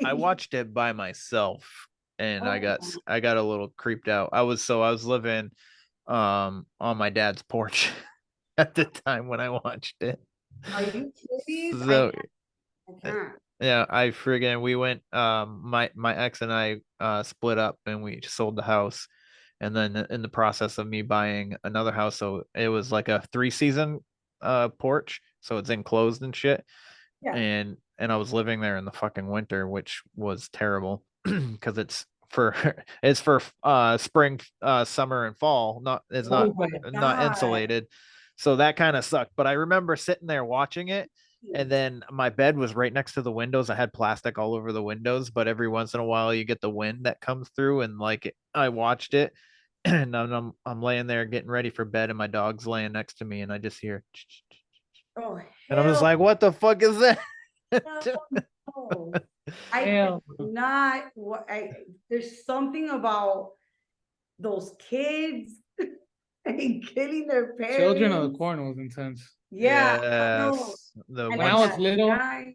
I watched it by myself, and I got Oh. I got a little creeped out. I was living on my dad's porch at the time when I watched it. Are you serious? So I can't. yeah, we went my ex and I split up, and we sold the house, and then in the process of me buying another house, so it was like a 3-season porch, so it's enclosed and shit. Yeah. And I was living there in the fucking winter, which was terrible because it's for spring, summer, and fall. It's Oh not my not God. insulated, so that kind of sucked. But I remember sitting there watching it, and then my bed was right next to the windows. I had plastic all over the windows, but every once in a while you get the wind that comes through, and like I watched it, and I'm laying there getting ready for bed, and my dog's laying next to me, and I just hear. Oh, And I'm just hell like, what the fuck is that? no. I Hell. cannot. There's something about those kids and killing their parents. Children of the Corn was intense. Yeah. no. Yes. The And When I then was that little, guy-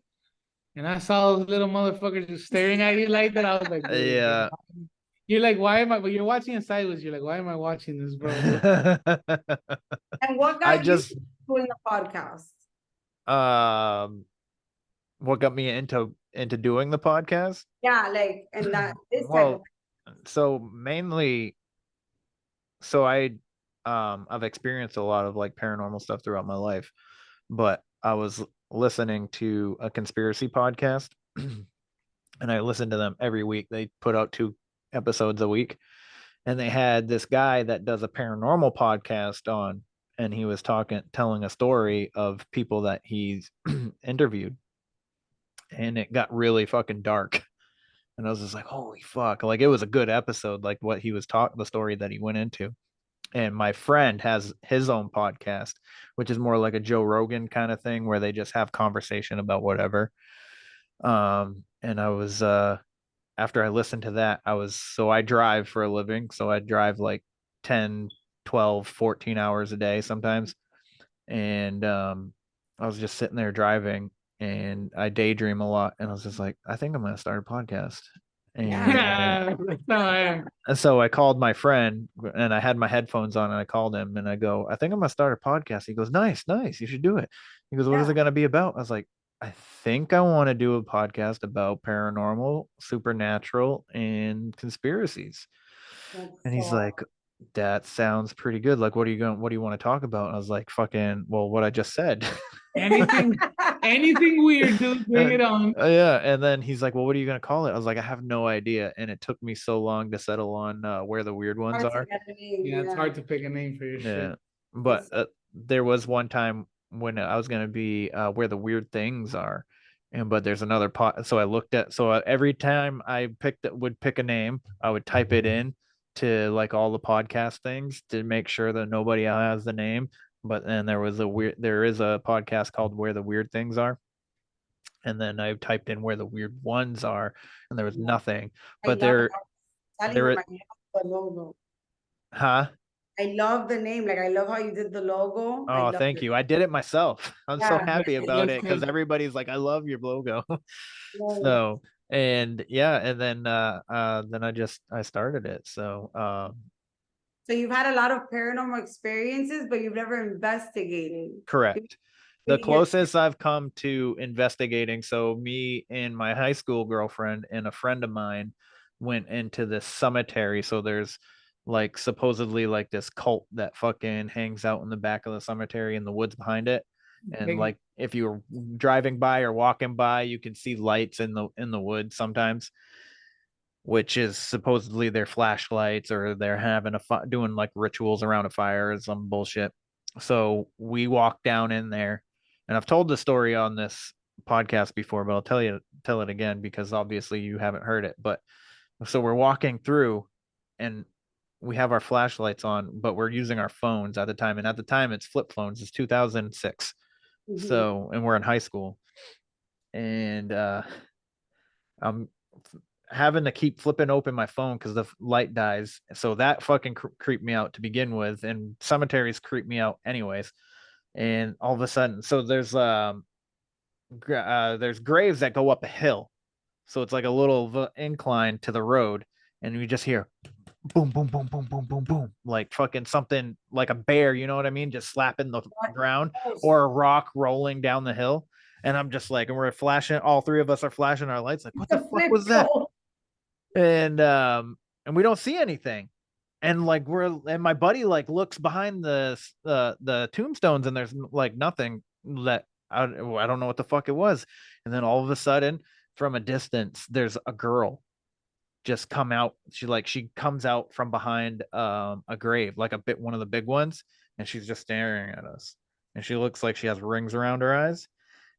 and I saw those little motherfuckers just staring at you like that, I was like, "Dude, Yeah. You're like, why am I? But you're watching it sideways. You're like, why am I watching this, bro? And what I got just you doing the podcast? what got me into doing the podcast? Yeah, like, and that this type of Well, so mainly, so I've experienced a lot of like paranormal stuff throughout my life, but I was listening to a conspiracy podcast and I listen to them every week. They put out 2 episodes a week, and they had this guy that does a paranormal podcast on, and he was telling a story of people that he's interviewed. and it got really fucking dark. And I was just like, holy fuck. Like, it was a good episode, like what he was talking, the story that he went into. And my friend has his own podcast, which is more like a Joe Rogan kind of thing where they just have conversation about whatever. And I was, after I listened to that, I drive for a living. So I drive like 10, 12, 14 hours a day sometimes. And, I was just sitting there driving and I daydream a lot. And I was just like, I think I'm going to start a podcast. And so I called my friend and I had my headphones on and I called him and I go, I think I'm going to start a podcast. He goes, nice. You should do it. He goes, what is it going to be about? I was like, I think I want to do a podcast about paranormal, supernatural, and conspiracies. And he's like, that sounds pretty good. Like, what do you want to talk about? And I was like, fucking, well, what I just said. Anything weird, dude, bring it on. Yeah. And then he's like, well, what are you going to call it? I was like, I have no idea. And it took me so long to settle on where the weird ones are. Yeah, it's hard to pick a name for your shit. But there was one time when I was going to be where the weird things are. But there's another pot. So I looked at, every time I would pick a name, I would type it in to like all the podcast things to make sure that nobody has the name. But then there is a podcast called Where the Weird Things Are. And then I typed in where the weird ones are and there was nothing. But there logo. Huh? I love the name. Like, I love how you did the logo. Oh, thank you. I did it myself. I'm so happy about it because everybody's like, I love your logo. So, and yeah, and then I started it. So you've had a lot of paranormal experiences, but you've never investigated. Correct. The closest I've come to investigating. So me and my high school girlfriend and a friend of mine went into this cemetery. So there's like supposedly like this cult that fucking hangs out in the back of the cemetery in the woods behind it. And like if you're driving by or walking by, you can see lights in the woods sometimes, which is supposedly their flashlights or they're having doing like rituals around a fire or some bullshit. So we walked down in there, and I've told the story on this podcast before, but I'll tell it again because obviously you haven't heard it. But so we're walking through and we have our flashlights on, but we're using our phones at the time. And at the time it's flip phones. It's 2006. Mm-hmm. So, and we're in high school and, I'm having to keep flipping open my phone because the light dies. So that fucking creeped me out to begin with. And cemeteries creep me out anyways. And all of a sudden, so there's graves that go up a hill. So it's like a little incline to the road. And you just hear boom, boom, boom, boom, boom, boom, boom, like fucking something like a bear, you know what I mean? Just slapping the ground or a rock rolling down the hill. And I'm just like, and we're flashing, all three of us are flashing our lights, like, what the fuck was that? And we don't see anything. And like and my buddy like looks behind the tombstones and there's like nothing that I don't know what the fuck it was. And then all of a sudden, from a distance, there's a girl just come out. She comes out from behind a grave, like one of the big ones, and she's just staring at us. And she looks like she has rings around her eyes.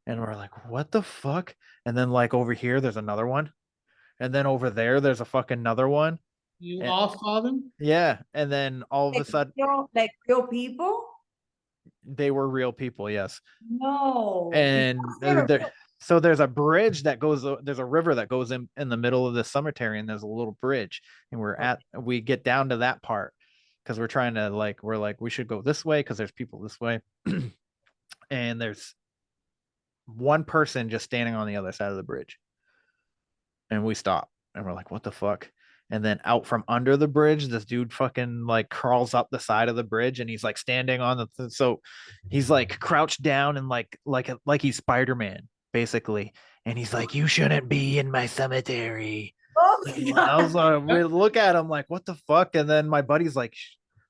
And we're like, what the fuck? And then like over here, there's another one. And then over there, there's a fucking another one. You all saw them? Yeah. And then all of a sudden, like real people? They were real people, yes. No. And so there's a bridge that goes, there's a river that goes in the middle of the cemetery, and there's a little bridge. And we get down to that part because we're trying to we're like, we should go this way because there's people this way. And there's one person just standing on the other side of the bridge. And we stop and we're like, what the fuck? And then out from under the bridge, this dude fucking like crawls up the side of the bridge, and he's like standing on so he's like crouched down and like he's Spider-Man basically. And he's like, you shouldn't be in my cemetery. Oh, I was like, we look at him like, what the fuck? And then my buddy's like,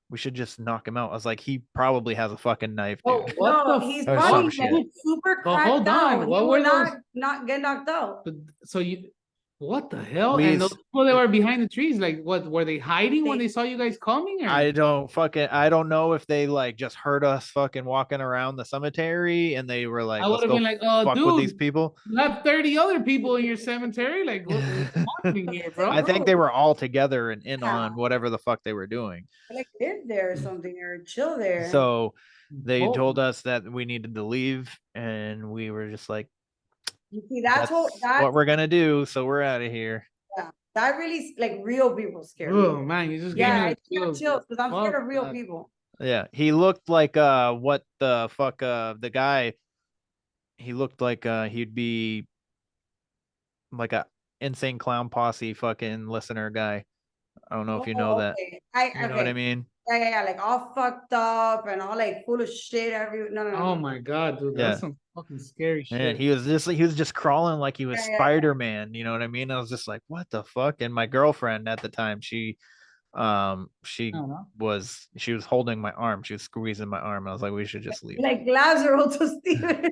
we should just knock him out. I was like, he probably has a fucking knife, dude. He's probably super cracked hold on. What were not get knocked out. So What the hell? We And those people that were behind the trees, like, what were they hiding when they saw you guys coming? Or? I don't know if they like just heard us fucking walking around the cemetery and they were like, I would let's have go been like, fuck with these dude, people. you have 30 other people in your cemetery. Like, what's happening here, bro? I think they were all together and in Yeah. on whatever the fuck they were doing. Like live there or something or chill there. So they Oh. told us that we needed to leave, and we were just like, you see, that's what we're gonna do. So we're out of here. Yeah, that really like real people scare me. Oh man, you just gave me Yeah, the it's chills because I'm scared of real that. people. Yeah, he looked like what the fuck the guy. He looked like he'd be like a insane clown posse fucking listener guy. I don't know if you know that. Okay. You know what I mean? Yeah, like all fucked up and all like full of shit. No. Oh my god, dude, Yeah. that's some fucking scary shit. And he was just crawling like he was Spider-Man, you know what I mean? I was just like, what the fuck? And my girlfriend at the time, she was holding my arm, she was squeezing my arm. I was like, we should just leave. Like Lazarus to Steven.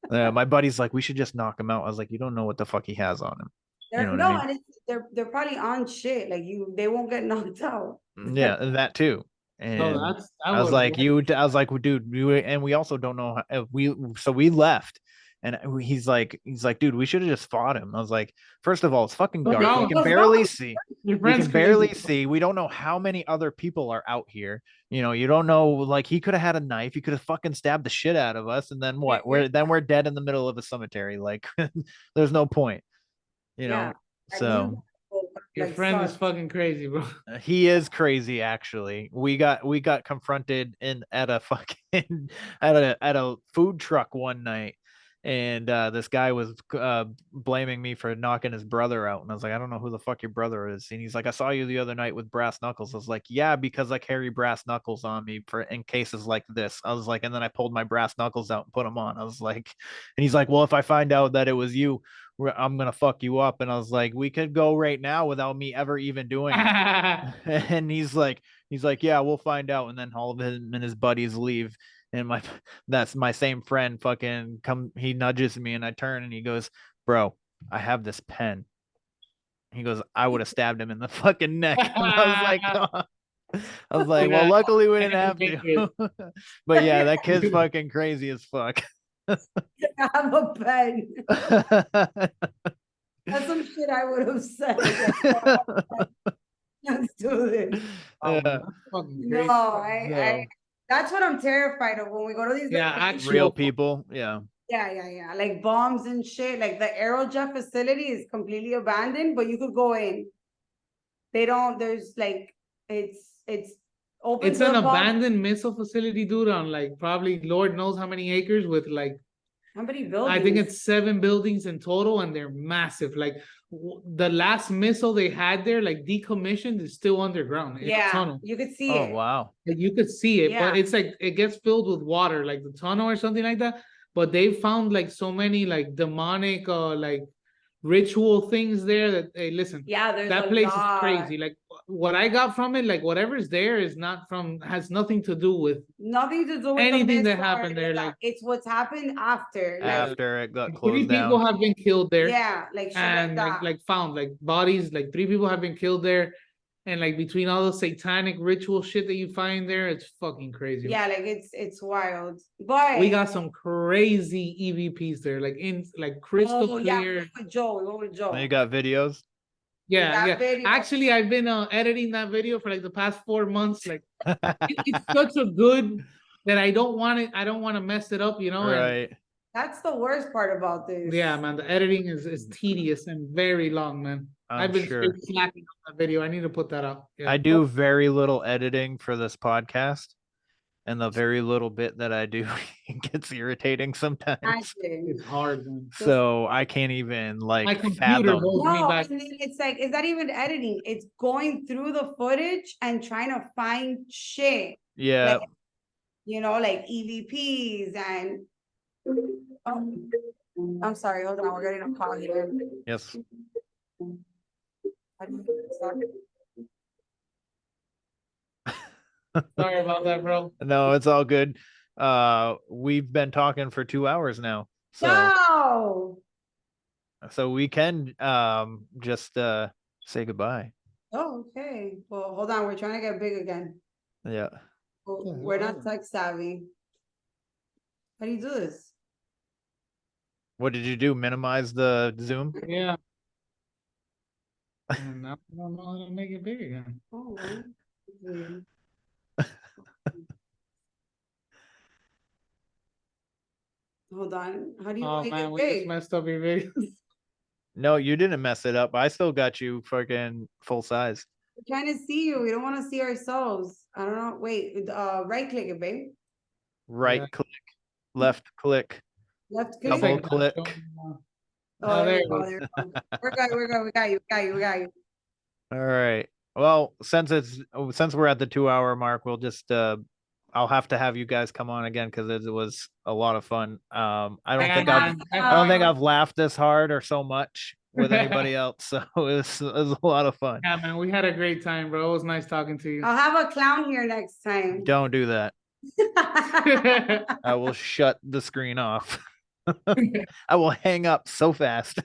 My buddy's like, we should just knock him out. I was like, you don't know what the fuck he has on him. You know what I mean? And they're probably on shit. Like they won't get knocked out. Yeah, that too. And I was like, well, dude, we also don't know how, we left. And he's like, dude, we should have just fought him. I was like, first of all, it's fucking dark. We can barely see. We can barely see. We don't know how many other people are out here. You know, you don't know. Like, he could have had a knife. He could have fucking stabbed the shit out of us. And then what? We're dead in the middle of a cemetery. Like, there's no point. You know. So your friend is fucking crazy, bro. He is crazy, actually. We got confronted at a fucking at a food truck one night, and this guy was blaming me for knocking his brother out, and I was like, I don't know who the fuck your brother is. And he's like, I saw you the other night with brass knuckles. I was like, yeah, because I carry brass knuckles on me for in cases like this. I was like, and then I pulled my brass knuckles out and put them on. I was like, and he's like, well, if I find out that it was you, I'm gonna fuck you up. And I was like, we could go right now without me ever even doing it. And he's like, yeah, we'll find out. And then all of him and his buddies leave. And that's my same friend fucking he nudges me, and I turn, and he goes, bro, I have this pen. He goes, I would have stabbed him in the fucking neck. And I was like, well, luckily we didn't have to. But yeah, that kid's fucking crazy as fuck. I have a pen. That's some shit I would have said. Let's do this. No, that's what I'm terrified of when we go to these real people. Yeah, like bombs and shit. Like the Aerojet facility is completely abandoned, but you could go in. They don't. There's like it's open. It's an abandoned missile facility, dude, on like probably Lord knows how many acres with like how many buildings? I think it's 7 buildings in total, and they're massive. Like the last missile they had there, like decommissioned, is still underground. It's a tunnel. You could see it. Oh wow! Like, you could see it, but it's like it gets filled with water, like the tunnel or something like that. But they found like so many like demonic like ritual things there that hey, listen, that place is crazy. Like what I got from it, like whatever's there is has nothing to do with anything that happened there. Like it's what's happened after. After it got closed 3 people have been killed there. Yeah, like and like found like bodies, like 3 people have been killed there. And like between all the satanic ritual shit that you find there, it's fucking crazy. Yeah, like it's wild. But we got some crazy EVPs there, like crystal clear. Yeah, we went with Joe. You got videos? Yeah. Actually, I've been editing that video for like the past 4 months. Like it's such a good that I don't want to mess it up, you know? Right. And that's the worst part about this. Yeah, man. The editing is tedious and very long, man. I've been slacking on that video. I need to put that up. Yeah. I do very little editing for this podcast, and the very little bit that I do gets irritating sometimes. It's hard, man. So I can't even like my computer holds me back. And then it's like, is that even editing? It's going through the footage and trying to find shit. Yeah. Like, you know, like EVPs and I'm sorry, hold on, we're getting a call here. Yes. Sorry about that, bro. No, it's all good. We've been talking for 2 hours now. So no. So we can just say goodbye. Oh, okay. Well, hold on. We're trying to get big again. Yeah. We're not tech savvy. How do you do this? What did you do? Minimize the zoom? Yeah. And now I don't know how to make it big again. Oh, weird. Hold on. How do you Oh make man, it we just big? messed up your video. No, you didn't mess it up. I still got you fucking full size. We're trying to see you. We don't want to see ourselves. I don't know. Wait, right click it, babe. Right click, left click, Left click. double click. Oh, there there it we go. is. There we go. We're good. We're good. We got you. We got you. All right. Well, since we're at the 2-hour mark, we'll just I'll have to have you guys come on again because it was a lot of fun. I don't think I've laughed this hard or so much with anybody else. So it was a lot of fun. Yeah, man, we had a great time, bro. It was nice talking to you. I'll have a clown here next time. Don't do that. I will shut the screen off. I will hang up so fast.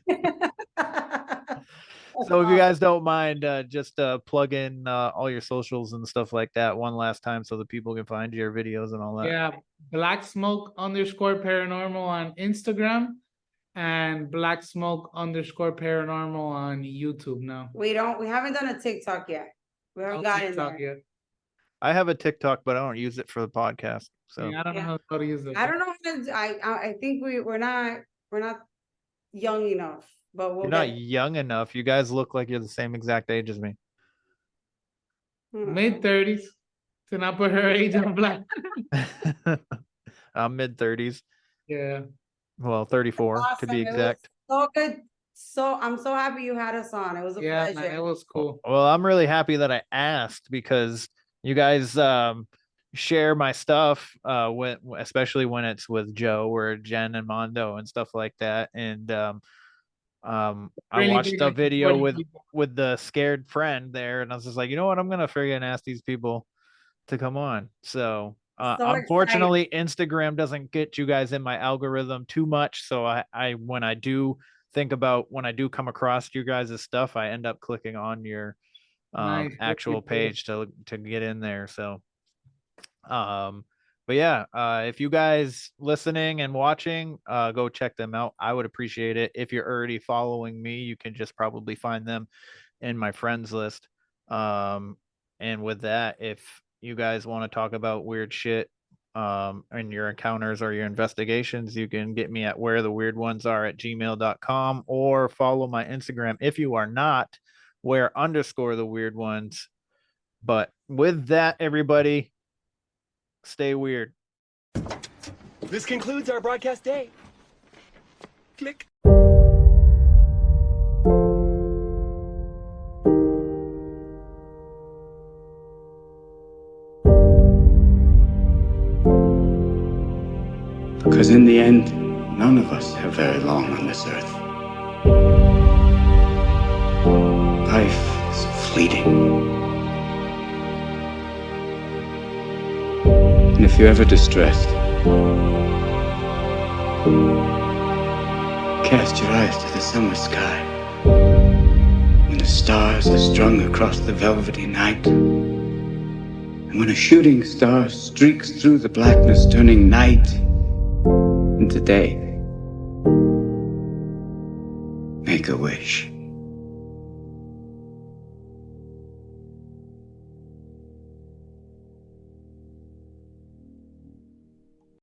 So if you guys don't mind, just plug in all your socials and stuff like that one last time so that people can find your videos and all that. Yeah, Blacksmoke_paranormal on Instagram and Blacksmoke_paranormal on YouTube now. We haven't done a TikTok yet. We haven't gotten there yet. I have a TikTok, but I don't use it for the podcast. So yeah, I don't know how to use it. I don't know. I think we're not young enough, but you're not young enough. You guys look like you're the same exact age as me. Mid-30s. To not put her age on black. I'm mid-30s. Yeah. Well, 34 to be exact. So good. So I'm so happy you had us on. It was a pleasure. Man, it was cool. Well, I'm really happy that I asked because you guys share my stuff especially when it's with Joe or Jen and Mondo and stuff like that. And I watched a video with the scared friend there, and I was just like, you know what, I'm gonna friggin' ask these people to come on. So unfortunately Instagram doesn't get you guys in my algorithm too much, so I when I do come across you guys' stuff, I end up clicking on your actual page to get in there. So but yeah, if you guys listening and watching, go check them out. I would appreciate it. If you're already following me, you can just probably find them in my friends list. And with that, if you guys want to talk about weird shit and your encounters or your investigations, you can get me at wheretheweirdonesare@gmail.com or follow my Instagram if you are not where_the_weird_ones. But with that, everybody, stay weird. This concludes our broadcast day. Click. Because in the end, none of us have very long on this earth. Life is fleeting. And if you're ever distressed, cast your eyes to the summer sky. When the stars are strung across the velvety night, and when a shooting star streaks through the blackness, turning night into day, make a wish.